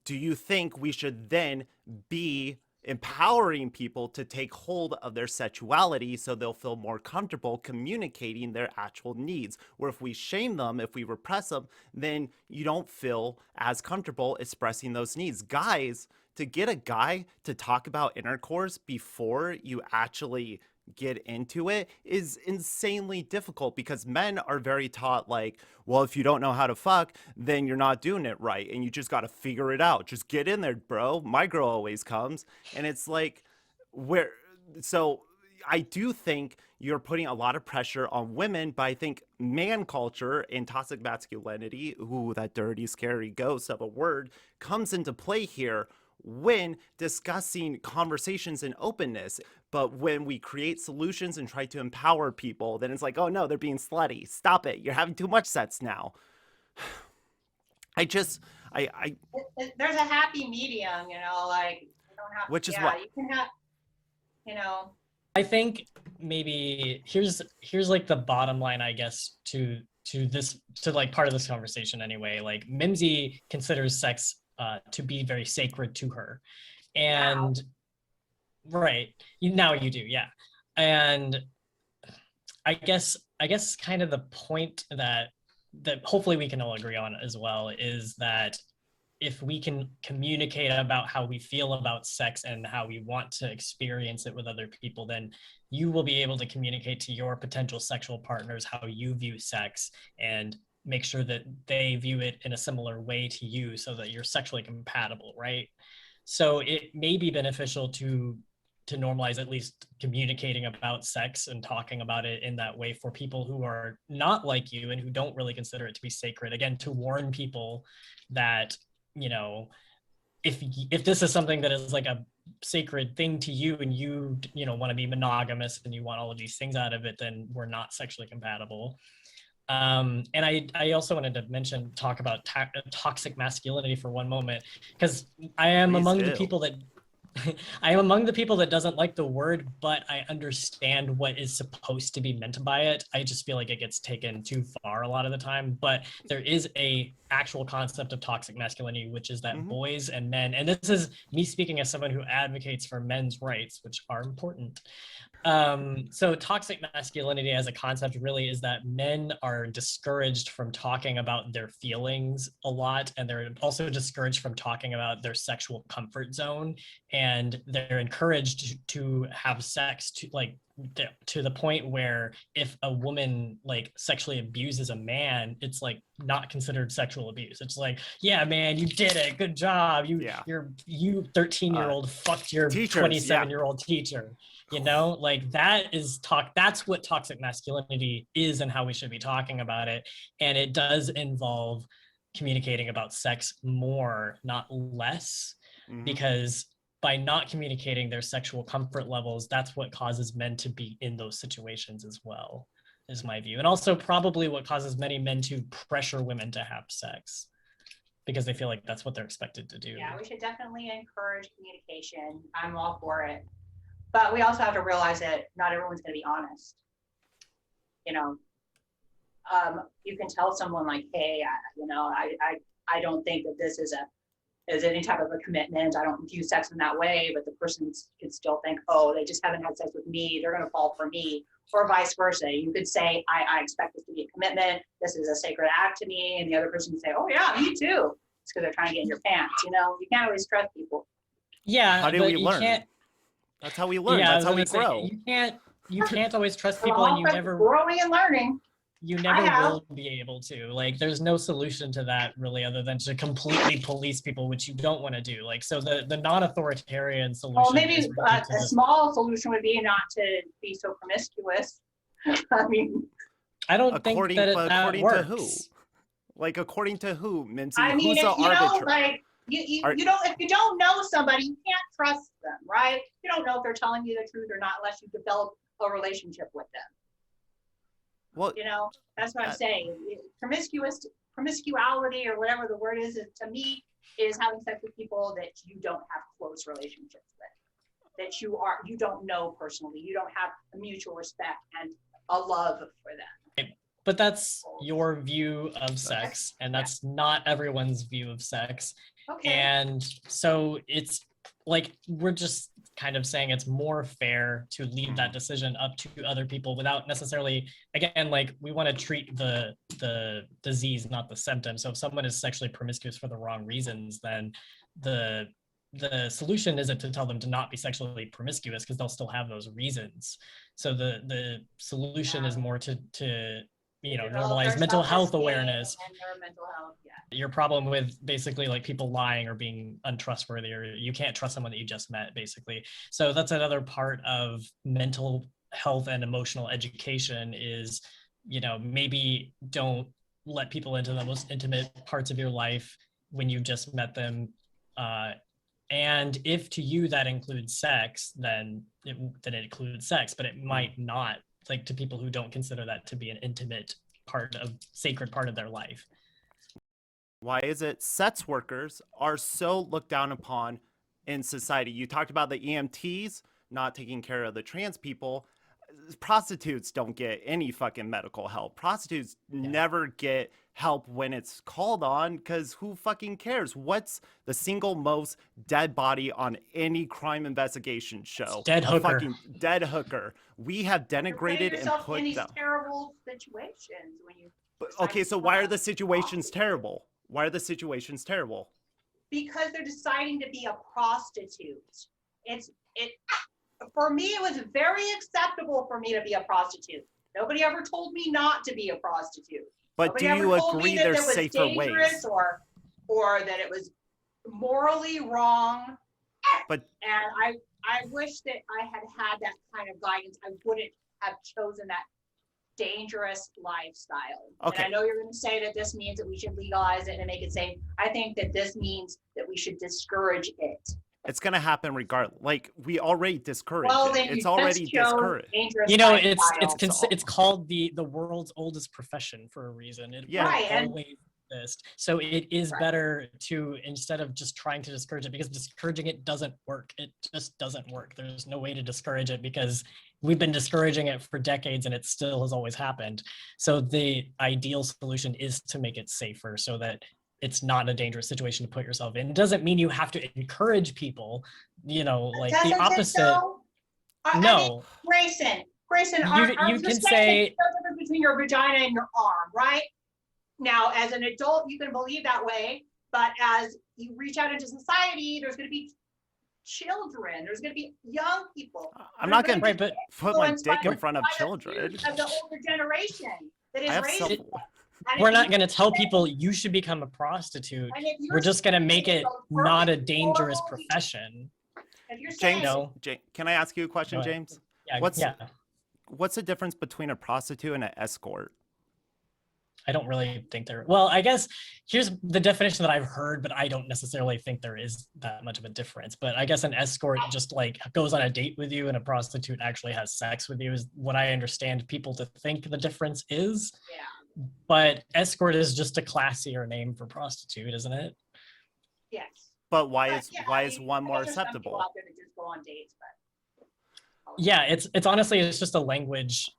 [SPEAKER 7] do you think we should then be empowering people to take hold of their sexuality so they'll feel more comfortable communicating their actual needs? Or if we shame them, if we repress them, then you don't feel as comfortable expressing those needs. Guys, to get a guy to talk about intercourse before you actually get into it is insanely difficult, because men are very taught like, well, if you don't know how to fuck, then you're not doing it right and you just got to figure it out. Just get in there, bro. My girl always comes. And it's like, so I do think you're putting a lot of pressure on women, but I think man culture and toxic masculinity, ooh, that dirty, scary ghost of a word, comes into play here when discussing conversations and openness. But when we create solutions and try to empower people, then it's like, oh no, they're being slutty. Stop it. You're having too much sex now. There's
[SPEAKER 1] a happy medium, like, you don't have,
[SPEAKER 7] which is what
[SPEAKER 1] you can have,
[SPEAKER 2] I think maybe here's like the bottom line, I guess, to like part of this conversation anyway. Like, Mimzi considers sex to be very sacred to her, and right now you do, yeah. And I guess kind of the point that hopefully we can all agree on as well is that if we can communicate about how we feel about sex and how we want to experience it with other people, then you will be able to communicate to your potential sexual partners how you view sex and make sure that they view it in a similar way to you so that you're sexually compatible, right? So it may be beneficial to normalize at least communicating about sex and talking about it in that way for people who are not like you and who don't really consider it to be sacred. Again, to warn people that, if this is something that is like a sacred thing to you and you want to be monogamous and you want all of these things out of it, then we're not sexually compatible. And I also wanted to talk about toxic masculinity for one moment, because I am among the people that doesn't like the word, but I understand what is supposed to be meant by it. I just feel like it gets taken too far a lot of the time. But there is a actual concept of toxic masculinity, which is that boys and men, and this is me speaking as someone who advocates for men's rights, which are important. So toxic masculinity as a concept really is that men are discouraged from talking about their feelings a lot, and they're also discouraged from talking about their sexual comfort zone, and they're encouraged to have sex to the point where if a woman like sexually abuses a man, it's like not considered sexual abuse. It's like, yeah, man, you did it, good job, you 13-year-old fucked your 27-year-old teacher. Like that's what toxic masculinity is and how we should be talking about it. And it does involve communicating about sex more, not less, because by not communicating their sexual comfort levels, that's what causes men to be in those situations as well, is my view. And also probably what causes many men to pressure women to have sex, because they feel like that's what they're expected to do.
[SPEAKER 1] Yeah, we should definitely encourage communication. I'm all for it. But we also have to realize that not everyone's going to be honest. You know, you can tell someone like, hey, I don't think that this is any type of a commitment. I don't view sex in that way, but the person could still think, oh, they just haven't had sex with me. They're going to fall for me, or vice versa. You could say, I expect this to be a commitment. This is a sacred act to me. And the other person can say, oh yeah, me too. It's because they're trying to get in your pants. You know, you can't always trust people.
[SPEAKER 2] Yeah.
[SPEAKER 7] How do we learn? That's how we learn.
[SPEAKER 2] Yeah,
[SPEAKER 7] that's how we grow.
[SPEAKER 2] You can't always trust people, and you never
[SPEAKER 1] growing and learning.
[SPEAKER 2] You never will be able to. Like, there's no solution to that really, other than to completely police people, which you don't want to do. Like, so the non-authoritarian solution.
[SPEAKER 1] Well, maybe a small solution would be not to be so promiscuous. I mean,
[SPEAKER 2] I don't think that
[SPEAKER 7] according
[SPEAKER 2] works.
[SPEAKER 7] to who? Like, according to who, Mimzi?
[SPEAKER 1] I mean,
[SPEAKER 7] who's the arbiter?
[SPEAKER 1] Like, you don't, if you don't know somebody, you can't trust them, right? You don't know if they're telling you the truth or not unless you develop a relationship with them.
[SPEAKER 7] Well,
[SPEAKER 1] you know, that's what I'm saying. Promiscuity, or whatever the word is to me, is having sex with people that you don't have close relationships with, that you don't know personally, you don't have a mutual respect and a love for them.
[SPEAKER 2] But that's your view of sex, and that's not everyone's view of sex.
[SPEAKER 1] Okay.
[SPEAKER 2] And so it's like, we're just kind of saying it's more fair to leave that decision up to other people without necessarily, again, like, we want to treat the disease, not the symptom. So if someone is sexually promiscuous for the wrong reasons, then the solution isn't to tell them to not be sexually promiscuous, because they'll still have those reasons. So the solution is more to normalize mental health awareness.
[SPEAKER 1] And their mental health, yeah.
[SPEAKER 2] Your problem with basically like people lying or being untrustworthy, or you can't trust someone that you just met, basically. So that's another part of mental health and emotional education is, maybe don't let people into the most intimate parts of your life when you just met them. And if to you that includes sex, then it includes sex, but it might not, like, to people who don't consider that to be an intimate sacred part of their life.
[SPEAKER 7] Why is it sex workers are so looked down upon in society? You talked about the EMTs not taking care of the trans people. Prostitutes don't get any fucking medical help. Prostitutes never get help when it's called on, because who fucking cares? What's the single most dead body on any crime investigation show?
[SPEAKER 2] Dead hooker.
[SPEAKER 7] Fucking dead hooker. We have denigrated and put
[SPEAKER 1] in these
[SPEAKER 7] them.
[SPEAKER 1] terrible situations when you.
[SPEAKER 7] Okay, so why are the situations terrible? Why are the situations terrible?
[SPEAKER 1] Because they're deciding to be a prostitute. For me, it was very acceptable for me to be a prostitute. Nobody ever told me not to be a prostitute.
[SPEAKER 7] But
[SPEAKER 1] Nobody
[SPEAKER 7] do you
[SPEAKER 1] ever told
[SPEAKER 7] agree
[SPEAKER 1] me that
[SPEAKER 7] there's
[SPEAKER 1] it was
[SPEAKER 7] safer ways?
[SPEAKER 1] dangerous or that it was morally wrong.
[SPEAKER 7] But
[SPEAKER 1] and I wish that I had that kind of guidance. I wouldn't have chosen that dangerous lifestyle.
[SPEAKER 7] Okay.
[SPEAKER 1] And I know you're going to say that this means that we should legalize it and make it safe. I think that this means that we should discourage it.
[SPEAKER 7] it's going to happen regardless. Like, we already discourage
[SPEAKER 1] then
[SPEAKER 7] it. It's already discouraged.
[SPEAKER 2] It's called the world's oldest profession for a reason. It will always exist. So it is better to, instead of just trying to discourage it, because discouraging it doesn't work. It just doesn't work. There's no way to discourage it because we've been discouraging it for decades and it still has always happened. So the ideal solution is to make it safer so that it's not a dangerous situation to put yourself in. It doesn't mean you have to encourage people, like the opposite.
[SPEAKER 1] No. Greyson,
[SPEAKER 2] you can say
[SPEAKER 1] the difference between your vagina and your arm, right? Now, as an adult, you can believe that way, but as you reach out into society, there's going to be children, there's going to be young people.
[SPEAKER 7] I'm not going to put my dick in front of children.
[SPEAKER 1] Of the older generation that is raised.
[SPEAKER 2] We're not going to tell people you should become a prostitute. We're just going to make it not a dangerous profession.
[SPEAKER 1] If you're saying,
[SPEAKER 7] James, can I ask you a question, James?
[SPEAKER 2] Yeah.
[SPEAKER 7] What's the difference between a prostitute and an escort?
[SPEAKER 2] I don't really think there, well, I guess here's the definition that I've heard, but I don't necessarily think there is that much of a difference. But I guess an escort just like goes on a date with you and a prostitute actually has sex with you is what I understand people to think the difference is.
[SPEAKER 1] Yeah.
[SPEAKER 2] But escort is just a classier name for prostitute, isn't it?
[SPEAKER 1] Yes.
[SPEAKER 7] But why
[SPEAKER 1] But,
[SPEAKER 7] is
[SPEAKER 1] yeah,
[SPEAKER 7] why
[SPEAKER 1] I
[SPEAKER 7] is
[SPEAKER 1] mean,
[SPEAKER 7] one
[SPEAKER 1] I
[SPEAKER 7] more
[SPEAKER 1] guess there's some people
[SPEAKER 7] acceptable?
[SPEAKER 1] out there that just go on dates, but.
[SPEAKER 2] Yeah, it's honestly, it's just a language.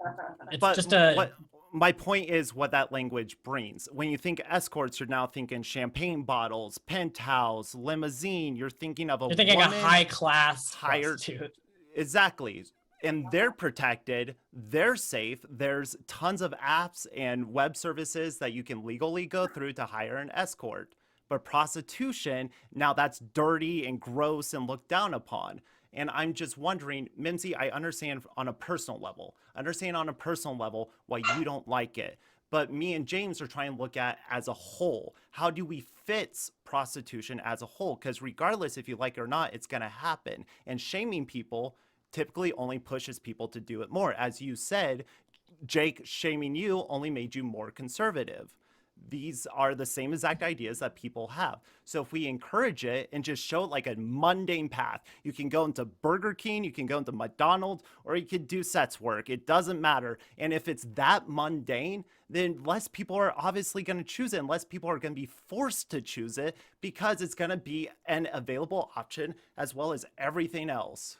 [SPEAKER 2] It's
[SPEAKER 7] But
[SPEAKER 2] just a,
[SPEAKER 7] what my point is what that language brings. When you think escorts, you're now thinking champagne bottles, penthouse, limousine. You're thinking of a
[SPEAKER 2] you're thinking
[SPEAKER 7] woman
[SPEAKER 2] a high class
[SPEAKER 7] hired.
[SPEAKER 2] prostitute.
[SPEAKER 7] Exactly. And they're protected, they're safe. There's tons of apps and web services that you can legally go through to hire an escort. But prostitution, now that's dirty and gross and looked down upon. And I'm just wondering, Mimzi, I understand on a personal level. I understand on a personal level why you don't like it. But me and James are trying to look at as a whole. How do we fix prostitution as a whole? Because regardless if you like it or not, it's going to happen. And shaming people typically only pushes people to do it more. As you said, Jake shaming you only made you more conservative. These are the same exact ideas that people have. So if we encourage it and just show it like a mundane path, you can go into Burger King, you can go into McDonald's, or you can do sex work. It doesn't matter. And if it's that mundane, then less people are obviously going to choose it, and less people are going to be forced to choose it because it's going to be an available option as well as everything else.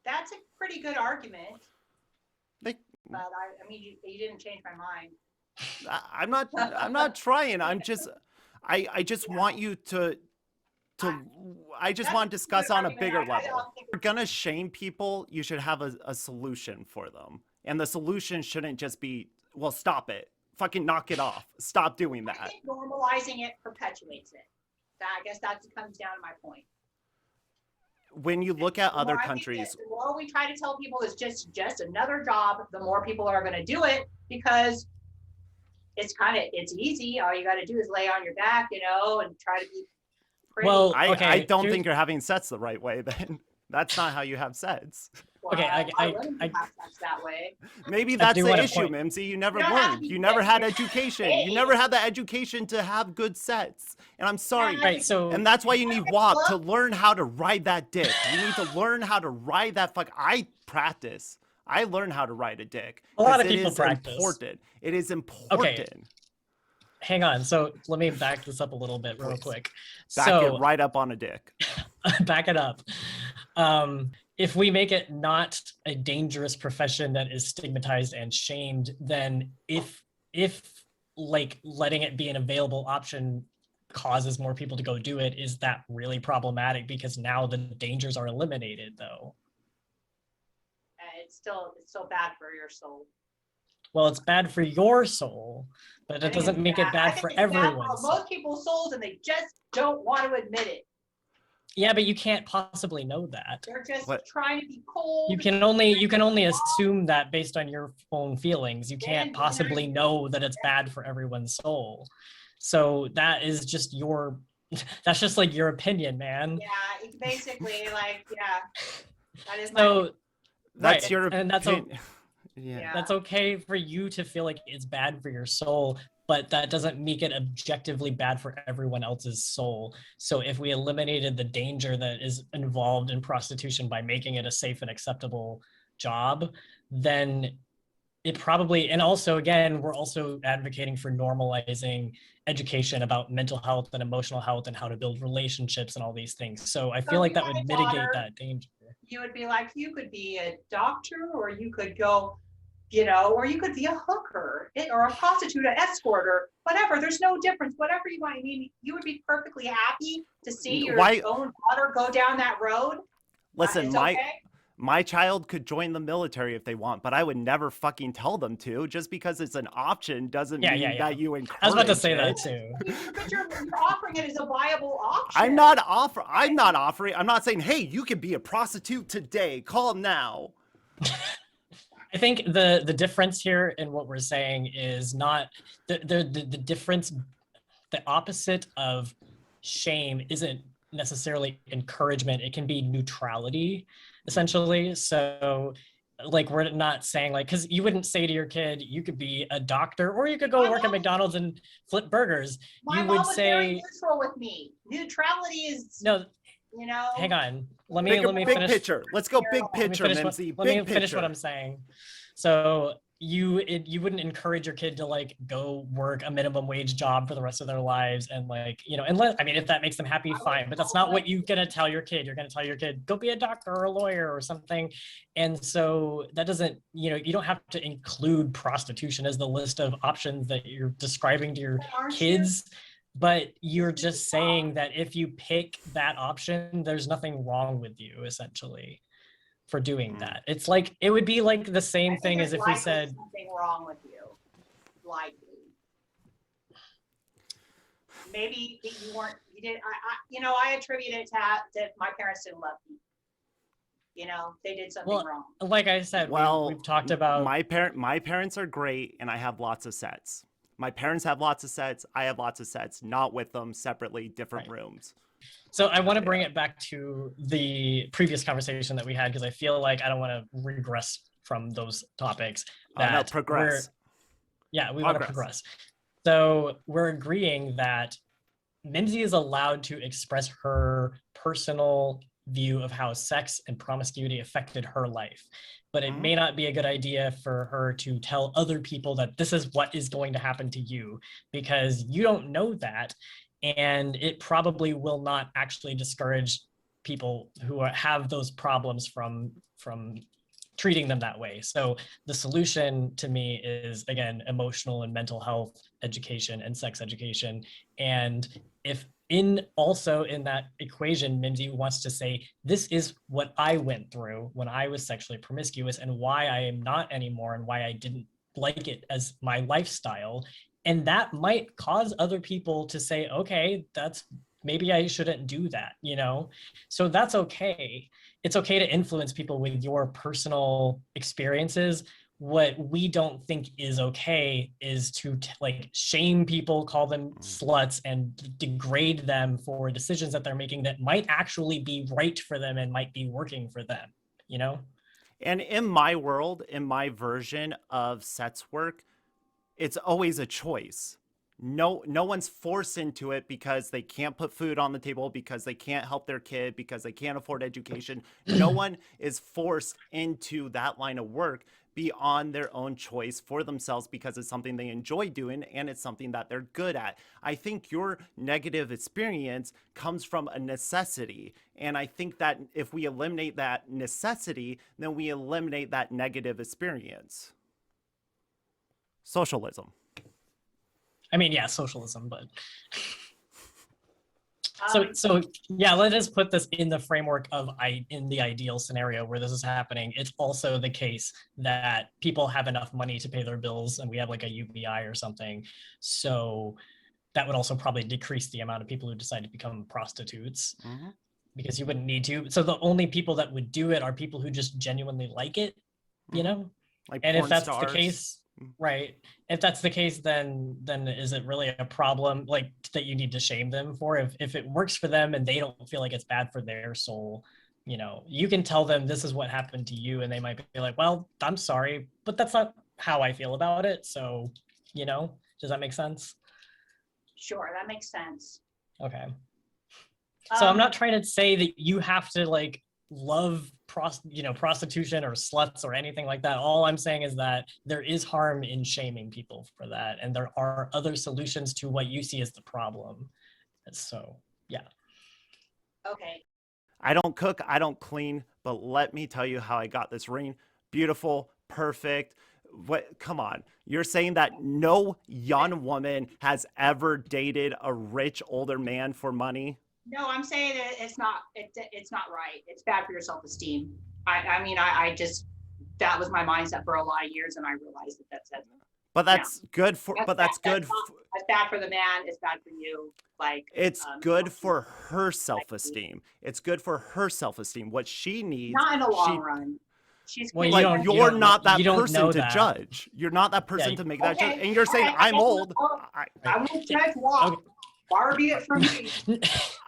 [SPEAKER 1] That's a pretty good argument,
[SPEAKER 7] Like,
[SPEAKER 1] but I mean, you didn't change my mind.
[SPEAKER 7] I'm not trying. I just want you to I just
[SPEAKER 1] That's
[SPEAKER 7] want to discuss on a
[SPEAKER 1] argument.
[SPEAKER 7] bigger
[SPEAKER 1] I
[SPEAKER 7] level.
[SPEAKER 1] don't think
[SPEAKER 7] If you're gonna shame people, you should have a solution for them. And the solution shouldn't just be, well, stop it. Fucking knock it off. Stop doing
[SPEAKER 1] I
[SPEAKER 7] that.
[SPEAKER 1] think normalizing it perpetuates it. I guess that comes down to my point.
[SPEAKER 7] When you look at
[SPEAKER 1] The
[SPEAKER 7] other
[SPEAKER 1] more I think
[SPEAKER 7] countries,
[SPEAKER 1] that the more we try to tell people it's just another job, the more people are going to do it because it's easy. All you got to do is lay on your back, and try to be pretty.
[SPEAKER 2] Well,
[SPEAKER 7] I
[SPEAKER 2] okay,
[SPEAKER 7] don't
[SPEAKER 2] here's-
[SPEAKER 7] think you're having sex the right way then. That's not how you have sex.
[SPEAKER 2] okay, I
[SPEAKER 1] wouldn't have sex that way.
[SPEAKER 7] Maybe
[SPEAKER 2] I
[SPEAKER 7] that's
[SPEAKER 2] do
[SPEAKER 7] the
[SPEAKER 2] want to
[SPEAKER 7] issue,
[SPEAKER 2] point-
[SPEAKER 7] Mimzi. You never
[SPEAKER 1] You don't have to
[SPEAKER 7] learned.
[SPEAKER 1] be
[SPEAKER 7] You never had
[SPEAKER 1] fixed.
[SPEAKER 7] education.
[SPEAKER 1] Hey.
[SPEAKER 7] You never had the education to have good sex. And I'm sorry.
[SPEAKER 2] right, so
[SPEAKER 7] And that's why you need WAP to learn how to ride that dick. You need to learn how to ride that fuck. I practice. I learn how to ride a dick.
[SPEAKER 2] A lot
[SPEAKER 7] 'cause
[SPEAKER 2] of people
[SPEAKER 7] it is
[SPEAKER 2] practice.
[SPEAKER 7] important. It is important.
[SPEAKER 2] hang on. So let me back this up a little bit real
[SPEAKER 7] Please.
[SPEAKER 2] quick.
[SPEAKER 7] Back
[SPEAKER 2] So
[SPEAKER 7] it right up on a dick.
[SPEAKER 2] back it up. If we make it not a dangerous profession that is stigmatized and shamed, then if like letting it be an available option causes more people to go do it, is that really problematic? Because now the dangers are eliminated, though.
[SPEAKER 1] It's still bad for your soul.
[SPEAKER 2] Well, it's bad for your soul, but
[SPEAKER 1] I
[SPEAKER 2] it
[SPEAKER 1] think
[SPEAKER 2] doesn't
[SPEAKER 1] it's
[SPEAKER 2] make it
[SPEAKER 1] I
[SPEAKER 2] bad
[SPEAKER 1] think
[SPEAKER 2] for
[SPEAKER 1] it's bad
[SPEAKER 2] everyone's.
[SPEAKER 1] most people's souls, and they just don't want to admit it.
[SPEAKER 2] Yeah, but you can't possibly know that.
[SPEAKER 1] They're just
[SPEAKER 7] What?
[SPEAKER 1] trying to be cold.
[SPEAKER 2] You can only assume that based on your own feelings. You can't
[SPEAKER 1] And
[SPEAKER 2] possibly know that it's bad for everyone's soul. So that is just that's just like your opinion, man.
[SPEAKER 1] Yeah, it's basically like, that is my
[SPEAKER 2] So
[SPEAKER 7] That's
[SPEAKER 2] right,
[SPEAKER 7] your
[SPEAKER 2] and that's
[SPEAKER 7] opinion. Yeah.
[SPEAKER 1] Yeah.
[SPEAKER 2] that's okay for you to feel like it's bad for your soul, but that doesn't make it objectively bad for everyone else's soul. So if we eliminated the danger that is involved in prostitution by making it a safe and acceptable job, then it probably, and also again, we're also advocating for normalizing education about mental health and emotional health and how to build relationships and all these things. So I feel
[SPEAKER 1] So
[SPEAKER 2] like
[SPEAKER 1] if
[SPEAKER 2] that
[SPEAKER 1] you
[SPEAKER 2] would
[SPEAKER 1] had a
[SPEAKER 2] mitigate
[SPEAKER 1] daughter,
[SPEAKER 2] that danger.
[SPEAKER 1] You would be like, you could be a doctor, or you could go, or you could be a hooker or a prostitute, an escort, or whatever. There's no difference. Whatever you want. I mean, you would be perfectly happy to see your
[SPEAKER 7] Why-
[SPEAKER 1] own daughter go down that road.
[SPEAKER 7] Listen,
[SPEAKER 1] It's
[SPEAKER 7] my
[SPEAKER 1] okay.
[SPEAKER 7] my child could join the military if they want, but I would never fucking tell them to. Just because it's an option doesn't
[SPEAKER 2] Yeah,
[SPEAKER 7] mean
[SPEAKER 2] yeah.
[SPEAKER 7] that you encourage
[SPEAKER 2] I was about to say
[SPEAKER 7] it.
[SPEAKER 2] that too.
[SPEAKER 1] But you're offering it as a viable option.
[SPEAKER 7] I'm not offering. I'm not saying, hey, you could be a prostitute today. Call now.
[SPEAKER 2] I think the difference here in what we're saying is not the difference. The opposite of shame isn't necessarily encouragement. It can be neutrality, essentially. So like we're not saying like, because you wouldn't say to your kid, you could be a doctor or you could go
[SPEAKER 1] My
[SPEAKER 2] work at
[SPEAKER 1] mom-
[SPEAKER 2] McDonald's and flip burgers.
[SPEAKER 1] My
[SPEAKER 2] You
[SPEAKER 1] mom
[SPEAKER 2] would
[SPEAKER 1] was very
[SPEAKER 2] say,
[SPEAKER 1] neutral with me. Neutrality is,
[SPEAKER 2] no,
[SPEAKER 1] you know.
[SPEAKER 2] hang on. Let
[SPEAKER 7] Big
[SPEAKER 2] me
[SPEAKER 7] big
[SPEAKER 2] finish.
[SPEAKER 7] picture. Let's go big
[SPEAKER 2] Let me
[SPEAKER 7] picture,
[SPEAKER 2] finish
[SPEAKER 7] Mimzi.
[SPEAKER 2] let me
[SPEAKER 7] Big
[SPEAKER 2] finish what
[SPEAKER 7] picture.
[SPEAKER 2] I'm saying. So you wouldn't encourage your kid to like go work a minimum wage job for the rest of their lives and like, you know, unless, I mean, if that makes them happy, fine, but that's not what you're gonna tell your kid. You're gonna tell your kid, go be a doctor or a lawyer or something. And so that doesn't, you know, you don't have to include prostitution as the list of options that you're describing to your
[SPEAKER 1] Aren't you?
[SPEAKER 2] kids. But you're just saying that if you pick that option, there's nothing wrong with you, essentially, for doing that. It's like, it would be like the
[SPEAKER 1] I
[SPEAKER 2] same
[SPEAKER 1] think
[SPEAKER 2] thing
[SPEAKER 1] there's
[SPEAKER 2] as if we
[SPEAKER 1] likely
[SPEAKER 2] said,
[SPEAKER 1] something wrong with you. Likely. Maybe that you weren't, you didn't, you know, I attribute it to that my parents didn't love me. You know, they did something
[SPEAKER 2] well,
[SPEAKER 1] wrong.
[SPEAKER 2] like I said,
[SPEAKER 7] Well,
[SPEAKER 2] we've talked about,
[SPEAKER 7] my parents are great, and I have lots of sets. My parents have lots of sets. I have lots of sets, not with them separately, different rooms.
[SPEAKER 2] so I want to bring it back to the previous conversation that we had, because I feel like I don't want to regress from those topics.
[SPEAKER 7] No, progress.
[SPEAKER 2] Yeah, we want to progress. So we're agreeing that Mimzi is allowed to express her personal view of how sex and promiscuity affected her life. But it may not be a good idea for her to tell other people that this is what is going to happen to you, because you don't know that. And it probably will not actually discourage people who have those problems from treating them that way. So the solution to me is, again, emotional and mental health education and sex education. And if also in that equation, Mimzi wants to say, this is what I went through when I was sexually promiscuous and why I am not anymore and why I didn't like it as my lifestyle. And that might cause other people to say, okay, maybe I shouldn't do that, you know? So that's okay. It's okay to influence people with your personal experiences. What we don't think is okay is to like shame people, call them sluts, and degrade them for decisions that they're making that might actually be right for them and might be working for them, you know?
[SPEAKER 7] And in my world, in my version of sets work, it's always a choice. No one's forced into it because they can't put food on the table, because they can't help their kid, because they can't afford education. No one is forced into that line of work beyond their own choice for themselves, because it's something they enjoy doing and it's something that they're good at. I think your negative experience comes from a necessity. And I think that if we eliminate that necessity, then we eliminate that negative experience. Socialism.
[SPEAKER 2] I mean, yeah, socialism, but so yeah, let us put this in the framework of in the ideal scenario where this is happening. It's also the case that people have enough money to pay their bills and we have like a UBI or something. So that would also probably decrease the amount of people who decide to become prostitutes, because you wouldn't need to. So the only people that would do it are people who just genuinely like it, you know?
[SPEAKER 7] Like
[SPEAKER 2] and if
[SPEAKER 7] porn
[SPEAKER 2] that's
[SPEAKER 7] stars.
[SPEAKER 2] the case, right, if that's the case, then is it really a problem like that you need to shame them for? If it works for them and they don't feel like it's bad for their soul, you know, you can tell them this is what happened to you and they might be like, well, I'm sorry, but that's not how I feel about it. So, you know, does that make sense?
[SPEAKER 1] Sure, that makes sense.
[SPEAKER 2] Okay. So I'm not trying to say that you have to like love prostitution or sluts or anything like that. All I'm saying is that there is harm in shaming people for that, and there are other solutions to what you see as the problem. So yeah.
[SPEAKER 1] Okay.
[SPEAKER 7] I don't cook, I don't clean, but let me tell you how I got this ring. Beautiful, perfect. What? Come on. You're saying that no young woman has ever dated a rich older man for money?
[SPEAKER 1] No, I'm saying that it's not right. It's bad for your self-esteem. I just, that was my mindset for a lot of years, and I realized that that's it.
[SPEAKER 7] But that's good for,
[SPEAKER 1] That's bad for the man. It's bad for you. Like,
[SPEAKER 7] it's good for her self-esteem. It's good for her self-esteem. What she needs.
[SPEAKER 1] Not in the long run. She's
[SPEAKER 2] Well,
[SPEAKER 7] like, you're not that person to
[SPEAKER 2] that.
[SPEAKER 7] judge. You're not that person to make that judge. And you're saying,
[SPEAKER 1] Okay.
[SPEAKER 7] I'm old.
[SPEAKER 1] I won't judge walk. Far be it from me.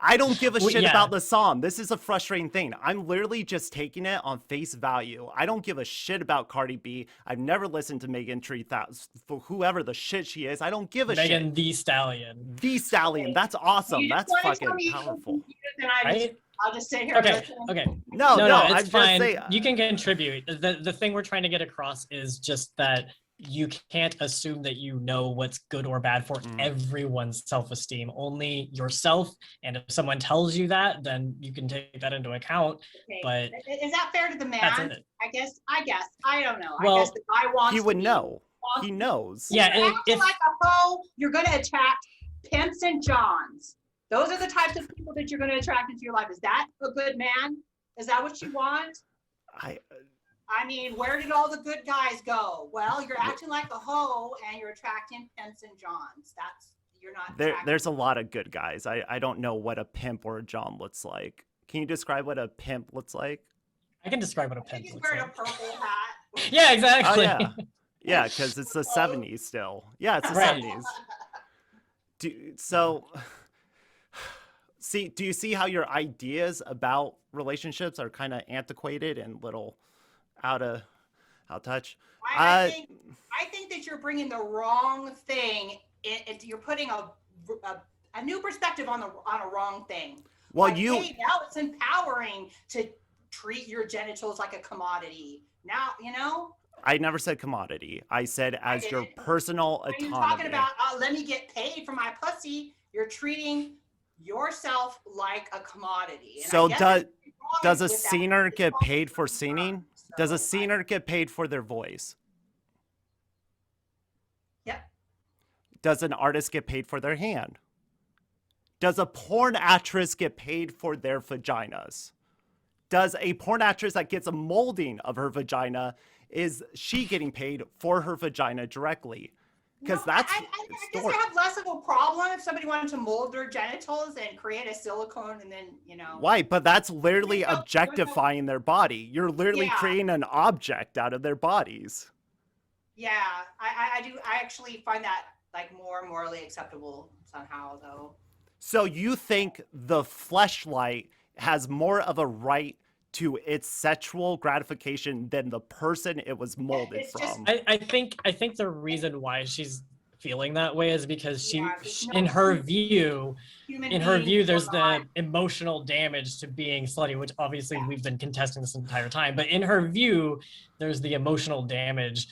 [SPEAKER 7] I don't give a
[SPEAKER 2] Well,
[SPEAKER 7] shit
[SPEAKER 2] yeah.
[SPEAKER 7] about the song. This is a frustrating thing. I'm literally just taking it on face value. I don't give a shit about Cardi B. I've never listened to Megan 3000, for whoever the shit she is. I don't give a
[SPEAKER 2] Megan
[SPEAKER 7] shit.
[SPEAKER 2] the Stallion.
[SPEAKER 7] The Stallion. That's awesome.
[SPEAKER 1] You just
[SPEAKER 7] That's
[SPEAKER 1] wanna tell
[SPEAKER 7] fucking
[SPEAKER 1] me
[SPEAKER 7] powerful.
[SPEAKER 1] and
[SPEAKER 2] Right?
[SPEAKER 1] I'll just sit here.
[SPEAKER 2] Okay,
[SPEAKER 1] and listen.
[SPEAKER 2] okay.
[SPEAKER 7] No,
[SPEAKER 2] No,
[SPEAKER 7] I'm
[SPEAKER 2] it's
[SPEAKER 7] just
[SPEAKER 2] fine.
[SPEAKER 7] saying.
[SPEAKER 2] You can contribute. The thing we're trying to get across is just that you can't assume that you know what's good or bad for everyone's self-esteem, only yourself. And if someone tells you that, then you can take that into account.
[SPEAKER 1] Okay.
[SPEAKER 2] But
[SPEAKER 1] Is that fair to the
[SPEAKER 2] that's
[SPEAKER 1] man?
[SPEAKER 2] it.
[SPEAKER 1] I guess. I don't know.
[SPEAKER 2] Well,
[SPEAKER 1] I guess the guy wants
[SPEAKER 7] He would
[SPEAKER 1] to be-
[SPEAKER 7] know.
[SPEAKER 1] wants
[SPEAKER 7] He
[SPEAKER 1] to-
[SPEAKER 7] knows.
[SPEAKER 2] Yeah,
[SPEAKER 1] You're acting
[SPEAKER 2] if
[SPEAKER 1] like a hoe, you're going to attract pimps and johns. Those are the types of people that you're going to attract into your life. Is that a good man? Is that what you want? I mean, where did all the good guys go? Well, you're acting like a hoe and you're attracting pimps and johns. You're not.
[SPEAKER 7] There's a lot of good guys. I don't know what a pimp or a John looks like. Can you describe what a pimp looks like?
[SPEAKER 2] I can describe what a
[SPEAKER 1] I think
[SPEAKER 2] pimp
[SPEAKER 1] he's
[SPEAKER 2] looks
[SPEAKER 1] wearing a
[SPEAKER 2] like.
[SPEAKER 1] purple hat.
[SPEAKER 2] Yeah,
[SPEAKER 7] Oh
[SPEAKER 2] exactly.
[SPEAKER 7] yeah, yeah, because it's the 70s still. Yeah, it's the
[SPEAKER 2] Right.
[SPEAKER 7] 70s. Do you see how your ideas about relationships are kind of antiquated and little out of touch?
[SPEAKER 1] I think that you're bringing the wrong thing. You're putting a new perspective on a wrong thing.
[SPEAKER 7] Well,
[SPEAKER 1] Like, hey, now it's empowering to treat your genitals like a commodity. Now,
[SPEAKER 7] I never said commodity. I said as your personal
[SPEAKER 1] when
[SPEAKER 7] autonomy.
[SPEAKER 1] you're talking about, let me get paid for my pussy, you're treating yourself like a commodity. And
[SPEAKER 7] So
[SPEAKER 1] I guess there's nothing wrong
[SPEAKER 7] does a
[SPEAKER 1] with that.
[SPEAKER 7] singer
[SPEAKER 1] It's
[SPEAKER 7] get
[SPEAKER 1] all
[SPEAKER 7] paid for
[SPEAKER 1] so
[SPEAKER 7] singing? Does a singer get paid for their voice?
[SPEAKER 1] Yep.
[SPEAKER 7] Does an artist get paid for their hand? Does a porn actress get paid for their vaginas? Does a porn actress that gets a molding of her vagina, is she getting paid for her vagina directly? Because that's
[SPEAKER 1] I guess I have less of a problem if somebody wanted to mold their genitals and create a silicone and then,
[SPEAKER 7] Why? But that's literally
[SPEAKER 1] You know,
[SPEAKER 7] objectifying their body. You're literally
[SPEAKER 1] Yeah.
[SPEAKER 7] creating an object out of their bodies.
[SPEAKER 1] Yeah, I do. I actually find that like more morally acceptable somehow, though.
[SPEAKER 7] So you think the fleshlight has more of a right to its sexual gratification than the person it was molded
[SPEAKER 1] It's just-
[SPEAKER 7] from?
[SPEAKER 2] I think the reason why she's feeling that way is because
[SPEAKER 1] Yeah, there's
[SPEAKER 2] in
[SPEAKER 1] no
[SPEAKER 2] her view,
[SPEAKER 1] Human beings
[SPEAKER 2] there's
[SPEAKER 1] will
[SPEAKER 2] the
[SPEAKER 1] not-
[SPEAKER 2] emotional damage to being slutty, which obviously we've been contesting this entire time. But in her view, there's the emotional damage,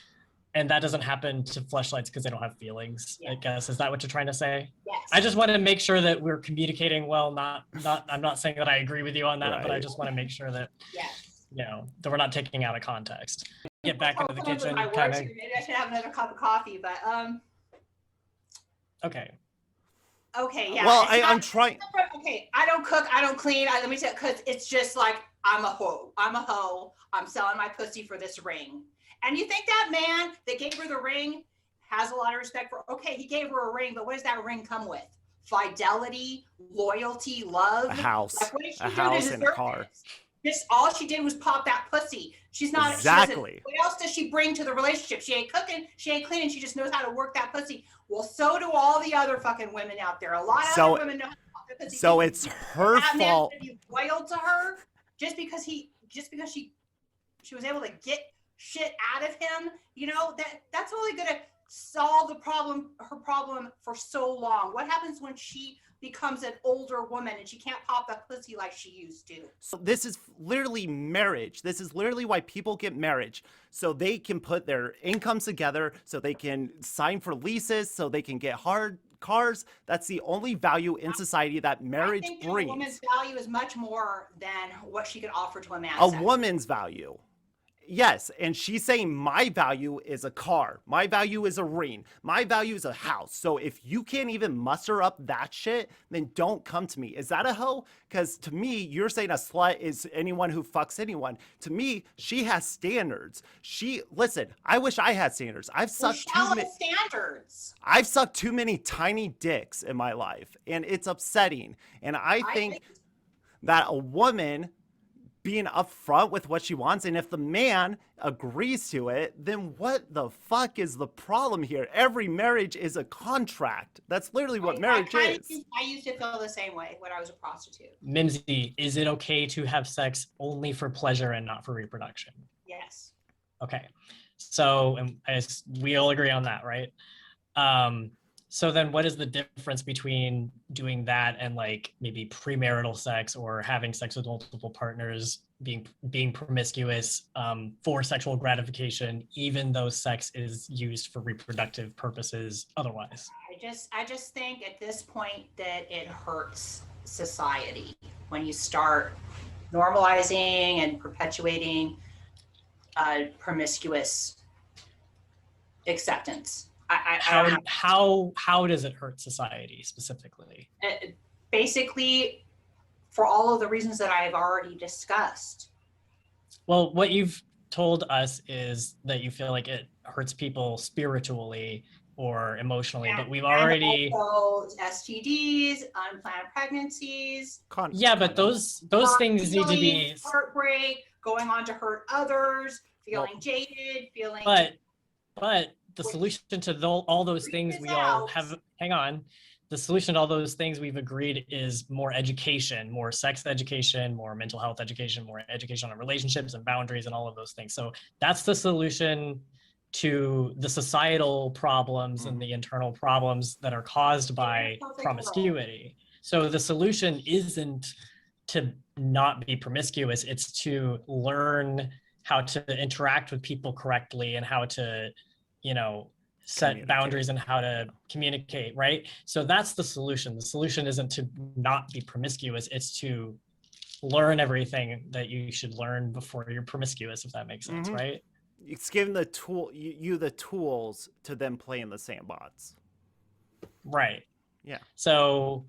[SPEAKER 2] and that doesn't happen to fleshlights because they don't have feelings. I guess, is that what you're trying to say?
[SPEAKER 1] Yes.
[SPEAKER 2] I just want to make sure that we're communicating well. I'm not saying that I agree with you on that, but I
[SPEAKER 7] Right.
[SPEAKER 2] just want to make sure that
[SPEAKER 1] Yes.
[SPEAKER 2] that we're not taking out of context. Get back into the
[SPEAKER 1] Hold on to
[SPEAKER 2] kitchen,
[SPEAKER 1] my
[SPEAKER 2] kind
[SPEAKER 1] words
[SPEAKER 2] of.
[SPEAKER 1] here. Maybe I should have another cup of coffee, but
[SPEAKER 2] Okay.
[SPEAKER 1] okay, yeah.
[SPEAKER 7] Well,
[SPEAKER 1] it's
[SPEAKER 7] I'm
[SPEAKER 1] not-
[SPEAKER 7] trying.
[SPEAKER 1] Okay, I don't cook, I don't clean. Let me tell you, because it's just like I'm a hoe. I'm selling my pussy for this ring. And you think that man that gave her the ring has a lot of respect for? Okay, he gave her a ring, but what does that ring come with? Fidelity, loyalty, love.
[SPEAKER 7] A house,
[SPEAKER 1] Like, what did she
[SPEAKER 7] a
[SPEAKER 1] do to
[SPEAKER 7] house, and a
[SPEAKER 1] deserve
[SPEAKER 7] car.
[SPEAKER 1] this? Just all she did was pop that pussy. She's not
[SPEAKER 7] Exactly.
[SPEAKER 1] What else does she bring to the relationship? She ain't cooking, she ain't cleaning, she just knows how to work that pussy. Well, so do all the other fucking women out there. A lot of
[SPEAKER 7] So-
[SPEAKER 1] other women know how to pop their pussy.
[SPEAKER 7] So it's her
[SPEAKER 1] that man's
[SPEAKER 7] fault.
[SPEAKER 1] gonna be loyal to her just because she was able to get shit out of him. That's only gonna solve her problem for so long. What happens when she becomes an older woman and she can't pop that pussy like she used to?
[SPEAKER 7] So this is literally marriage. This is literally why people get marriage. So they can put their incomes together, so they can sign for leases, so they can get hard cars. That's the only value in society that marriage
[SPEAKER 1] I think that a
[SPEAKER 7] brings.
[SPEAKER 1] woman's value is much more than what she can offer to a man.
[SPEAKER 7] A woman's value. Yes, and she's saying my value is a car. My value is a ring. My value is a house. So if you can't even muster up that shit, then don't come to me. Is that a hoe? Because to me, you're saying a slut is anyone who fucks anyone. To me, she has standards. Listen, I wish I had standards. I've sucked
[SPEAKER 1] shallow standards.
[SPEAKER 7] I've sucked too many tiny dicks in my life, and it's upsetting. And I think that a woman being upfront with what she wants. And if the man agrees to it, then what the fuck is the problem here? Every marriage is a contract. That's literally what marriage is.
[SPEAKER 1] I used to feel the same way when I was a prostitute.
[SPEAKER 2] Mimzi, is it okay to have sex only for pleasure and not for reproduction?
[SPEAKER 1] Yes.
[SPEAKER 2] Okay. So we all agree on that, right? So then what is the difference between doing that and like maybe premarital sex or having sex with multiple partners, being promiscuous for sexual gratification, even though sex is used for reproductive purposes otherwise?
[SPEAKER 1] I just think at this point that it hurts society when you start normalizing and perpetuating promiscuous acceptance.
[SPEAKER 2] How does it hurt society specifically?
[SPEAKER 1] Basically, for all of the reasons that I've already discussed.
[SPEAKER 2] Well, what you've told us is that you feel like it hurts people spiritually or emotionally, but we've already
[SPEAKER 1] also STDs, unplanned pregnancies.
[SPEAKER 2] Yeah, but those things need to be
[SPEAKER 1] heartbreak, going on to hurt others, feeling jaded, feeling.
[SPEAKER 2] But the solution to all those things we all have, the solution to all those things we've agreed is more education, more sex education, more mental health education, more education on relationships and boundaries and all of those things. So that's the solution to the societal problems and the internal problems that are caused by promiscuity. So the solution isn't to not be promiscuous, it's to learn how to interact with people correctly and how to, set boundaries and how to communicate, right? So that's the solution. The solution isn't to not be promiscuous, it's to learn everything that you should learn before you're promiscuous, if that makes sense, right?
[SPEAKER 7] It's giving the tools to then play in the sandbox.
[SPEAKER 2] Right.
[SPEAKER 7] Yeah.
[SPEAKER 2] So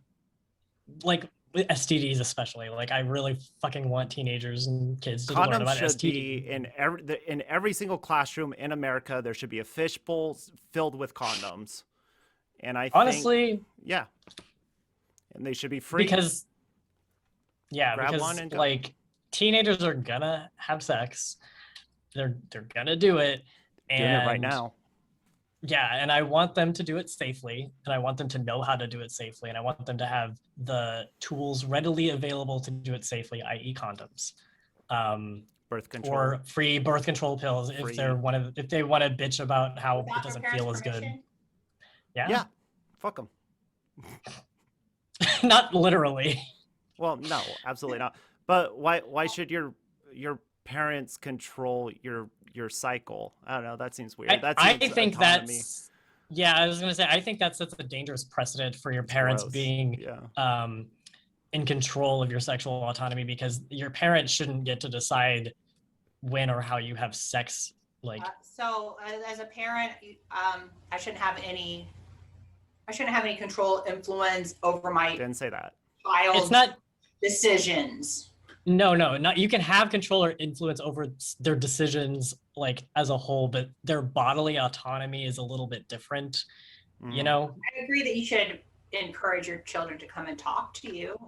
[SPEAKER 2] like with STDs especially, like I really fucking want teenagers and kids to learn about STDs.
[SPEAKER 7] Be in every single classroom in America. There should be a fishbowl filled with condoms, and
[SPEAKER 2] honestly,
[SPEAKER 7] yeah, and they should be free
[SPEAKER 2] because
[SPEAKER 7] grab one and go.
[SPEAKER 2] Like teenagers are gonna have sex, they're gonna do it, and
[SPEAKER 7] doing it right now.
[SPEAKER 2] Yeah, and I want them to do it safely, and I want them to know how to do it safely, and I want them to have the tools readily available to do it safely, i.e. condoms.
[SPEAKER 7] Birth control.
[SPEAKER 2] Or free birth control pills if they want to bitch about how it doesn't feel as good.
[SPEAKER 7] Yeah. Fuck them.
[SPEAKER 2] Not literally.
[SPEAKER 7] Well, no, absolutely not. But why should your parents control your cycle? I don't know. That seems weird.
[SPEAKER 2] I think that's, I was gonna say, I think that sets a dangerous precedent for your parents being in control of your sexual autonomy, because your parents shouldn't get to decide when or how you have sex. Like,
[SPEAKER 1] so as a parent, I shouldn't have any control, influence over my
[SPEAKER 7] didn't say that.
[SPEAKER 1] Child's
[SPEAKER 2] it's not
[SPEAKER 1] decisions.
[SPEAKER 2] No, not you can have control or influence over their decisions like as a whole, but their bodily autonomy is a little bit different,
[SPEAKER 1] I agree that you should encourage your children to come and talk to you.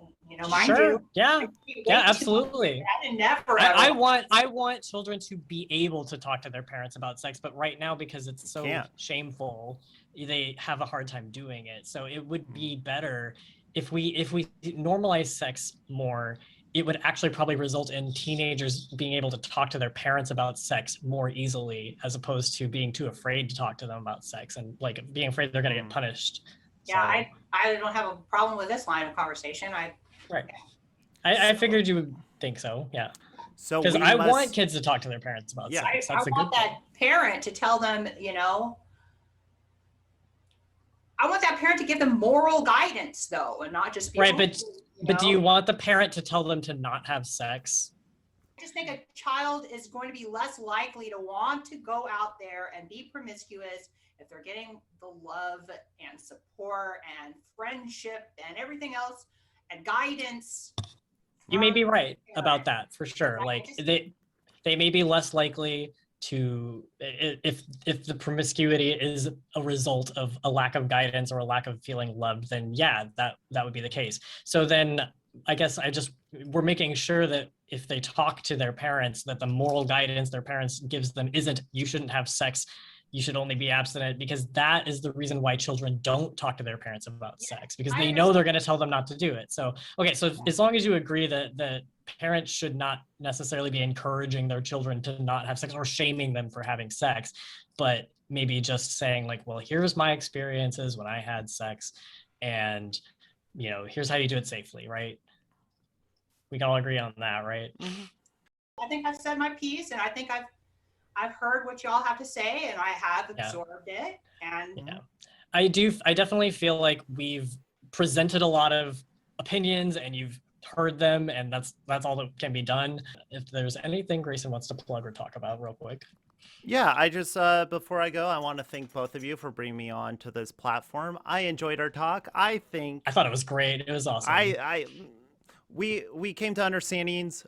[SPEAKER 1] Mind
[SPEAKER 2] sure.
[SPEAKER 1] you.
[SPEAKER 2] Yeah, absolutely. I want children to be able to talk to their parents about sex, but right now, because it's so shameful, they have a hard time doing it. So it would be better if we normalize sex more. It would actually probably result in teenagers being able to talk to their parents about sex more easily, as opposed to being too afraid to talk to them about sex and like being afraid they're going to get punished.
[SPEAKER 1] Yeah, so, I don't have a problem with this line of conversation.
[SPEAKER 2] I figured you would think so. Yeah. So because I want kids to talk to their parents about sex.
[SPEAKER 1] I want that parent to tell them, I want that parent to give them moral guidance though, and not just be
[SPEAKER 2] But do you want the parent to tell them to not have sex?
[SPEAKER 1] I just think a child is going to be less likely to want to go out there and be promiscuous if they're getting the love and support and friendship and everything else and guidance.
[SPEAKER 2] You may be right about that for sure. Like they may be less likely to, if the promiscuity is a result of a lack of guidance or a lack of feeling loved, then that would be the case. So then I guess we're making sure that if they talk to their parents, that the moral guidance their parents gives them isn't, you shouldn't have sex, you should only be abstinent, because that is the reason why children don't talk to their parents about sex, because they know they're going to tell them not to do it. So, okay, so as long as you agree that parents should not necessarily be encouraging their children to not have sex or shaming them for having sex, but maybe just saying like, well, here's my experiences when I had sex, and here's how you do it safely, right? We can all agree on that, right?
[SPEAKER 1] I think I've said my piece, and I think I've heard what y'all have to say, and I have absorbed it. And
[SPEAKER 2] I definitely feel like we've presented a lot of opinions, and you've heard them, and that's all that can be done. If there's anything Greyson wants to plug or talk about real quick.
[SPEAKER 7] Yeah, I just, before I go, I want to thank both of you for bringing me on to this platform. I enjoyed our talk. I thought
[SPEAKER 2] it was great. It was awesome.
[SPEAKER 7] We came to understandings.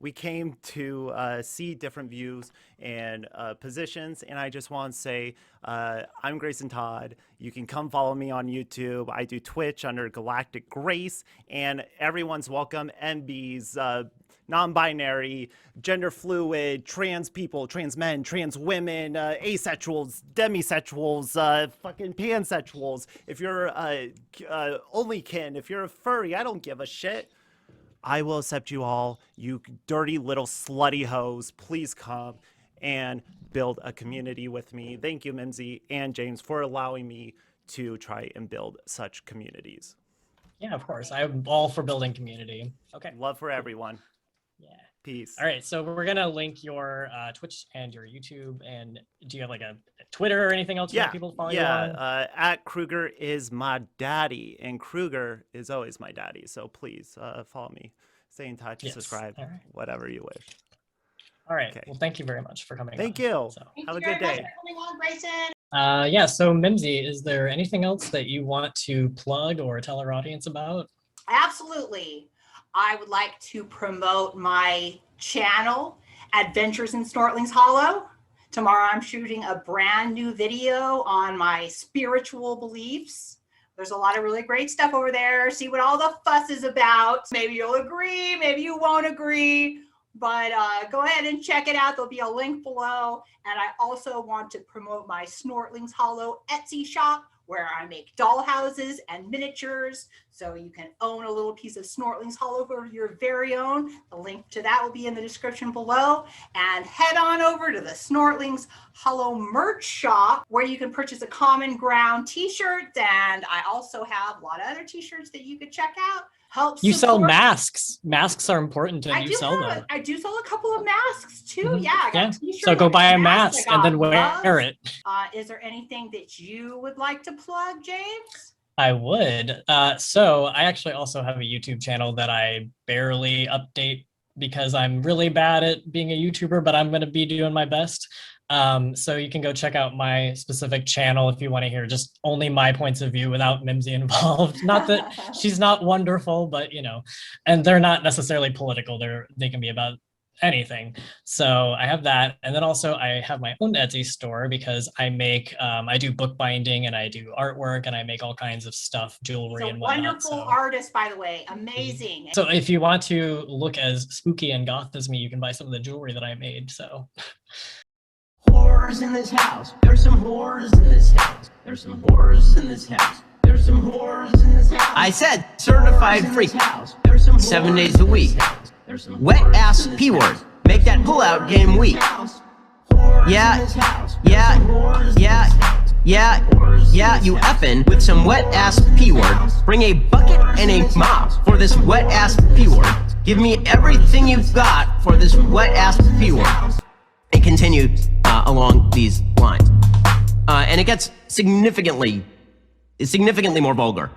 [SPEAKER 7] We came to see different views and positions. And I just want to say, I'm Greyson Todd. You can come follow me on YouTube. I do Twitch under Galactic Grace, and everyone's welcome. MBs, non-binary, gender fluid, trans people, trans men, trans women, asexuals, demisexuals, fucking pansexuals. If you're only kin, if you're a furry, I don't give a shit. I will accept you all, you dirty little slutty hoes. Please come and build a community with me. Thank you, Mimzi and James, for allowing me to try and build such communities.
[SPEAKER 2] Yeah, of course. I'm all for building community. Okay.
[SPEAKER 7] Love for everyone.
[SPEAKER 2] Yeah.
[SPEAKER 7] Peace.
[SPEAKER 2] All right, so we're gonna link your Twitch and your YouTube. And do you have like a Twitter or anything else you want people to follow you on?
[SPEAKER 7] At Kruger is my daddy, and Kruger is always my daddy. So please follow me, stay in touch, subscribe, whatever you wish.
[SPEAKER 2] All right. Okay. Well, thank you very much for coming.
[SPEAKER 7] Thank you.
[SPEAKER 2] So.
[SPEAKER 7] Have a good day.
[SPEAKER 2] Yeah. So Mimzi, is there anything else that you want to plug or tell our audience about?
[SPEAKER 1] Absolutely. I would like to promote my channel, Adventures in Snortlings Hollow. Tomorrow I'm shooting a brand new video on my spiritual beliefs. There's a lot of really great stuff over there. See what all the fuss is about. Maybe you'll agree, maybe you won't agree, but go ahead and check it out. There'll be a link below. And I also want to promote my Snortlings Hollow Etsy shop, where I make doll houses and miniatures, so you can own a little piece of Snortlings Hollow for your very own. The link to that will be in the description below. And head on over to the Snortlings Hollow merch shop, where you can purchase a Common Ground t-shirt. And I also have a lot of other t-shirts that you could check out.
[SPEAKER 2] You sell masks. Masks are important, and you sell them.
[SPEAKER 1] I do sell a couple of masks too. Yeah, I got t-shirts.
[SPEAKER 2] So go buy a mask and then wear it.
[SPEAKER 1] Is there anything that you would like to plug, James?
[SPEAKER 2] I would. So I actually also have a YouTube channel that I barely update because I'm really bad at being a YouTuber, but I'm going to be doing my best. So you can go check out my specific channel if you want to hear just only my points of view without Mimzi involved. Not that she's not wonderful, but and they're not necessarily political. They can be about anything. So I have that. And then also I have my own Etsy store because I make, I do bookbinding and I do artwork and I make all kinds of stuff, jewelry and whatnot.
[SPEAKER 1] Wonderful artist, by the way. Amazing.
[SPEAKER 2] So if you want to look as spooky and goth as me, you can buy some of the jewelry that I made. So.
[SPEAKER 8] Whores in this house. There's some whores in this house. There's some whores in this house. There's some whores in this house.
[SPEAKER 9] I said certified freak. 7 days a week. Wet ass P word. Make that pullout game weak. Yeah, you effing with some wet ass P word. Bring a bucket and a mop for this wet ass P word. Give me everything you've got for this wet ass P word. And continue along these lines. And it gets significantly more vulgar.